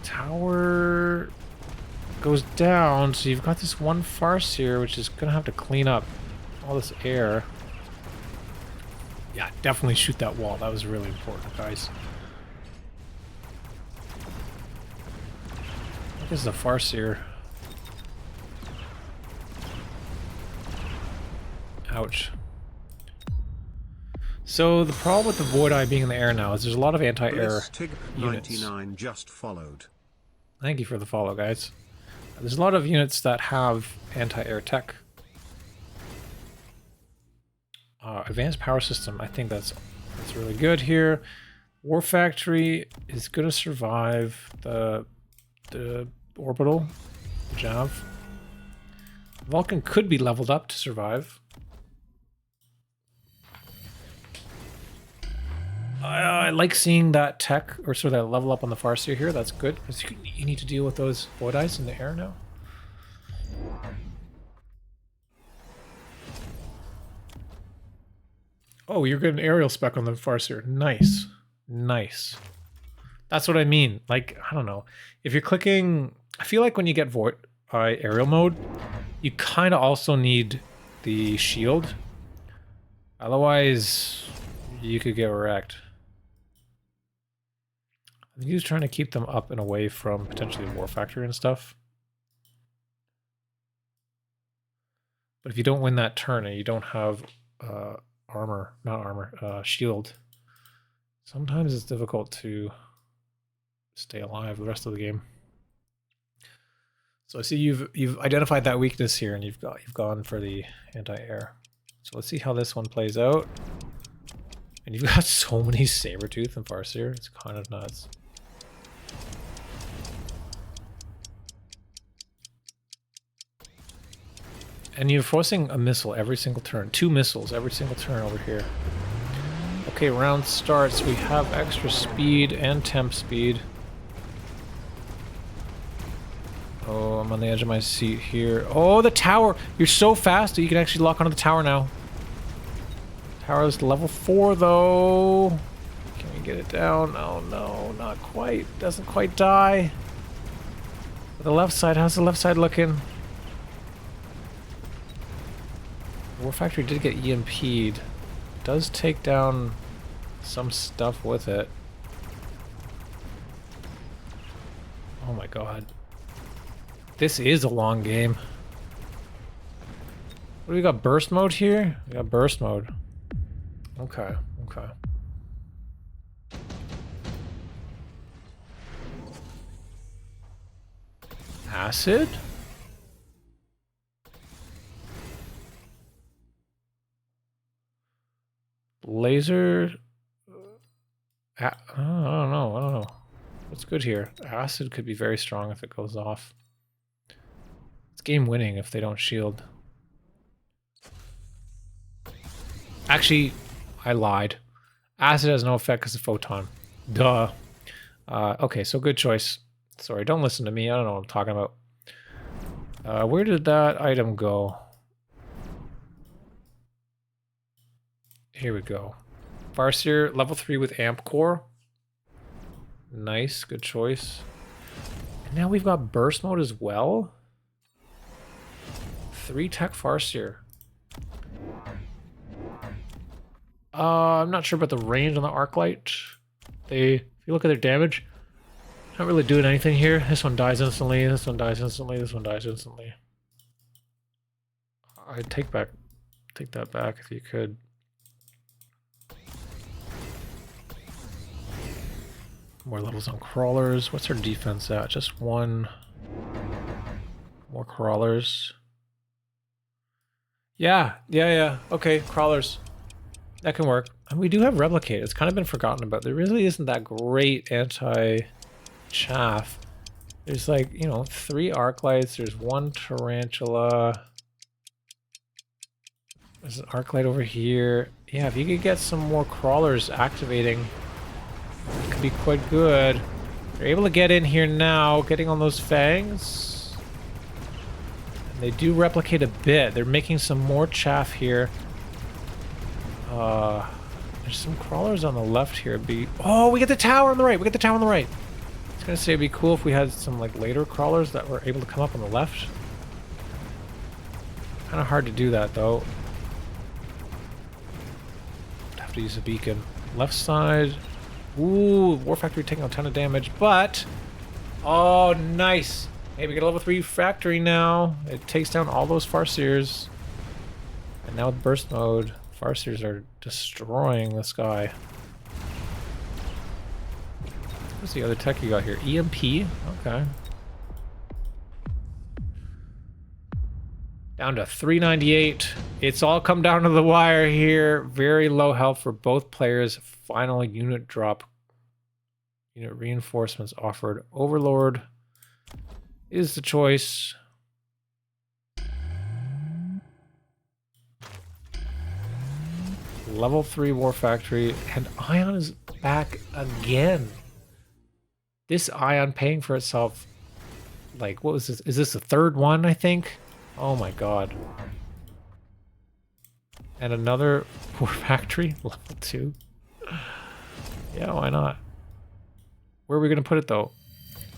Tower goes down, so you've got this one farce here, which is gonna have to clean up all this air. Yeah, definitely shoot that wall. That was really important, guys. This is a farce here. Ouch. So the problem with the Void Eye being in the air now is there's a lot of anti-air units. 99 just followed. Thank you for the follow, guys. There's a lot of units that have anti-air tech. Advanced power system, I think that's really good here. War Factory is going to survive the orbital, the Jav. Vulcan could be leveled up to survive. I like seeing that tech, or sort of that level up on the Farseer here. That's good, because you need to deal with those Void Eyes in the air now. Oh, you're getting aerial spec on the Farseer. Nice. Nice. That's what I mean. Like, I don't know. If you're clicking... I feel like when you get Void Eye aerial mode, you kind of also need the shield. Otherwise, you could get wrecked. I think he was trying to keep them up and away from potentially War Factory and stuff. But if you don't win that turn and you don't have shield, sometimes it's difficult to stay alive the rest of the game. So I see you've identified that weakness here, and you've gone for the anti-air. So let's see how this one plays out. And you've got so many Sabertooth and Farseer, it's kind of nuts. And you're forcing a missile every single turn. 2 missiles every single turn over here. Okay, round starts. We have extra speed and temp speed. Oh, I'm on the edge of my seat here. Oh, the tower! You're so fast that you can actually lock onto the tower now. Tower is level 4, though. Can we get it down? Oh, no, not quite. Doesn't quite die. The left side, how's the left side looking? War Factory did get EMP'd. Does take down some stuff with it. Oh my god. This is a long game. What do we got? Burst mode here? We got burst mode. Okay, okay. Acid? Laser? I don't know. What's good here? Acid could be very strong if it goes off. It's game winning if they don't shield. Actually, I lied. Acid has no effect because of photon. Duh. Okay, so good choice. Sorry, don't listen to me. I don't know what I'm talking about. Where did that item go? Here we go. Farseer, level 3 with amp core. Nice, good choice. And now we've got burst mode as well. 3 tech Farseer. I'm not sure about the range on the arc light. If you look at their damage, not really doing anything here. This one dies instantly, this one dies instantly, this one dies instantly. I'd take that back if you could. More levels on crawlers. What's our defense at? Just 1. More crawlers. Yeah. Okay, crawlers. That can work. And we do have replicate. It's kind of been forgotten about. There really isn't that great anti-chaff. There's like, 3 arc lights. There's 1 tarantula. There's an arc light over here. Yeah, if you could get some more crawlers activating, it could be quite good. They're able to get in here now, getting on those fangs. And they do replicate a bit. They're making some more chaff here. There's some crawlers on the left here. Oh, we get the tower on the right. We get the tower on the right. I was gonna say it'd be cool if we had some like later crawlers that were able to come up on the left. Kind of hard to do that though. Have to use a beacon. Left side. Ooh, War Factory taking a ton of damage, but oh, nice. Hey, we got a level 3 factory now. It takes down all those Farseers. And now with burst mode, Farseers are destroying this guy. What's the other tech you got here? EMP? Okay. Down to 398. It's all come down to the wire here. Very low health for both players. Final unit drop. Unit reinforcements offered. Overlord is the choice. Level 3 War Factory. And Ion is back again. This Ion paying for itself. Like, what was this? Is this the third one, I think? Oh my god. And another War Factory, level 2. Yeah, why not? Where are we gonna put it though?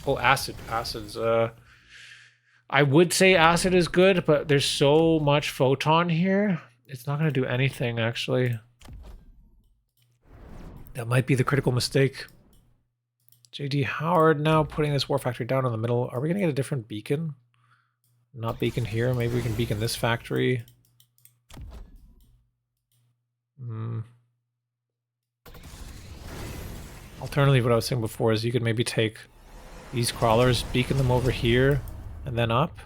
Oh, acid. Acid's I would say acid is good, but there's so much photon here. It's not gonna do anything actually. That might be the critical mistake. JD Howard now putting this War Factory down in the middle. Are we gonna get a different beacon? Not beacon here. Maybe we can beacon this factory. Alternatively, what I was saying before is you could maybe take these crawlers, beacon them over here, and then up.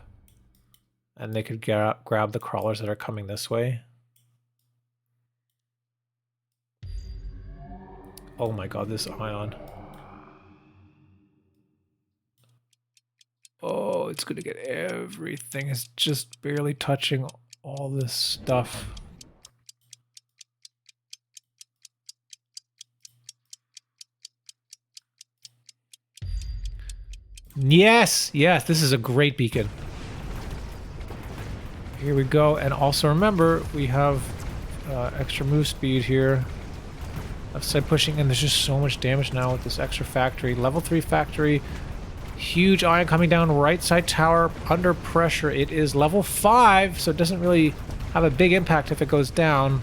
And they could grab the crawlers that are coming this way. Oh my god, this Ion. Oh, it's gonna get everything. It's just barely touching all this stuff. Yes, yes, this is a great beacon. Here we go, and also remember, we have extra move speed here. Left side pushing, and there's just so much damage now with this extra factory. Level 3 factory. Huge Ion coming down, right side tower, under pressure. It is level 5, so it doesn't really have a big impact if it goes down.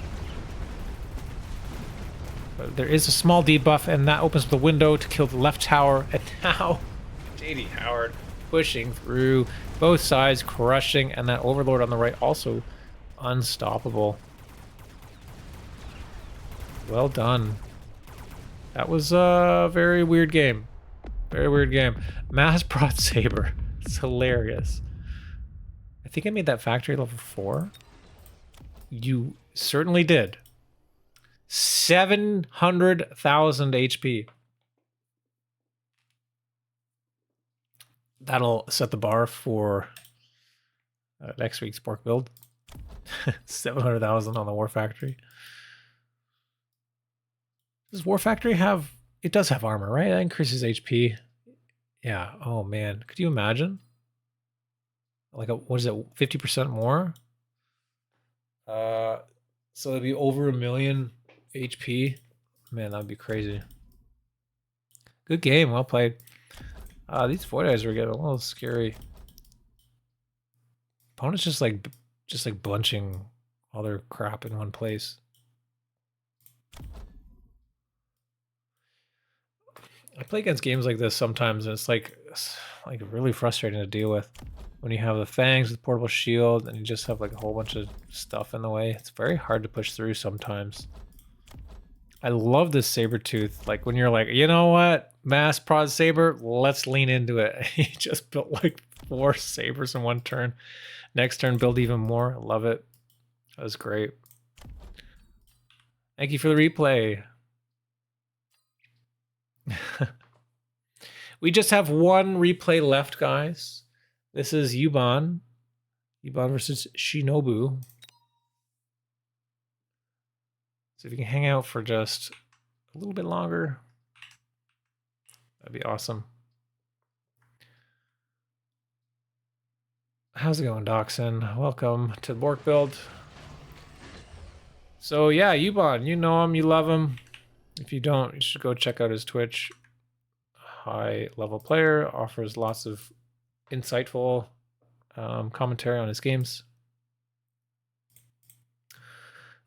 But there is a small debuff, and that opens the window to kill the left tower. And now, JD Howard pushing through both sides, crushing, and that Overlord on the right also unstoppable. Well done. That was a very weird game. Very weird game. Mass brought saber. It's hilarious. I think I made that factory level 4. You certainly did. 700,000 HP. That'll set the bar for next week's Borked Build. 700,000 on the War Factory. Does War Factory have... It does have armor, right? That increases HP. Yeah. Oh, man. Could you imagine? Like, what is it? 50% more? So it'd be over 1 million HP. Man, that'd be crazy. Good game. Well played. These Void Eyes are getting a little scary. Opponent's just like bunching all their crap in one place. I play against games like this sometimes, and it's like really frustrating to deal with. When you have the fangs with portable shield, and you just have like a whole bunch of stuff in the way. It's very hard to push through sometimes. I love this saber tooth. Like when you're like, you know what, mass prod saber, let's lean into it. He just built like 4 sabers in one turn. Next turn, build even more. I love it. That was great. Thank you for the replay. We just have one replay left, guys. This is YuBan. YuBan versus Shinobuu. So if you can hang out for just a little bit longer, that'd be awesome. How's it going, Dachshund? Welcome to Borked Build. So yeah, YuBan, you know him, you love him. If you don't, you should go check out his Twitch. High level player, offers lots of insightful commentary on his games.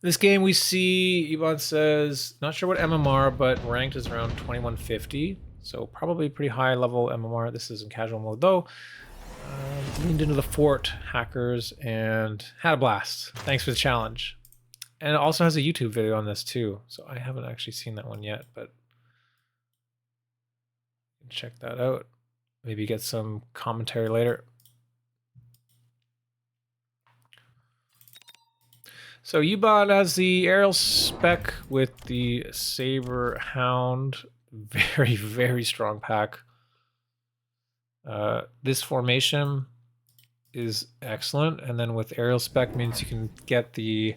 This game we see, YuBan says, not sure what MMR, but ranked is around 2150. So probably pretty high level MMR. This is in casual mode though. Leaned into the fort, hackers, and had a blast. Thanks for the challenge. And it also has a YouTube video on this too. So I haven't actually seen that one yet, but check that out. Maybe get some commentary later. So YuBan has the aerial spec with the saber hound. Very, very strong pack. This formation is excellent, and then with aerial spec means you can get the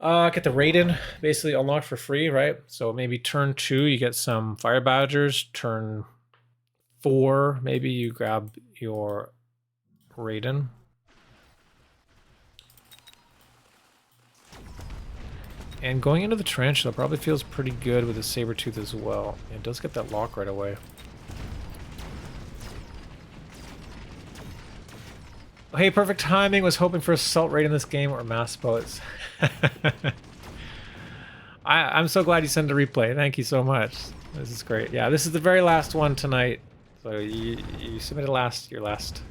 Raiden basically unlocked for free, right? So maybe turn 2 you get some fire badgers, turn 4 maybe you grab your Raiden. And going into the tarantula probably feels pretty good with the saber tooth as well. It does get that lock right away. Oh, hey, perfect timing. Was hoping for assault rate in this game or mass boats. I'm so glad you sent a replay. Thank you so much. This is great. Yeah, this is the very last one tonight. So you submitted your last.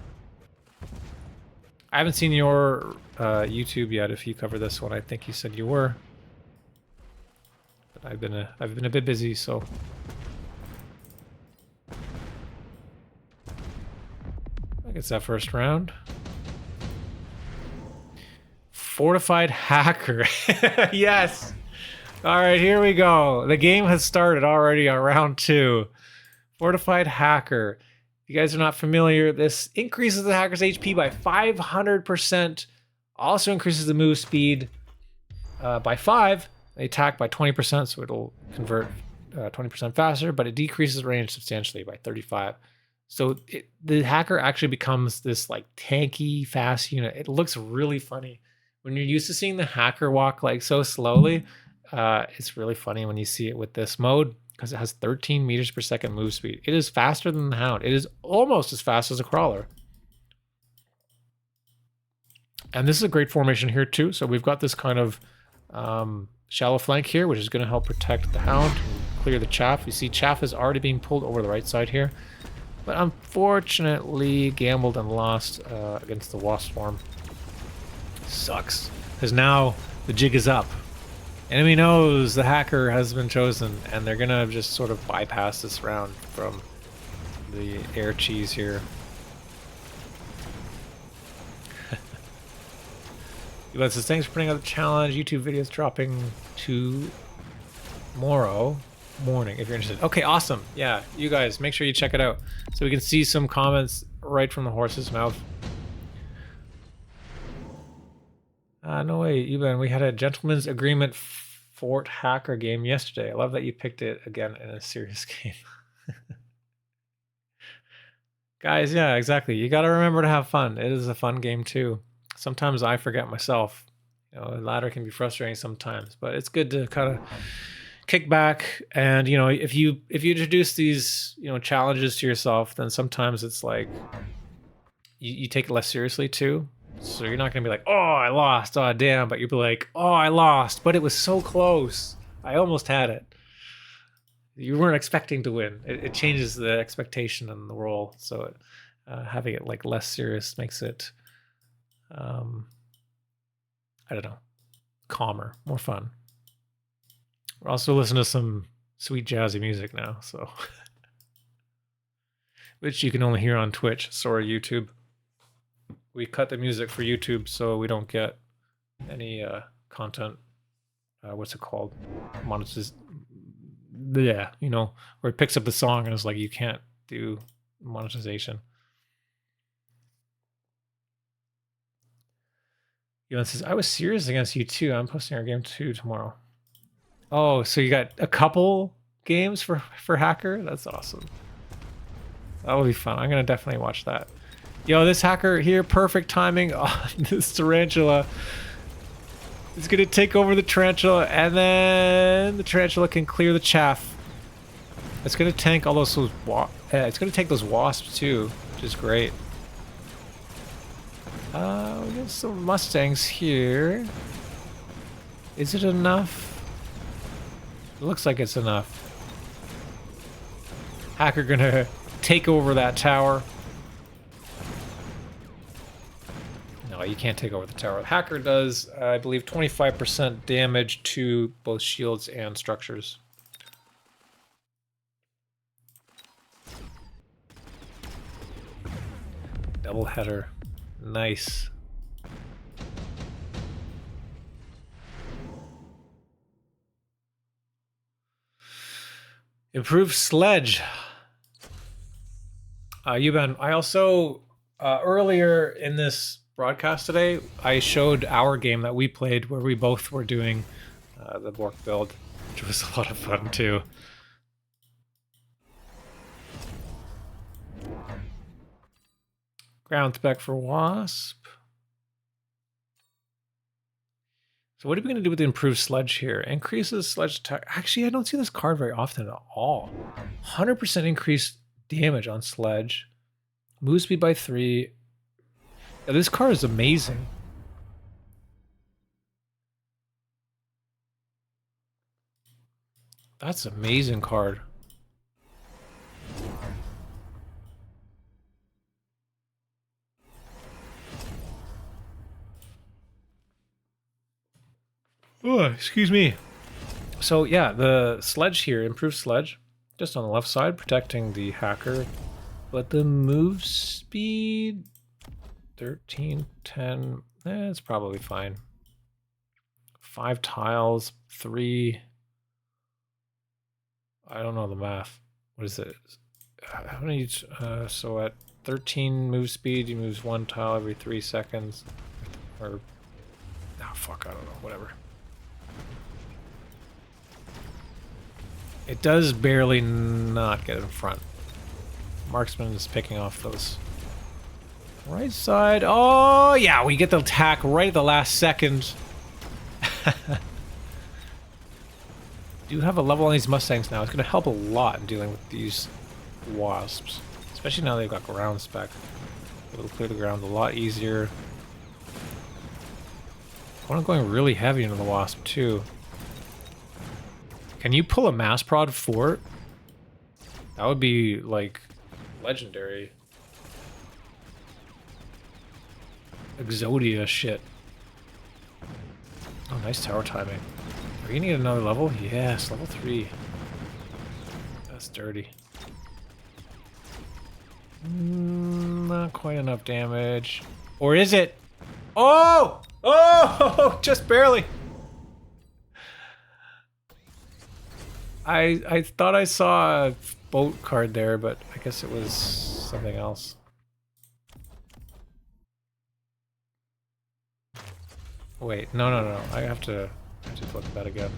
I haven't seen your YouTube yet. If you cover this one, I think you said you were. But I've been a bit busy, so. I guess that first round. Fortified hacker. Yes. All right, here we go. The game has started already on round 2. Fortified hacker. If you guys are not familiar, this increases the hacker's HP by 500%. Also increases the move speed by 5. The attack by 20%, so it'll convert 20% faster, but it decreases range substantially by 35. So the hacker actually becomes this like tanky, fast unit. It looks really funny. When you're used to seeing the hacker walk like so slowly, it's really funny when you see it with this mode because it has 13 meters per second move speed. It is faster than the hound. It is almost as fast as a crawler. And this is a great formation here too. So we've got this kind of shallow flank here, which is going to help protect the hound and clear the chaff. You see chaff is already being pulled over the right side here. But unfortunately gambled and lost against the wasp swarm. Sucks. Because now the jig is up. Enemy knows the hacker has been chosen, and they're going to just sort of bypass this round from the air cheese here. YuBan says, thanks for putting out the challenge. YouTube videos dropping tomorrow morning if you're interested. Okay, awesome. Yeah, you guys, make sure you check it out so we can see some comments right from the horse's mouth. No way, YuBan, we had a gentleman's agreement fort hacker game yesterday. I love that you picked it again in a serious game. Guys, yeah, exactly. You got to remember to have fun. It is a fun game too. Sometimes I forget myself. You know, the ladder can be frustrating sometimes, but it's good to kind of kick back. And you know, if you introduce these challenges to yourself, then sometimes it's like you take it less seriously too. So you're not gonna be like, oh, I lost, oh damn, but you'll be like, oh, I lost, but it was so close. I almost had it. You weren't expecting to win. It changes the expectation and the role. So having it like less serious makes it, I don't know, calmer, more fun. We're also listening to some sweet jazzy music now, so which you can only hear on Twitch. Sorry, YouTube. We cut the music for YouTube so we don't get any content. What's it called? Yeah, you know, where it picks up the song and it's like you can't do monetization. YuBan says, I was serious against you too. I'm posting our game 2 tomorrow. Oh, so you got a couple games for hacker? That's awesome. That will be fun. I'm gonna definitely watch that. Yo, this hacker here, perfect timing on this tarantula. It's gonna take over the tarantula, and then the tarantula can clear the chaff. It's gonna tank all those it's gonna take those wasps too, which is great. We got some mustangs here. Is it enough? It looks like it's enough. Hacker gonna take over that tower. No, you can't take over the tower. The hacker does, I believe, 25% damage to both shields and structures. Double header. Nice. Improved sledge. YuBan, I also, earlier in this broadcast today, I showed our game that we played where we both were doing the Borked Build, which was a lot of fun too. Ground spec for Wasp. So what are we going to do with the improved sledge here? Increases sledge attack. Actually, I don't see this card very often at all. 100% increased damage on sledge. Move speed by 3. Yeah, this card is amazing. That's an amazing card. Oh, excuse me. So yeah, the sledge here, improved sledge, just on the left side, protecting the hacker. But the move speed, 13, 10, it's probably fine. 5 tiles, 3. I don't know the math. What is it? How many? So at 13 move speed, he moves 1 tile every 3 seconds. Or, oh fuck, I don't know, whatever. It does barely not get in front. Marksman is picking off those. Right side. Oh, yeah, we get the attack right at the last second. Do have a level on these Mustangs now. It's going to help a lot in dealing with these wasps. Especially now they've got ground spec. It'll clear the ground a lot easier. I'm going really heavy into the wasp, too. Can you pull a mass prod fort? That would be, like, legendary. Exodia shit. Oh, nice tower timing. Are you gonna get another level? Yes, level 3. That's dirty. Not quite enough damage. Or is it? Oh! Oh! Just barely. I thought I saw a boat card there, but I guess it was something else. Wait, no. I have to look at that again.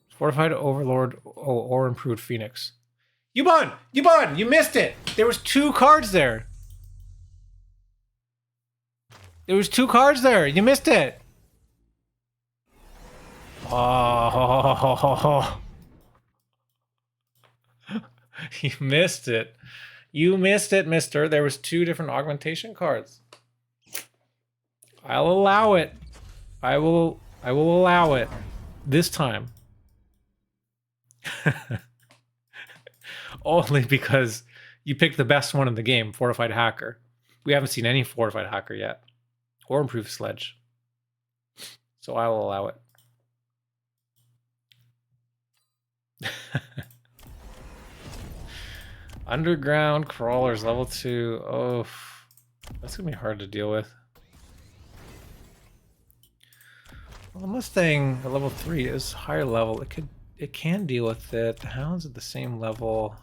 Fortified Overlord or improved Phoenix. YuBan! You missed it! There was 2 cards there. There was 2 cards there. You missed it. Oh. You missed it. You missed it, mister. There was 2 different augmentation cards. I'll allow it. I will allow it. This time. Only because you picked the best one in the game, Fortified Hacker. We haven't seen any Fortified Hacker yet. Or improved sledge. So I will allow it. Underground crawlers level 2. Oh, that's gonna be hard to deal with. Well, the Mustang at level 3 is higher level. It can deal with it. The Hounds at the same level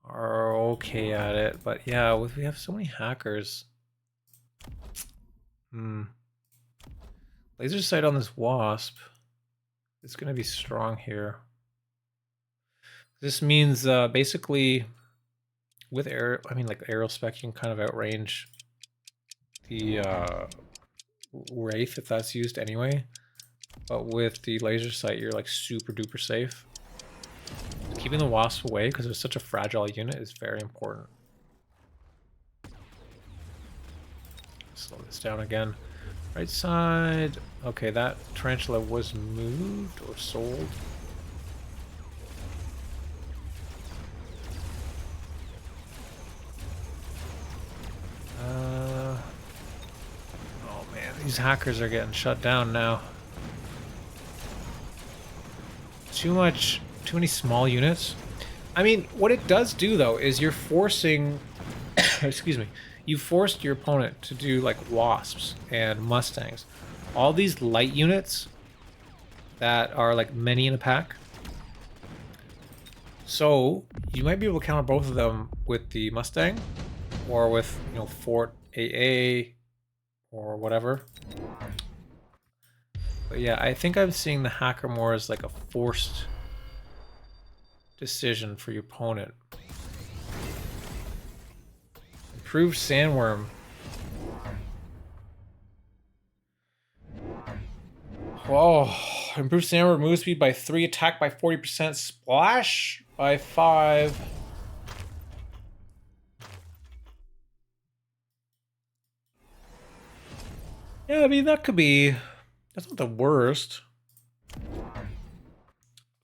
are okay at it, but yeah, we have so many hackers. Laser sight on this wasp. It's going to be strong here. This means basically with air, I mean like aerial spec, you can kind of outrange the Wraith if that's used anyway. But with the laser sight, you're like super duper safe. Keeping the wasp away because it's such a fragile unit is very important. Slow this down again. Right side. Okay, that tarantula was moved or sold. Oh man, these hackers are getting shut down now. Too many small units. I mean, what it does do though is you're forcing, excuse me, you forced your opponent to do like wasps and mustangs. All these light units that are like many in a pack. So you might be able to counter both of them with the Mustang or with, you know, Fort AA or whatever. But yeah, I think I'm seeing the hacker more as like a forced decision for your opponent. Improved sandworm. Whoa. Improved sandworm move speed by 3, attack by 40%, splash by 5. Yeah, I mean, that could be... That's not the worst.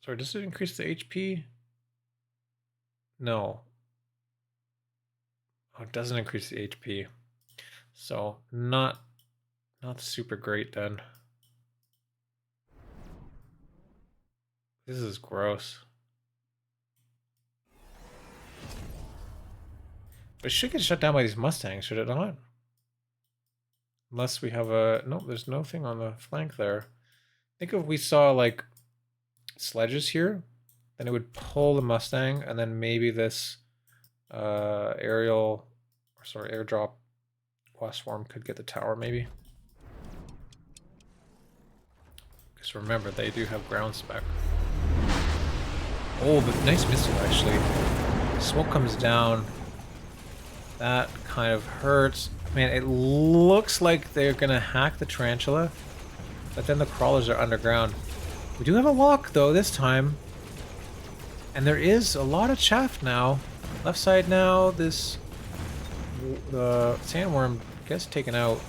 Sorry, does it increase the HP? No. Oh, it doesn't increase the HP. So, not super great then. This is gross. But it should get shut down by these Mustangs, should it not? Unless we have a... No, there's nothing on the flank there. Think if we saw, like, sledges here, then it would pull the Mustang, and then maybe this airdrop wasp swarm could get the tower, maybe. Because remember, they do have ground spec. Oh, but nice missile, actually. Smoke comes down. That kind of hurts. Man, it looks like they're gonna hack the tarantula, but then the crawlers are underground. We do have a lock, though, this time. And there is a lot of chaff now. Left side now, the sandworm gets taken out.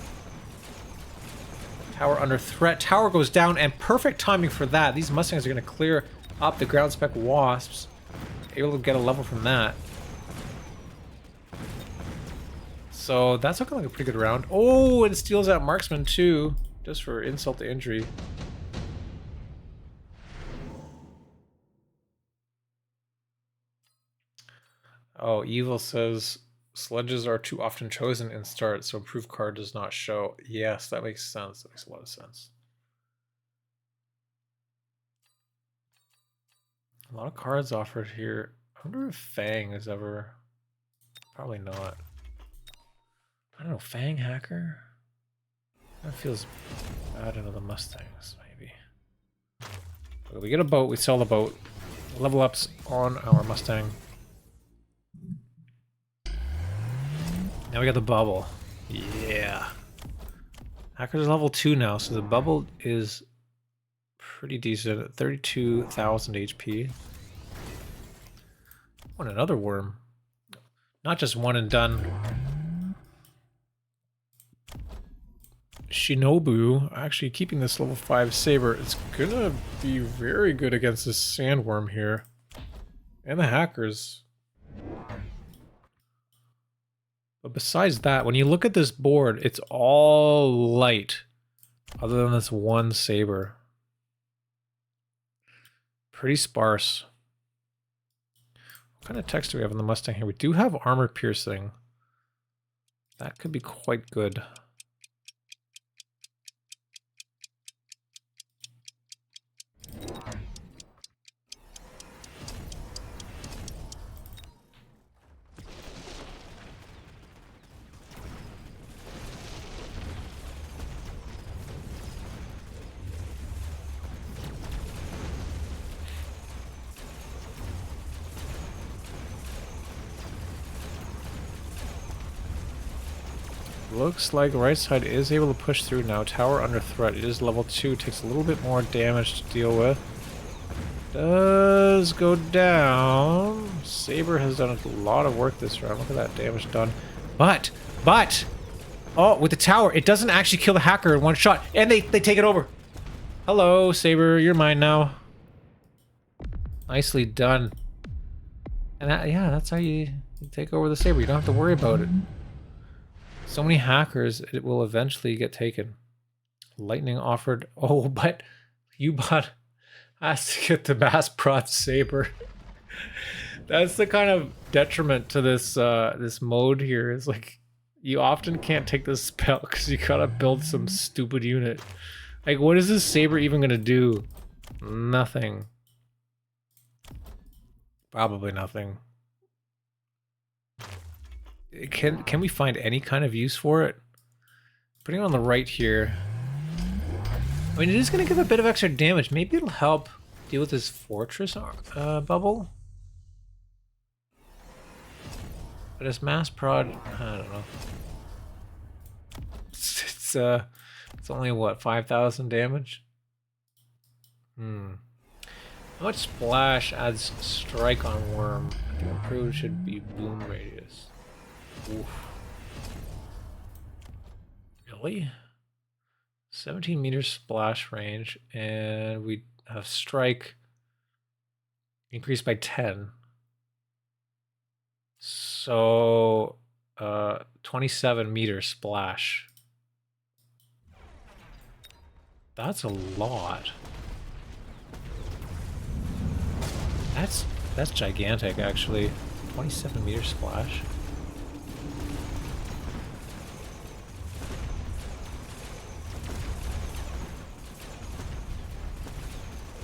Tower under threat. Tower goes down, and perfect timing for that. These Mustangs are going to clear up the ground spec wasps. Able to get a level from that. So that's looking like a pretty good round. Oh, and steals out marksmen too, just for insult to injury. Oh, Evil says sledges are too often chosen in start, so improved card does not show. Yes, that makes sense. That makes a lot of sense. A lot of cards offered here. I wonder if Fang is ever... Probably not. I don't know, Fang Hacker? That feels bad into the Mustangs, maybe. Okay, we get a boat, we sell the boat. Level ups on our Mustang. Now we got the bubble. Yeah. Hacker's level 2 now, so the bubble is pretty decent at 32,000 HP. Want another worm. Not just one and done. Shinobuu, actually keeping this level 5 saber, it's gonna be very good against this sandworm here. And the hackers. But besides that, when you look at this board, it's all light. Other than this one saber. Pretty sparse. What kind of text do we have in the Mustang here? We do have armor piercing. That could be quite good. Looks like right side is able to push through now. Tower under threat. It is level 2. Takes a little bit more damage to deal with. Does go down. Saber has done a lot of work this round. Look at that damage done. But, oh, with the tower, it doesn't actually kill the hacker in one shot. And they take it over. Hello, Saber. You're mine now. Nicely done. And that, yeah, that's how you take over the Saber. You don't have to worry about it. So many hackers, it will eventually get taken. Lightning offered. Oh, but YuBan has to get the mass prot Saber. That's the kind of detriment to this this mode here. Is like you often can't take this spell because you gotta build some stupid unit. Like, what is this Saber even gonna do? Nothing. Probably nothing. Can we find any kind of use for it? Putting it on the right here. I mean, it is going to give a bit of extra damage. Maybe it'll help deal with this fortress bubble. But as mass prod, I don't know. It's only what, 5,000 damage? How much splash adds strike on worm? I think improved should be boom radius. Oof. Really? 17 meters splash range, and we have strike increased by 10. So 27 meters splash. That's a lot. That's gigantic, actually. 27 meters splash.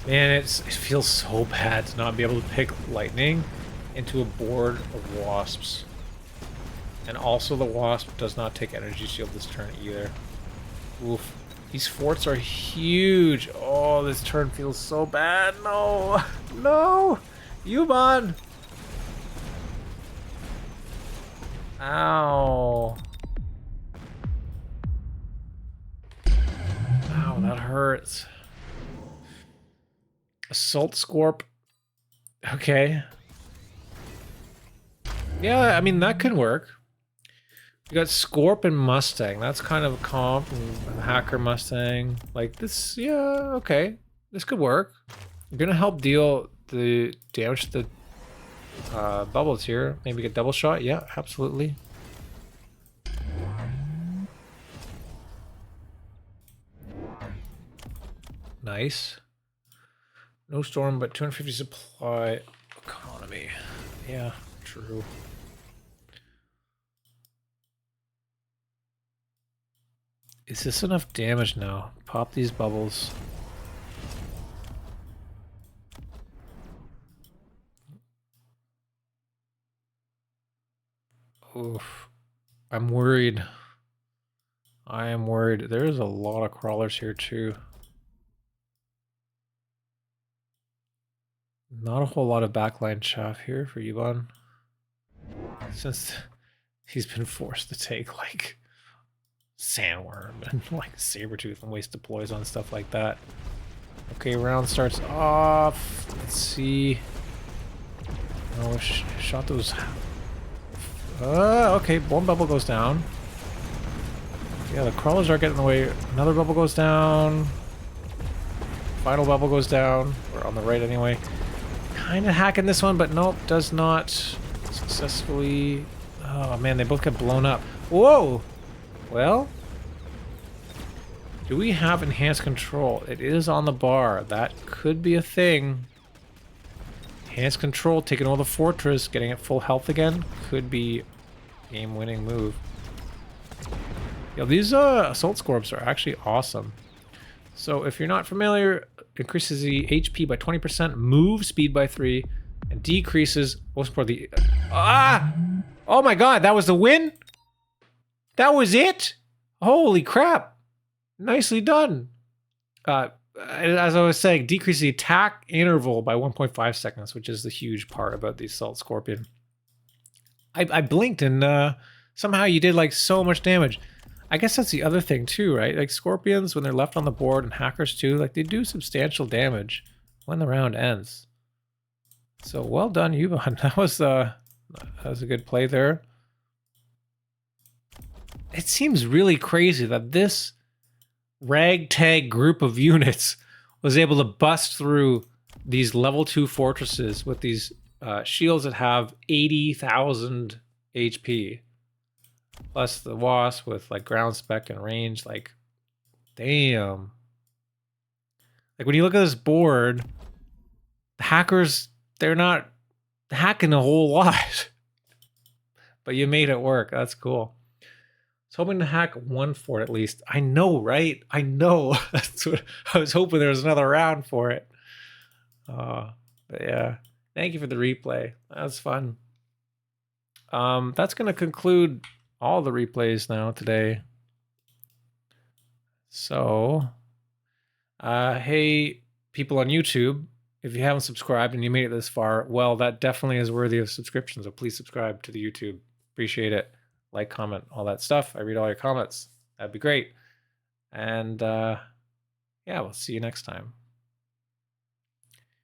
Man, it feels so bad to not be able to pick lightning into a board of wasps. And also the wasp does not take energy shield this turn either. Oof. These forts are huge. Oh, this turn feels so bad. No. No. YuBan. Ow. Ow, that hurts. Assault Scorp. Okay. Yeah, I mean, that could work. We got Scorp and Mustang. That's kind of a comp. And Hacker Mustang. Like this, yeah, okay. This could work. You're gonna help deal the damage to the bubbles here. Maybe get double shot. Yeah, absolutely. Nice. No storm, but 250 supply economy. Yeah, true. Is this enough damage now? Pop these bubbles. Oof. I'm worried. I am worried. There's a lot of crawlers here too. Not a whole lot of backline chaff here for YuBan. Since he's been forced to take like sandworm and like saber-tooth and waste deploys on stuff like that. Okay, round starts off. Let's see. Oh, shot those. Okay, one bubble goes down. Yeah, the crawlers are getting in the way. Another bubble goes down. Final bubble goes down. We're on the right anyway. Kind of hacking this one, but nope, does not successfully. Oh man, they both get blown up. Whoa! Well, do we have enhanced control? It is on the bar. That could be a thing. Enhanced control, taking over the fortress, getting it full health again, could be game-winning move. Yo, these assault scorps are actually awesome. So if you're not familiar, increases the HP by 20%, move speed by 3, and decreases most importantly. Oh my god, that was the win? That was it? Holy crap. Nicely done. As I was saying, decrease the attack interval by 1.5 seconds, which is the huge part about the Assault Scorpion. I blinked and somehow you did like so much damage. I guess that's the other thing too, right? Like scorpions, when they're left on the board, and hackers too, like they do substantial damage when the round ends. So well done, YuBan. That was a good play there. It seems really crazy that this ragtag group of units was able to bust through these level 2 fortresses with these shields that have 80,000 HP. Plus the wasp with like ground spec and range. Like, damn. Like when you look at this board, the hackers, they're not hacking a whole lot. But you made it work. That's cool. I was hoping to hack one fort at least. I know, right? I know. That's what I was hoping there was another round for it. But yeah. Thank you for the replay. That was fun. That's going to conclude all the replays now today. So, hey, people on YouTube, if you haven't subscribed and you made it this far, well, that definitely is worthy of subscription. So please subscribe to the YouTube. Appreciate it. Like, comment, all that stuff. I read all your comments. That'd be great. And yeah, we'll see you next time.